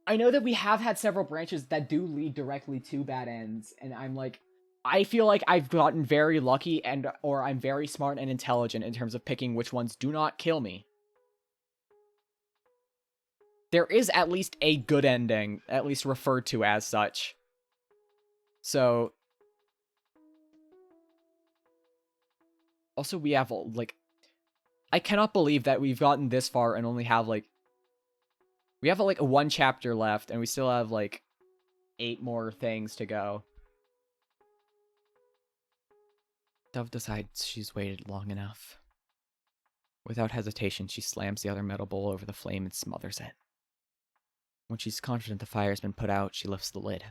know that we have had several branches that do lead directly to bad ends, and I'm like, I feel like I've gotten very lucky or I'm very smart and intelligent in terms of picking which ones do not kill me. There is at least a good ending, at least referred to as such. So... Also, we have, like... I cannot believe that we've gotten this far and only have, like... We have, like, one chapter left, and we still have, like, 8 more things to go. Dove decides she's waited long enough. Without hesitation, she slams the other metal bowl over the flame and smothers it. When she's confident the fire has been put out, she lifts the lid.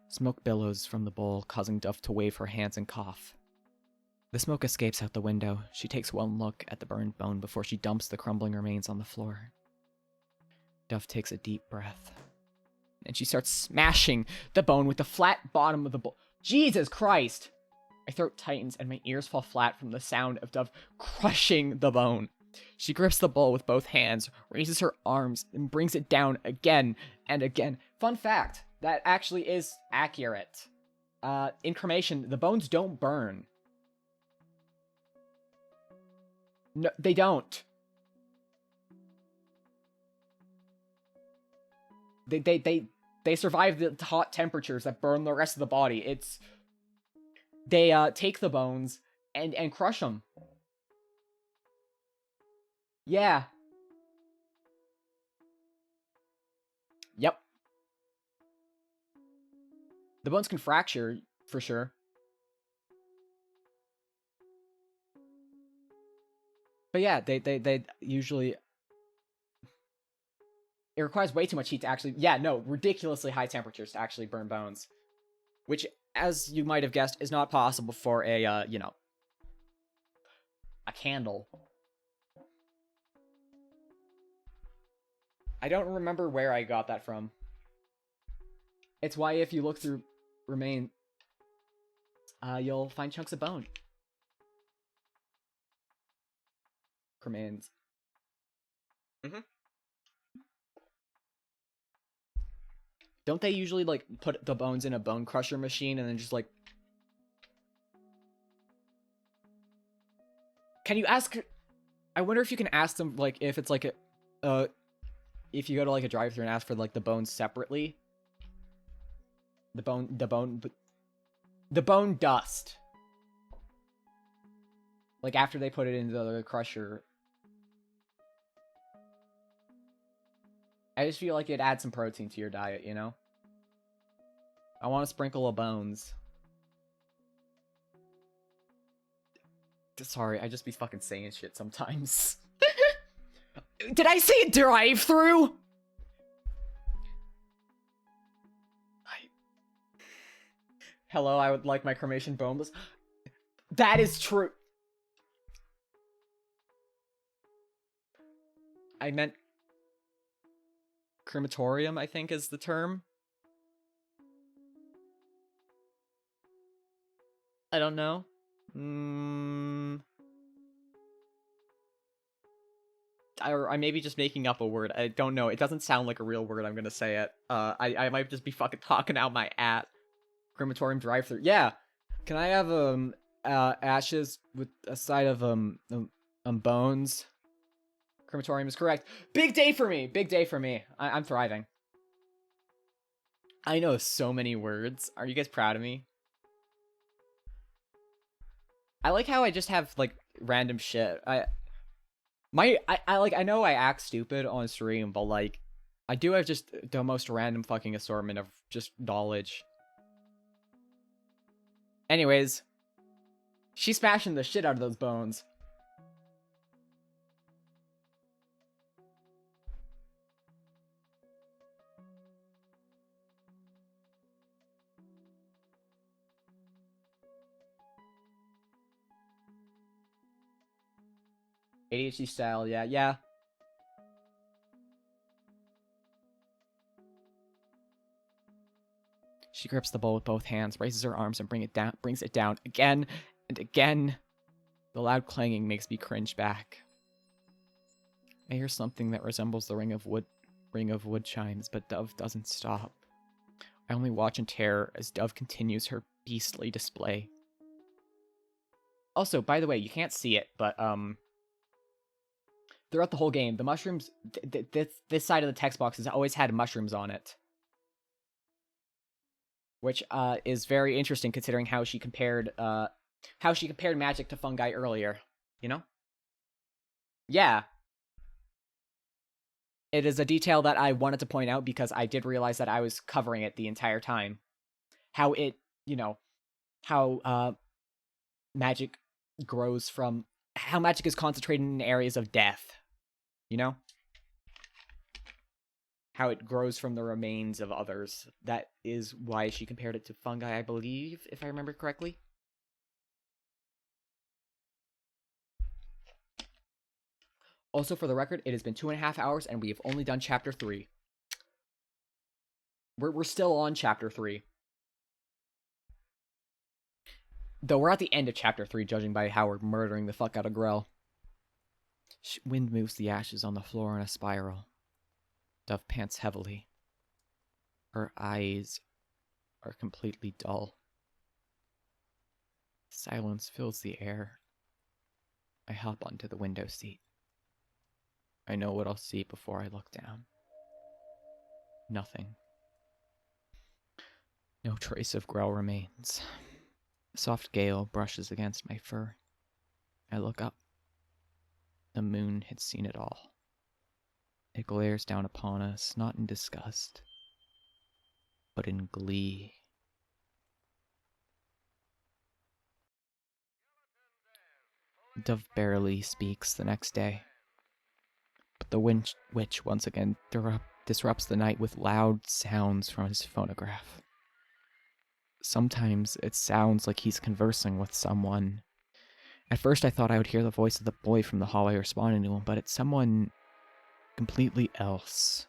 Smoke billows from the bowl, causing Dove to wave her hands and cough. The smoke escapes out the window. She takes one look at the burned bone before she dumps the crumbling remains on the floor. Dove takes a deep breath. And she starts smashing the bone with the flat bottom of the bowl. Jesus Christ! My throat tightens and my ears fall flat from the sound of Dove crushing the bone. She grips the bowl with both hands, raises her arms, and brings it down again and again. Fun fact, that actually is accurate. In cremation, the bones don't burn. No, they don't. They survive the hot temperatures that burn the rest of the body. They take the bones and crush them. Yeah. Yep. The bones can fracture, for sure. But yeah, they usually... It requires way too much heat to actually... Yeah, no, ridiculously high temperatures to actually burn bones. Which, as you might have guessed, is not possible for a, you know... a candle. I don't remember where I got that from. It's why if you look through remain, you'll find chunks of bone. Remains. Mm-hmm. Don't they usually, like, put the bones in a bone crusher machine and then just, like... Can you ask... I wonder if you can ask them, like, if it's, like, a... if you go to, like, a drive-thru and ask for, like, the bones separately. the bone dust. Like, after they put it into the crusher. I just feel like it'd add some protein to your diet, you know? I want a sprinkle of bones. Sorry, I just be fucking saying shit sometimes. Did I say drive-through? Hello, I would like my cremation boneless. That is true. I meant crematorium, I think is the term. I don't know. I may be just making up a word. I don't know. It doesn't sound like a real word. I'm gonna say it. I might just be fucking talking out my ass. Crematorium drive-thru. Yeah. Can I have ashes with a side of bones? Crematorium is correct. Big day for me. Big day for me. I'm thriving. I know so many words. Are you guys proud of me? I like how I just have like random shit. I know I act stupid on stream, but like I do have just the most random fucking assortment of just knowledge. Anyways, she's smashing the shit out of those bones. ADHD style, yeah. She grips the bowl with both hands, raises her arms, and brings it down again and again. The loud clanging makes me cringe back. I hear something that resembles the ring of wood chimes, but Dove doesn't stop. I only watch in terror as Dove continues her beastly display. Also, by the way, you can't see it, but throughout the whole game, the mushrooms, this side of the text box has always had mushrooms on it. Which is very interesting considering how she compared magic to fungi earlier, you know? Yeah. It is a detail that I wanted to point out because I did realize that I was covering it the entire time. How it, you know, how magic grows from, how magic is concentrated in areas of death, you know? How it grows from the remains of others. That is why she compared it to fungi, I believe, if I remember correctly. Also, for the record, it has been 2.5 hours, and we have only done Chapter 3. We're still on Chapter 3. Though we're at the end of Chapter 3, judging by how we're murdering the fuck out of Grell. Wind moves the ashes on the floor in a spiral. Dove pants heavily. Her eyes are completely dull. Silence fills the air. I hop onto the window seat. I know what I'll see before I look down. Nothing. No trace of Grell remains. A soft gale brushes against my fur. I look up. The moon had seen it all. It glares down upon us, not in disgust, but in glee. Dove barely speaks the next day, but the witch once again disrupts the night with loud sounds from his phonograph. Sometimes it sounds like he's conversing with someone. At first I thought I would hear the voice of the boy from the hallway responding to him, but it's someone completely else.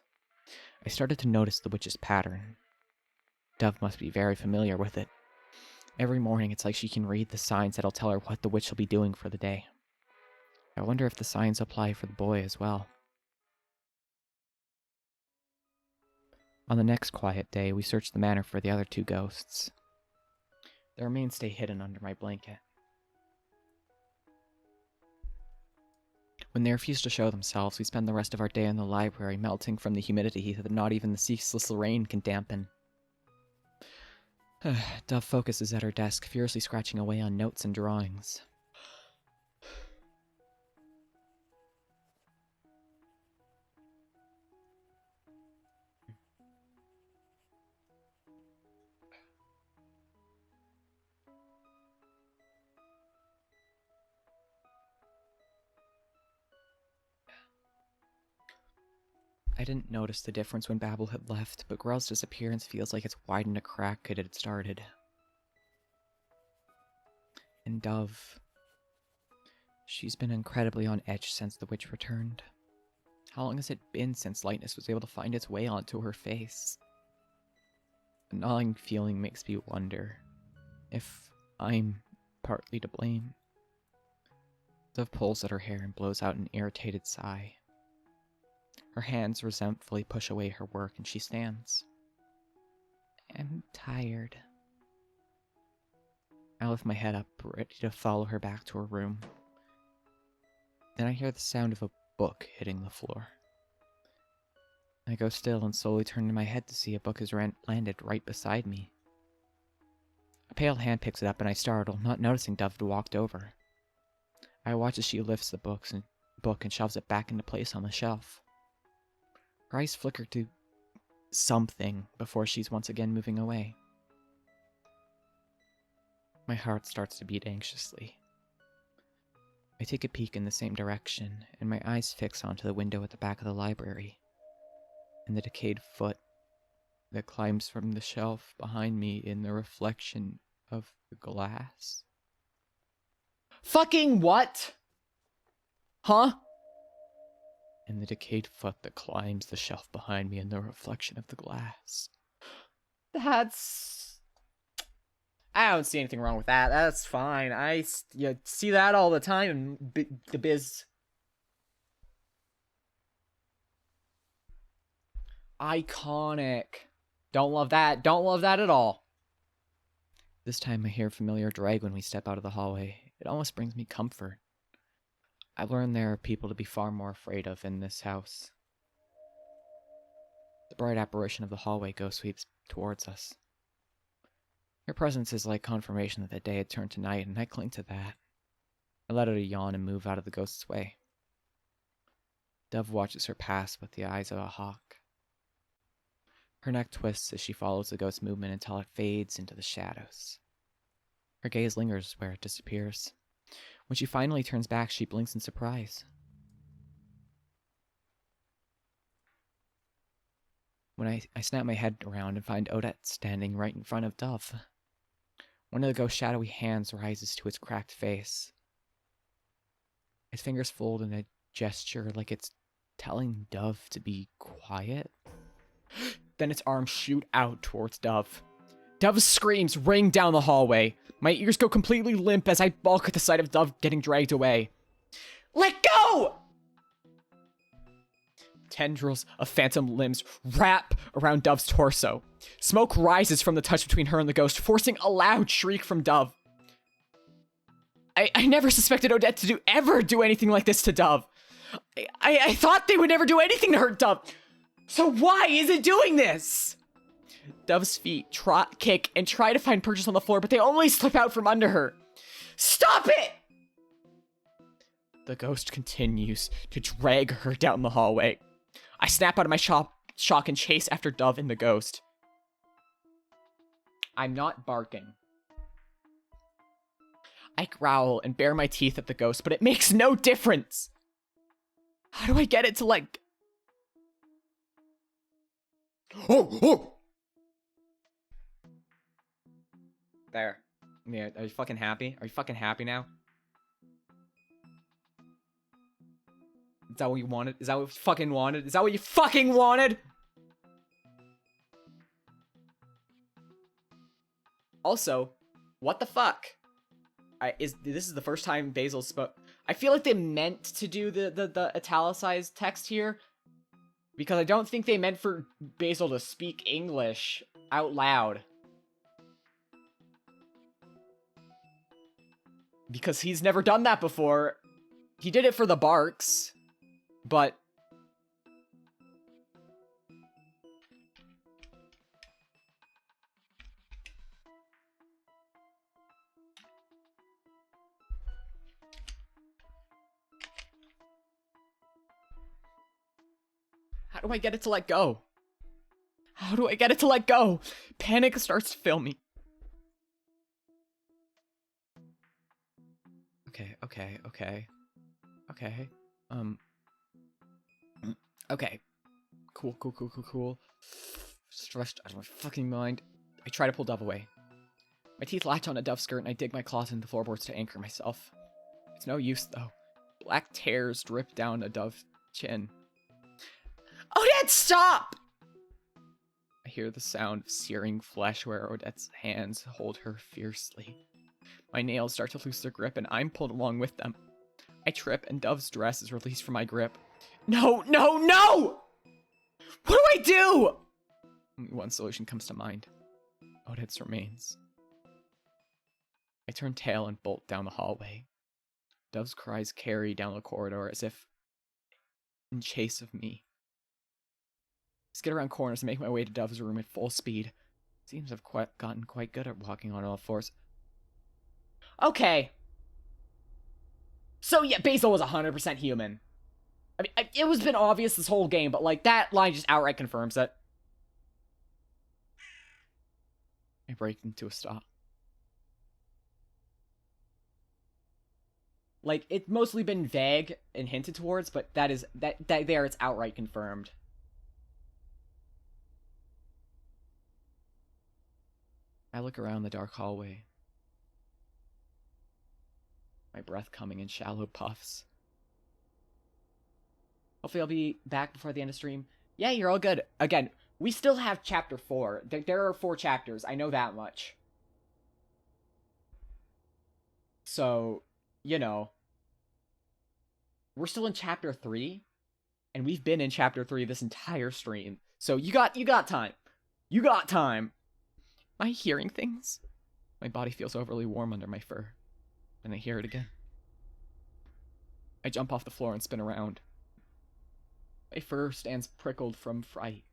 I started to notice the witch's pattern. Dove must be very familiar with it. Every morning it's like she can read the signs that'll tell her what the witch will be doing for the day. I wonder if the signs apply for the boy as well. On the next quiet day, we search the manor for the other two ghosts. Their remains stay hidden under my blanket. When they refuse to show themselves, we spend the rest of our day in the library, melting from the humidity that not even the ceaseless rain can dampen. Dove focuses at her desk, furiously scratching away on notes and drawings. I didn't notice the difference when Babel had left, but Grell's disappearance feels like it's widened a crack it had started. And Dove... she's been incredibly on edge since the witch returned. How long has it been since lightness was able to find its way onto her face? A gnawing feeling makes me wonder if I'm partly to blame. Dove pulls at her hair and blows out an irritated sigh. Her hands resentfully push away her work and she stands. I'm tired. I lift my head up, ready to follow her back to her room. Then I hear the sound of a book hitting the floor. I go still and slowly turn my head to see a book has landed right beside me. A pale hand picks it up and I startle, not noticing Dove had walked over. I watch as she lifts the book and shoves it back into place on the shelf. Her eyes flicker to something before she's once again moving away. My heart starts to beat anxiously. I take a peek in the same direction, and my eyes fix onto the window at the back of the library, and the decayed foot that climbs from the shelf behind me in the reflection of the glass. Fucking what? Huh? And the decayed foot that climbs the shelf behind me in the reflection of the glass. That's... I don't see anything wrong with that. That's fine. You see that all the time in the biz. Iconic. Don't love that. Don't love that at all. This time I hear a familiar drag when we step out of the hallway. It almost brings me comfort. I've learned there are people to be far more afraid of in this house. The bright apparition of the hallway ghost sweeps towards us. Her presence is like confirmation that the day had turned to night, and I cling to that. I let out a yawn and move out of the ghost's way. Dove watches her pass with the eyes of a hawk. Her neck twists as she follows the ghost's movement until it fades into the shadows. Her gaze lingers where it disappears. When she finally turns back, she blinks in surprise. When I snap my head around and find Odette standing right in front of Dove. One of the ghost's shadowy hands rises to its cracked face. Its fingers fold in a gesture like it's telling Dove to be quiet. Then its arms shoot out towards Dove. Dove's screams ring down the hallway. My ears go completely limp as I balk at the sight of Dove getting dragged away. Let go! Tendrils of phantom limbs wrap around Dove's torso. Smoke rises from the touch between her and the ghost, forcing a loud shriek from Dove. I never suspected Odette to ever do anything like this to Dove. I thought they would never do anything to hurt Dove. So why is it doing this? Dove's feet trot, kick, and try to find purchase on the floor, but they only slip out from under her. Stop it! The ghost continues to drag her down the hallway. I snap out of my shock and chase after Dove and the ghost. I'm not barking. I growl and bare my teeth at the ghost, but it makes no difference. How do I get it to like... Oh! There. Yeah, are you fucking happy? Are you fucking happy now? Is that what you wanted? Is that what you fucking wanted? Is that what you fucking wanted? Also, what the fuck? This is the first time Basil spoke. I feel like they meant to do the italicized text here, because I don't think they meant for Basil to speak English out loud. Because he's never done that before. He did it for the Barks, but... How do I get it to let go? How do I get it to let go? Panic starts to fill me. Okay. Okay. Cool. Stressed out of my fucking mind. I try to pull Dove away. My teeth latch on a Dove skirt and I dig my claws into the floorboards to anchor myself. It's no use, though. Black tears drip down a Dove's chin. Odette, stop! I hear the sound of searing flesh where Odette's hands hold her fiercely. My nails start to lose their grip and I'm pulled along with them. I trip and Dove's dress is released from my grip. No! What do I do? Only one solution comes to mind. Odette's remains. I turn tail and bolt down the hallway. Dove's cries carry down the corridor as if in chase of me. I skid around corners and make my way to Dove's room at full speed. Seems I've gotten quite good at walking on all fours. Okay. So yeah, Basil was 100% human. I mean, it was been obvious this whole game, but like that line just outright confirms it. I break into a stop. Like, it's mostly been vague and hinted towards, but that there it's outright confirmed. I look around the dark hallway. My breath coming in shallow puffs. Hopefully I'll be back before the end of stream. Yeah, you're all good. Again, we still have chapter 4. There are 4 chapters, I know that much. So, you know. We're still in chapter 3, and we've been in chapter 3 this entire stream. So you got time. You got time. Am I hearing things? My body feels overly warm under my fur. And I hear it again. I jump off the floor and spin around. My fur stands prickled from fright.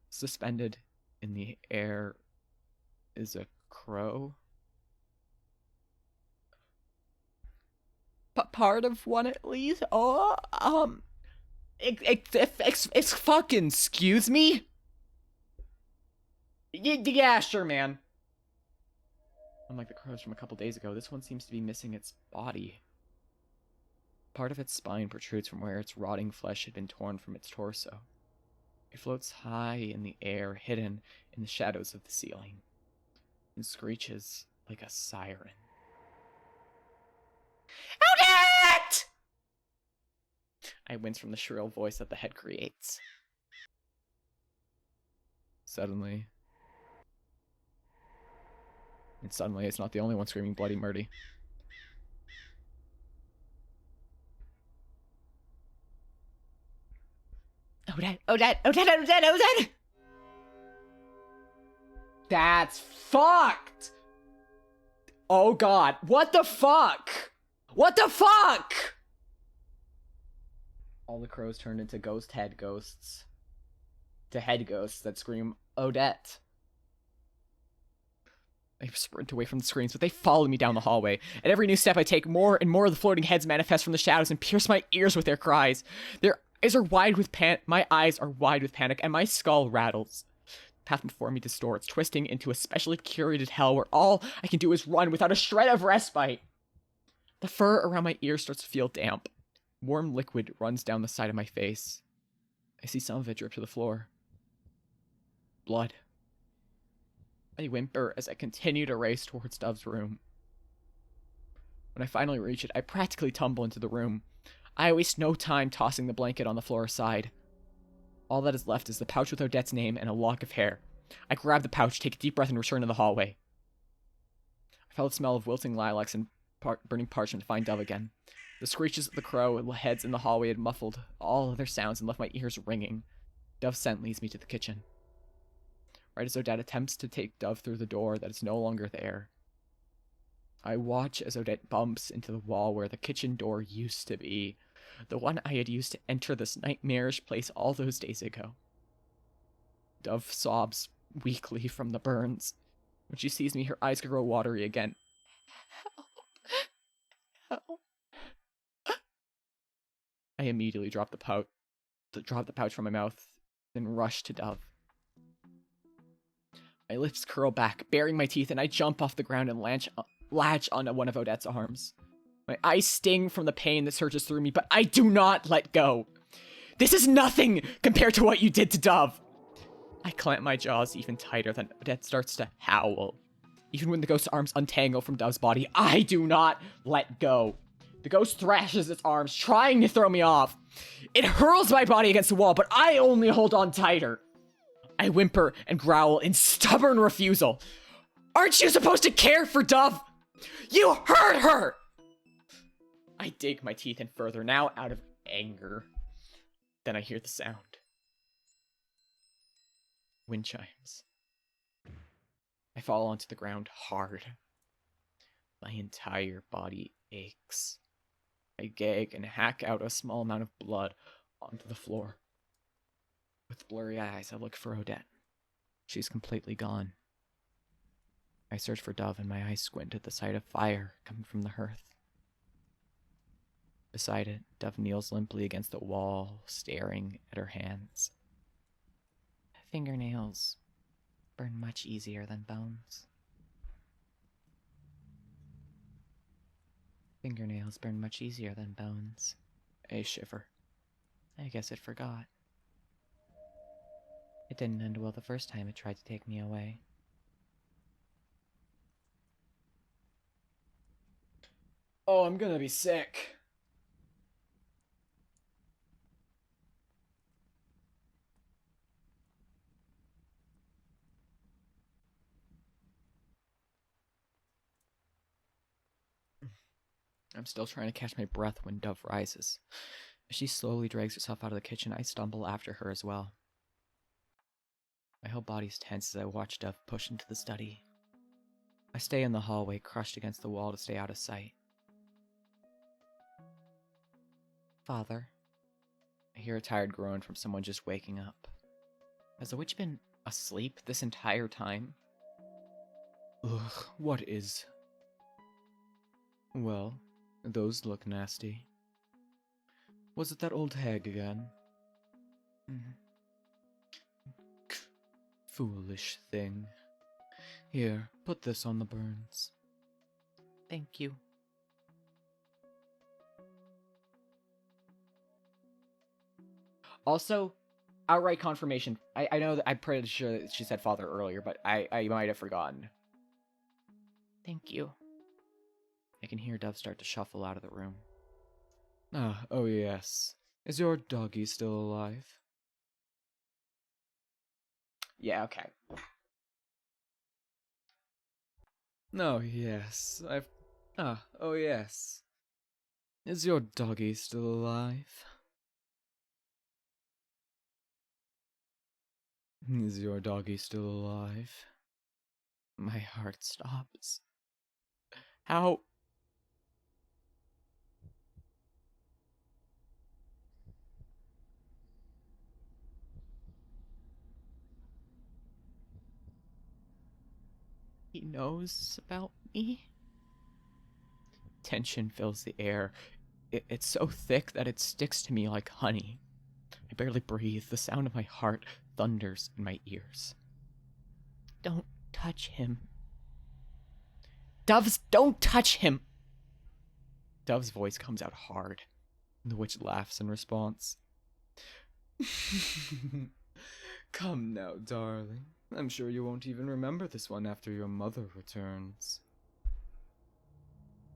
Suspended in the air is a crow. Part of one at least. Oh, It's fucking excuse me? Yeah, sure, man. Unlike the crows from a couple days ago, this one seems to be missing its body. Part of its spine protrudes from where its rotting flesh had been torn from its torso. It floats high in the air, hidden in the shadows of the ceiling, and screeches like a siren. Odette! I wince from the shrill voice that the head creates. Suddenly, it's not the only one screaming bloody murdy. Odette! That's fucked! Oh god, what the fuck? What the fuck? All the crows turned into head ghosts that scream, Odette. I sprint away from the screens, but they follow me down the hallway. At every new step I take, more and more of the floating heads manifest from the shadows and pierce my ears with their cries. My eyes are wide with panic, and my skull rattles. The path before me distorts, twisting into a specially curated hell where all I can do is run without a shred of respite. The fur around my ears starts to feel damp. Warm liquid runs down the side of my face. I see some of it drip to the floor. Blood. I whimper as I continue to race towards Dove's room. When I finally reach it, I practically tumble into the room. I waste no time tossing the blanket on the floor aside. All that is left is the pouch with Odette's name and a lock of hair. I grab the pouch, take a deep breath, and return to the hallway. I felt the smell of wilting lilacs and burning parchment to find Dove again. The screeches of the crow and the heads in the hallway had muffled all other sounds and left my ears ringing. Dove's scent leads me to the kitchen. Right as Odette attempts to take Dove through the door that is no longer there, I watch as Odette bumps into the wall where the kitchen door used to be, the one I had used to enter this nightmarish place all those days ago. Dove sobs weakly from the burns. When she sees me, her eyes grow watery again. Help. I immediately drop the pouch drop the pouch from my mouth, then rush to Dove. My lips curl back, baring my teeth, and I jump off the ground and latch onto one of Odette's arms. My eyes sting from the pain that surges through me, but I do not let go. This is nothing compared to what you did to Dove. I clamp my jaws even tighter, then Odette starts to howl. Even when the ghost's arms untangle from Dove's body, I do not let go. The ghost thrashes its arms, trying to throw me off. It hurls my body against the wall, but I only hold on tighter. I whimper and growl in stubborn refusal. Aren't you supposed to care for Dove? You hurt her! I dig my teeth in further, now out of anger. Then I hear the sound. Wind chimes. I fall onto the ground hard. My entire body aches. I gag and hack out a small amount of blood onto the floor. With blurry eyes, I look for Odette. She's completely gone. I search for Dove, and my eyes squint at the sight of fire coming from the hearth. Beside it, Dove kneels limply against the wall, staring at her hands. Fingernails burn much easier than bones. Fingernails burn much easier than bones. I shiver. I guess it forgot. It didn't end well the first time it tried to take me away. Oh, I'm gonna be sick. I'm still trying to catch my breath when Dove rises. As she slowly drags herself out of the kitchen, I stumble after her as well. My whole body's tense as I watch Dove push into the study. I stay in the hallway, crushed against the wall to stay out of sight. Father. I hear a tired groan from someone just waking up. Has the witch been asleep this entire time? Ugh, what is... Well, those look nasty. Was it that old hag again? Foolish thing. Here, put this on the burns. Thank you. Also, outright confirmation. I know that I'm pretty sure that she said father earlier, but I might have forgotten. Thank you. I can hear Dove start to shuffle out of the room. Ah, oh yes. Is your doggy still alive? Yeah, okay. Oh yes, oh yes. Is your doggy still alive? Is your doggy still alive? My heart stops. How? He knows about me? Tension fills the air. It's so thick that it sticks to me like honey. I barely breathe. The sound of my heart thunders in my ears. Don't touch him. Doves, don't touch him! Dove's voice comes out hard. The witch laughs in response. Come now, darling. I'm sure you won't even remember this one after your mother returns.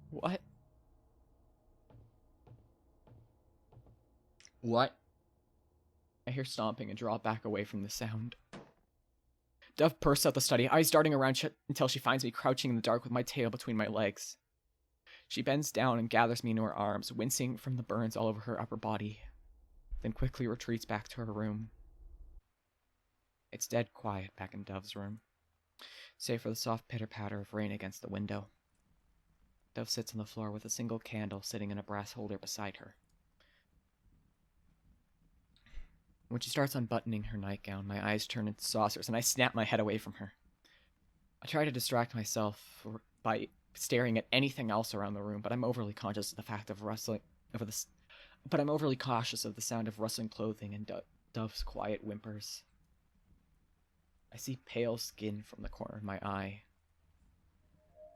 What? What? I hear stomping and draw back away from the sound. Dove bursts out the study, eyes darting around until she finds me crouching in the dark with my tail between my legs. She bends down and gathers me into her arms, wincing from the burns all over her upper body, then quickly retreats back to her room. It's dead quiet back in Dove's room, save for the soft pitter-patter of rain against the window. Dove sits on the floor with a single candle sitting in a brass holder beside her. When she starts unbuttoning her nightgown, my eyes turn into saucers and I snap my head away from her. I try to distract myself by staring at anything else around the room, but I'm overly conscious of the fact of but I'm overly cautious of the sound of rustling clothing and Dove's quiet whimpers. I see pale skin from the corner of my eye,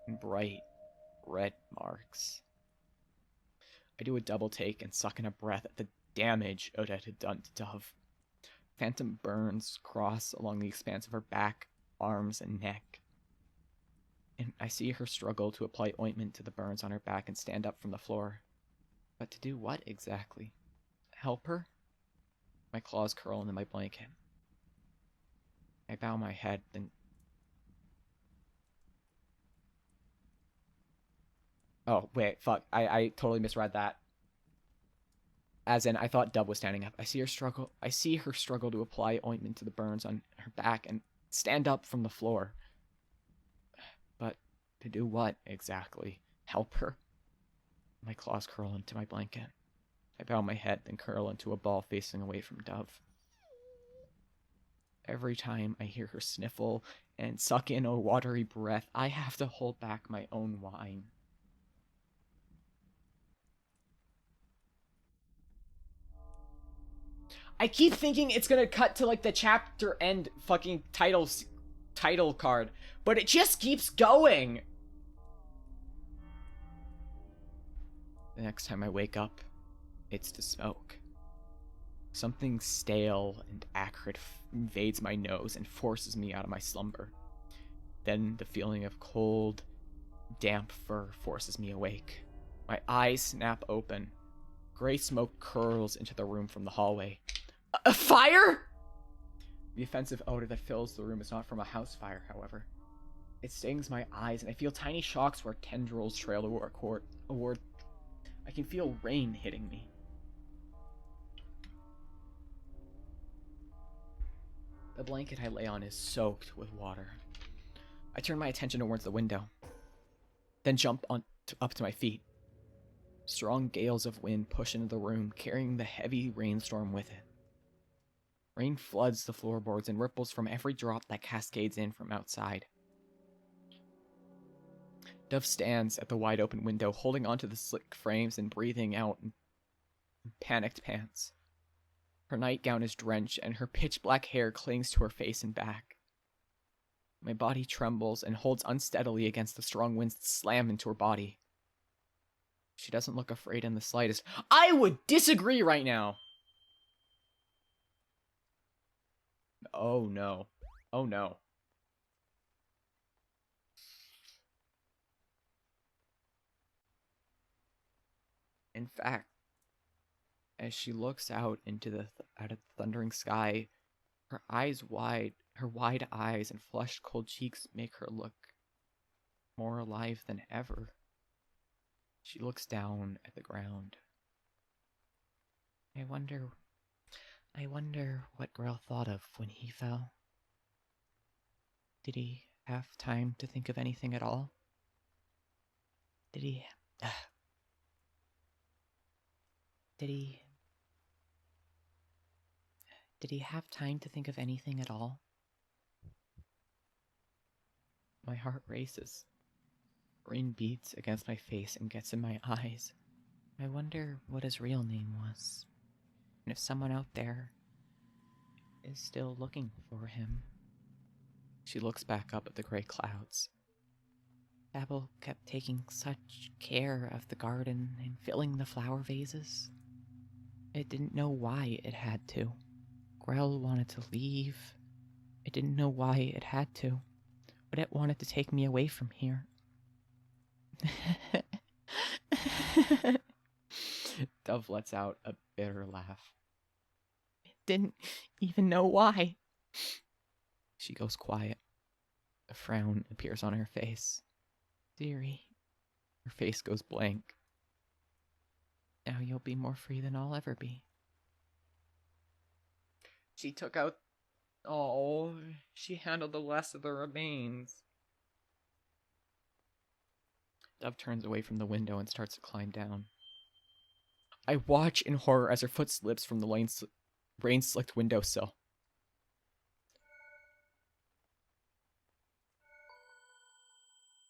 and bright red marks. I do a double take and suck in a breath at the damage Odette had done to Dove. Phantom burns cross along the expanse of her back, arms, and neck. And I see her struggle to apply ointment to the burns on her back and stand up from the floor. But to do what exactly? Help her? My claws curl into my blanket. I bow my head, then... Oh, wait, fuck. I totally misread that. As in, I thought Dove was standing up. I see her struggle to apply ointment to the burns on her back and stand up from the floor. But to do what exactly? Help her? My claws curl into my blanket. I bow my head, then curl into a ball facing away from Dove. Every time I hear her sniffle and suck in a watery breath, I have to hold back my own whine. I keep thinking it's gonna cut to like the chapter end fucking title card, but it just keeps going. The next time I wake up, it's to smoke. Something stale and acrid invades my nose and forces me out of my slumber. Then the feeling of cold, damp fur forces me awake. My eyes snap open. Gray smoke curls into the room from the hallway. A fire? The offensive odor that fills the room is not from a house fire, however. It stings my eyes, and I feel tiny shocks where tendrils trail toward. I can feel rain hitting me. The blanket I lay on is soaked with water. I turn my attention towards the window, then jump up to my feet. Strong gales of wind push into the room, carrying the heavy rainstorm with it. Rain floods the floorboards and ripples from every drop that cascades in from outside. Dove stands at the wide open window, holding onto the slick frames and breathing out in panicked pants. Her nightgown is drenched, and her pitch-black hair clings to her face and back. My body trembles and holds unsteadily against the strong winds that slam into her body. She doesn't look afraid in the slightest. I would disagree right now. Oh no. Oh no. In fact, as she looks out into the thundering sky, her wide eyes and flushed cold cheeks make her look more alive than ever. She looks down at the ground. I wonder what Grell thought of when he fell. Did he have time to think of anything at all? Did he have time to think of anything at all? My heart races. Rain beats against my face and gets in my eyes. I wonder what his real name was, and if someone out there is still looking for him. She looks back up at the gray clouds. Babel kept taking such care of the garden and filling the flower vases. It didn't know why it had to. Grell wanted to leave. It didn't know why it had to, but it wanted to take me away from here. Dove lets out a bitter laugh. It didn't even know why. She goes quiet. A frown appears on her face. Dearie. Her face goes blank. Now you'll be more free than I'll ever be. She took out... Oh, she handled the last of the remains. Dove turns away from the window and starts to climb down. I watch in horror as her foot slips from the rain-slicked windowsill.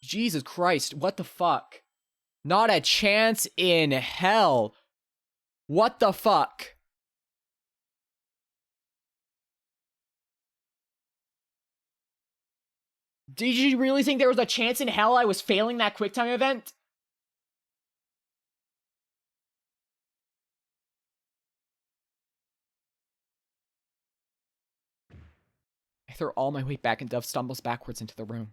Jesus Christ, what the fuck? Not a chance in hell. What the fuck? Did you really think there was a chance in hell I was failing that QuickTime event? I throw all my weight back and Dove stumbles backwards into the room.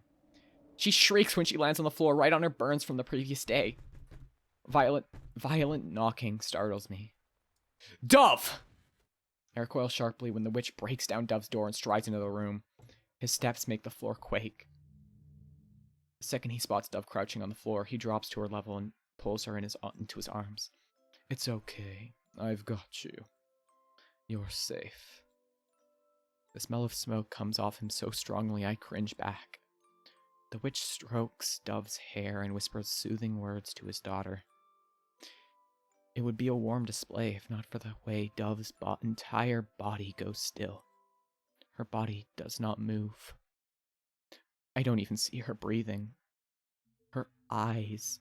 She shrieks when she lands on the floor right on her burns from the previous day. Violent knocking startles me. Dove! I recoil sharply when the witch breaks down Dove's door and strides into the room. His steps make the floor quake. The second he spots Dove crouching on the floor, he drops to her level and pulls her into his arms. It's okay. I've got you. You're safe. The smell of smoke comes off him so strongly I cringe back. The witch strokes Dove's hair and whispers soothing words to his daughter. It would be a warm display if not for the way Dove's entire body goes still. Her body does not move. I don't even see her breathing. Her eyes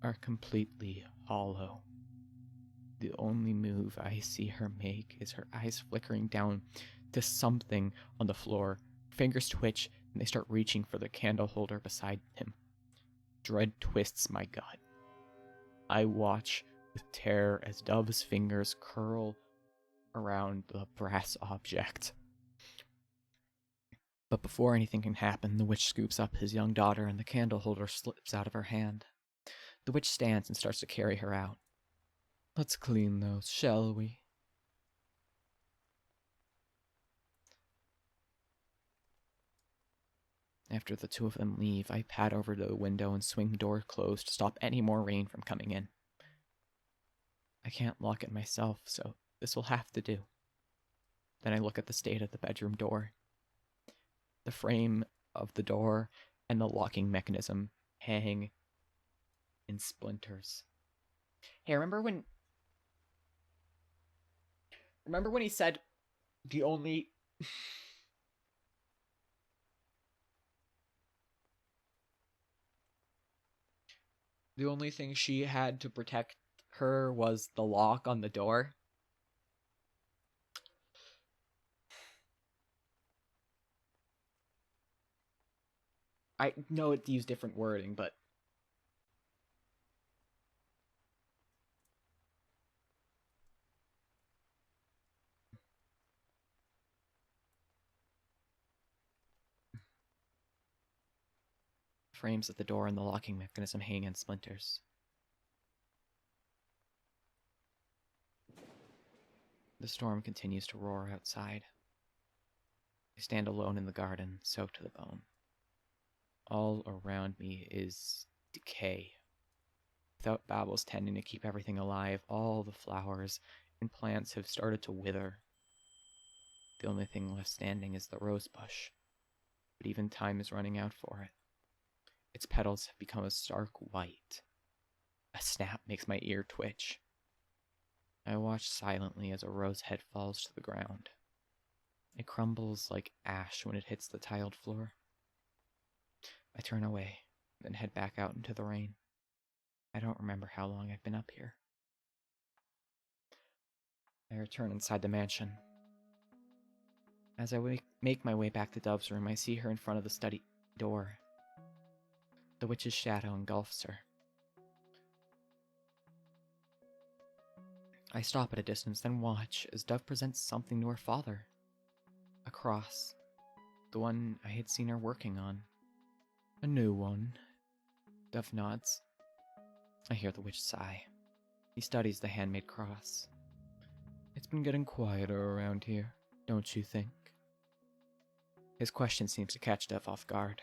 are completely hollow. The only move I see her make is her eyes flickering down to something on the floor. Fingers twitch, and they start reaching for the candle holder beside him. Dread twists my gut. I watch with terror as Dove's fingers curl around the brass object. But before anything can happen, the witch scoops up his young daughter and the candle holder slips out of her hand. The witch stands and starts to carry her out. Let's clean those, shall we? After the two of them leave, I pad over to the window and swing the door closed to stop any more rain from coming in. I can't lock it myself, so this will have to do. Then I look at the state of the bedroom door. The frame of the door and the locking mechanism hang in splinters. Hey, remember when he said the only the only thing she had to protect her was the lock on the door? I know it used different wording, but Frames of the door and the locking mechanism hang in splinters. The storm continues to roar outside. I stand alone in the garden, soaked to the bone. All around me is decay. Without Babel's tending to keep everything alive, all the flowers and plants have started to wither. The only thing left standing is the rose bush, but even time is running out for it. Its petals have become a stark white. A snap makes my ear twitch. I watch silently as a rose head falls to the ground. It crumbles like ash when it hits the tiled floor. I turn away, then head back out into the rain. I don't remember how long I've been up here. I return inside the mansion. As I make my way back to Dove's room, I see her in front of the study door. The witch's shadow engulfs her. I stop at a distance, then watch as Dove presents something to her father. A cross. The one I had seen her working on. A new one. Dove nods. I hear the witch sigh. He studies the handmade cross. It's been getting quieter around here, don't you think? His question seems to catch Dove off guard.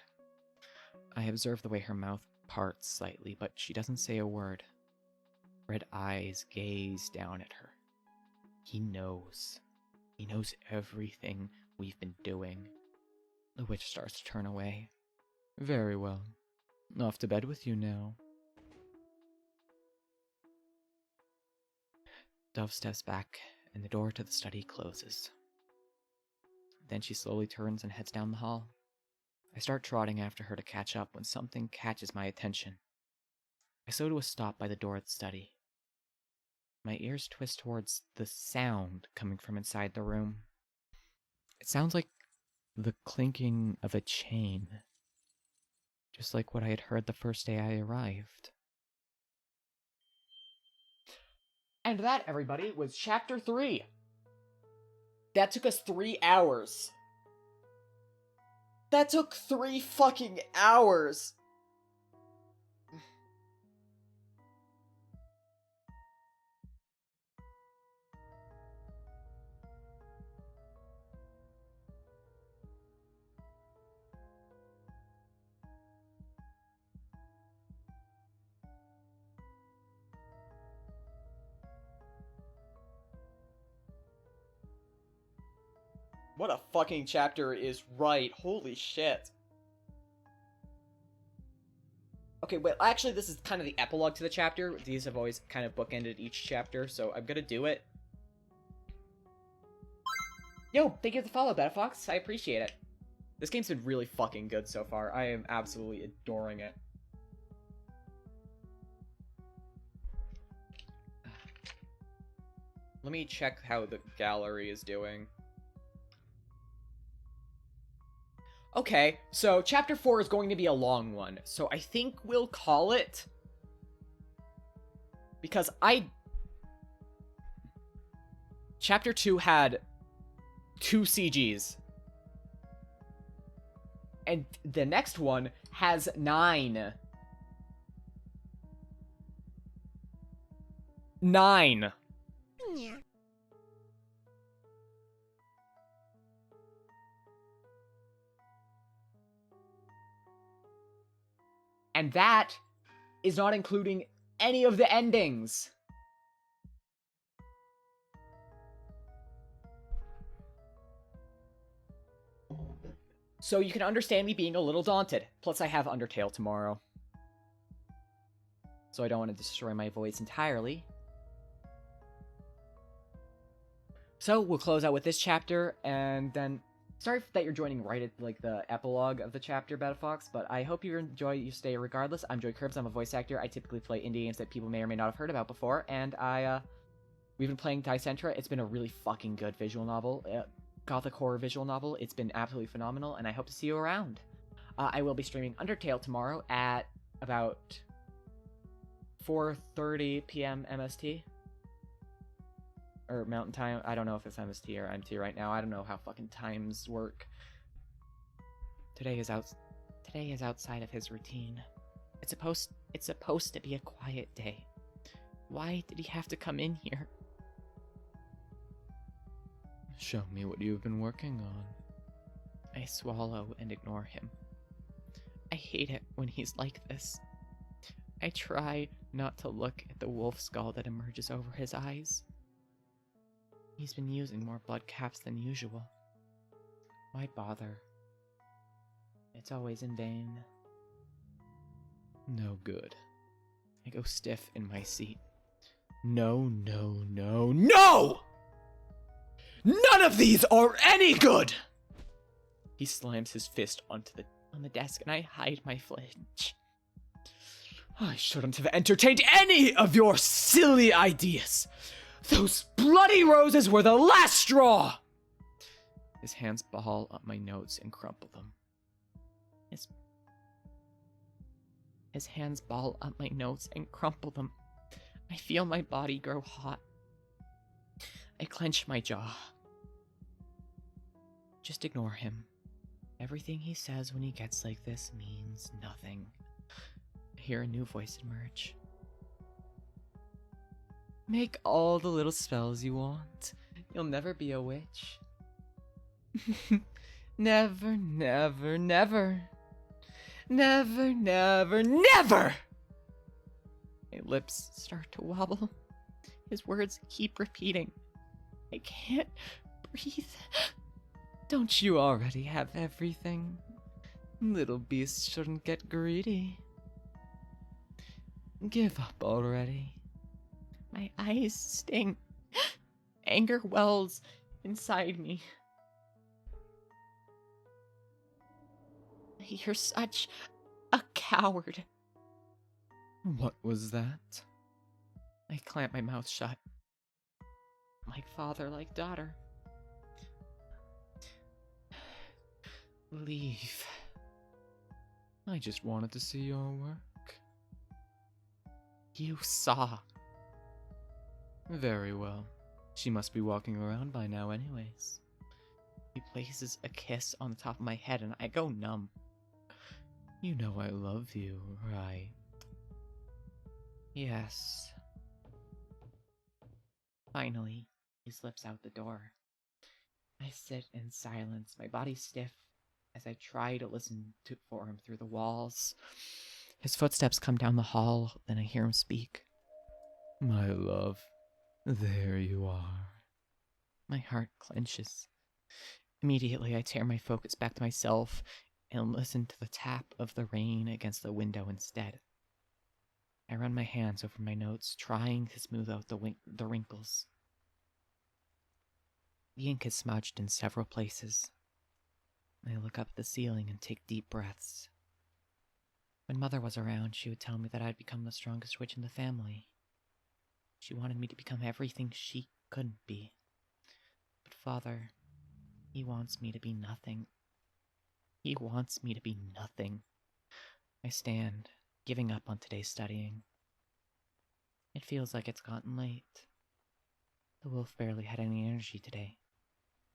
I observe the way her mouth parts slightly, but she doesn't say a word. Red eyes gaze down at her. He knows. He knows everything we've been doing. The witch starts to turn away. Very well. Off to bed with you now. Dove steps back, and the door to the study closes. Then she slowly turns and heads down the hall. I start trotting after her to catch up when something catches my attention. I slow to a stop by the door of the study. My ears twist towards the sound coming from inside the room. It sounds like the clinking of a chain, just like what I had heard the first day I arrived. And that, everybody, was Chapter 3. That took us 3 hours. That took 3 fucking hours! What a fucking chapter is right. Holy shit. Okay, well, actually, this is kind of the epilogue to the chapter. These have always kind of bookended each chapter, so I'm gonna do it. Yo, thank you for the follow, Betafox. I appreciate it. This game's been really fucking good so far. I am absolutely adoring it. Let me check how the gallery is doing. Okay, so Chapter 4 is going to be a long one, so I think we'll call it... Because Chapter 2 had 2 CGs. And the next one has 9. 9! Yeah. And that is not including any of the endings. So you can understand me being a little daunted. Plus I have Undertale tomorrow. So I don't want to destroy my voice entirely. So we'll close out with this chapter, and then... Sorry that you're joining right at, like, the epilogue of the chapter, Betafox, but I hope you you stay regardless. I'm Joey Curbs, I'm a voice actor. I typically play indie games that people may or may not have heard about before, and we've been playing Dicentra. It's been a really fucking good visual novel, gothic horror visual novel. It's been absolutely phenomenal, and I hope to see you around. I will be streaming Undertale tomorrow at about 4:30 p.m. MST. Or Mountain Time. I don't know if it's MST or MT right now. I don't know how fucking times work. Today is outside of his routine. It's supposed to be a quiet day. Why did he have to come in here? Show me what you've been working on. I swallow and ignore him. I hate it when he's like this. I try not to look at the wolf skull that emerges over his eyes. He's been using more blood caps than usual. Why bother? It's always in vain. No good. I go stiff in my seat. No, no, no, No! None of these are any good! He slams his fist on the desk, and I hide my flinch. I shouldn't have entertained any of your silly ideas. Those bloody roses were the last straw! His hands ball up my notes and crumple them. His hands ball up my notes and crumple them. I feel my body grow hot. I clench my jaw. Just ignore him. Everything he says when he gets like this means nothing. I hear a new voice emerge. Make all the little spells you want. You'll never be a witch. Never, never, never. Never, never, never! My lips start to wobble. His words keep repeating. I can't breathe. Don't you already have everything? Little beasts shouldn't get greedy. Give up already. My eyes sting. Anger wells inside me. You're such a coward. What was that? I clamp my mouth shut. like father, like daughter. Leave. I just wanted to see your work. You saw. Very well. She must be walking around by now anyways. He places a kiss on the top of my head and I go numb. You know I love you, right? Yes. Finally, he slips out the door. I sit in silence, my body stiff, as I try to listen for him through the walls. His footsteps come down the hall, then I hear him speak. My love, there you are. My heart clenches. Immediately, I tear my focus back to myself and listen to the tap of the rain against the window instead. I run my hands over my notes, trying to smooth out the wrinkles. The ink is smudged in several places. I look up at the ceiling and take deep breaths. When Mother was around, she would tell me that I'd become the strongest witch in the family. She wanted me to become everything she couldn't be. But Father, he wants me to be nothing. He wants me to be nothing. I stand, giving up on today's studying. It feels like it's gotten late. The wolf barely had any energy today.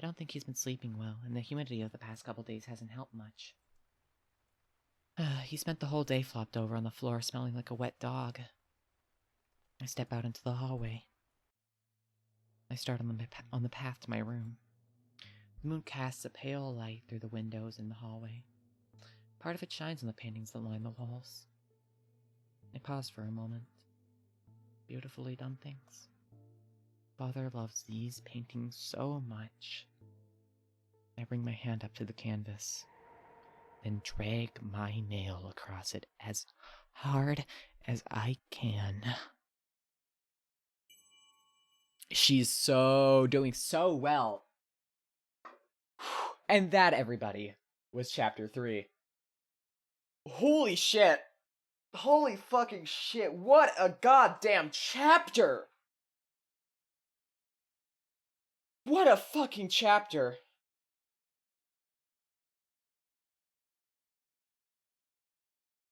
I don't think he's been sleeping well, and the humidity of the past couple days hasn't helped much. He spent the whole day flopped over on the floor, smelling like a wet dog. I step out into the hallway. I start on the path to my room. The moon casts a pale light through the windows in the hallway. Part of it shines on the paintings that line the walls. I pause for a moment. Beautifully done things. Father loves these paintings so much. I bring my hand up to the canvas, then drag my nail across it as hard as I can. She's doing so well. And that, everybody, was chapter 3. Holy shit. Holy fucking shit. What a goddamn chapter. What a fucking chapter.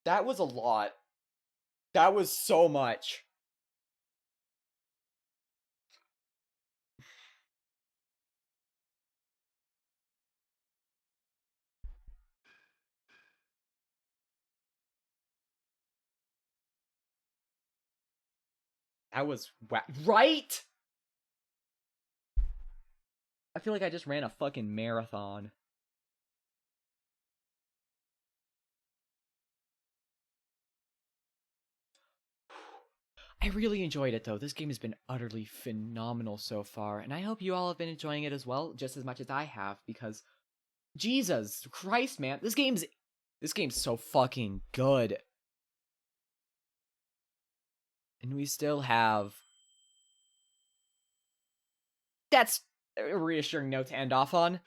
That was a lot. That was so much. That was right? I feel like I just ran a fucking marathon. I really enjoyed it though. This game has been utterly phenomenal so far, and I hope you all have been enjoying it as well, just as much as I have, because Jesus Christ, man, this game's so fucking good. And we still have... That's a reassuring note to end off on.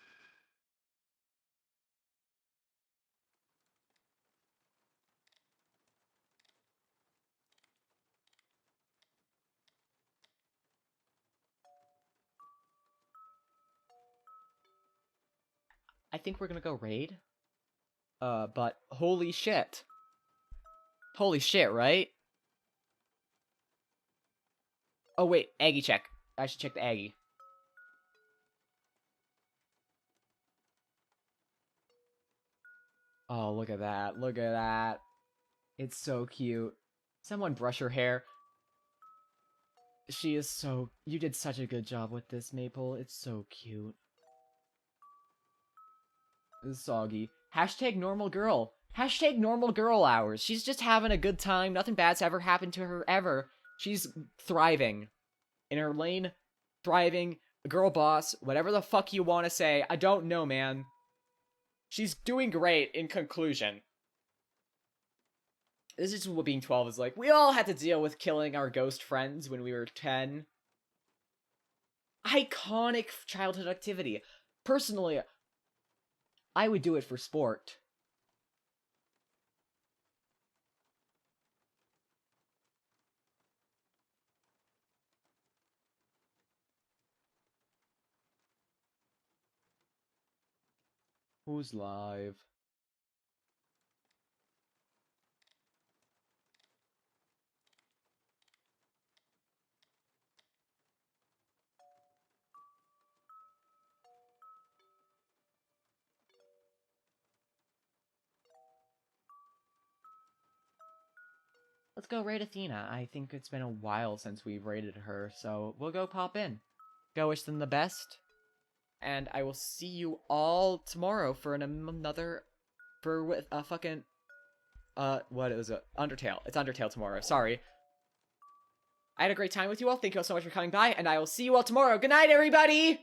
I think we're gonna go raid. But holy shit. Holy shit, right? Oh wait, Aggie check. I should check the Aggie. Oh, look at that. Look at that. It's so cute. Someone brush her hair. She is so... You did such a good job with this, Maple. It's so cute. Soggy. Hashtag normal girl. Hashtag normal girl hours. She's just having a good time. Nothing bad's ever happened to her, ever. She's thriving. In her lane, thriving. A girl boss. Whatever the fuck you want to say. I don't know, man. She's doing great, in conclusion. This is what being 12 is like. We all had to deal with killing our ghost friends when we were 10. Iconic childhood activity. Personally, I would do it for sport. Who's live? Let's go raid Athena. I think it's been a while since we've raided her, so we'll go pop in. Go wish them the best. And I will see you all tomorrow for another... for a fucking... what is it? Undertale. It's Undertale tomorrow. Sorry. I had a great time with you all. Thank you all so much for coming by, and I will see you all tomorrow. Good night, everybody!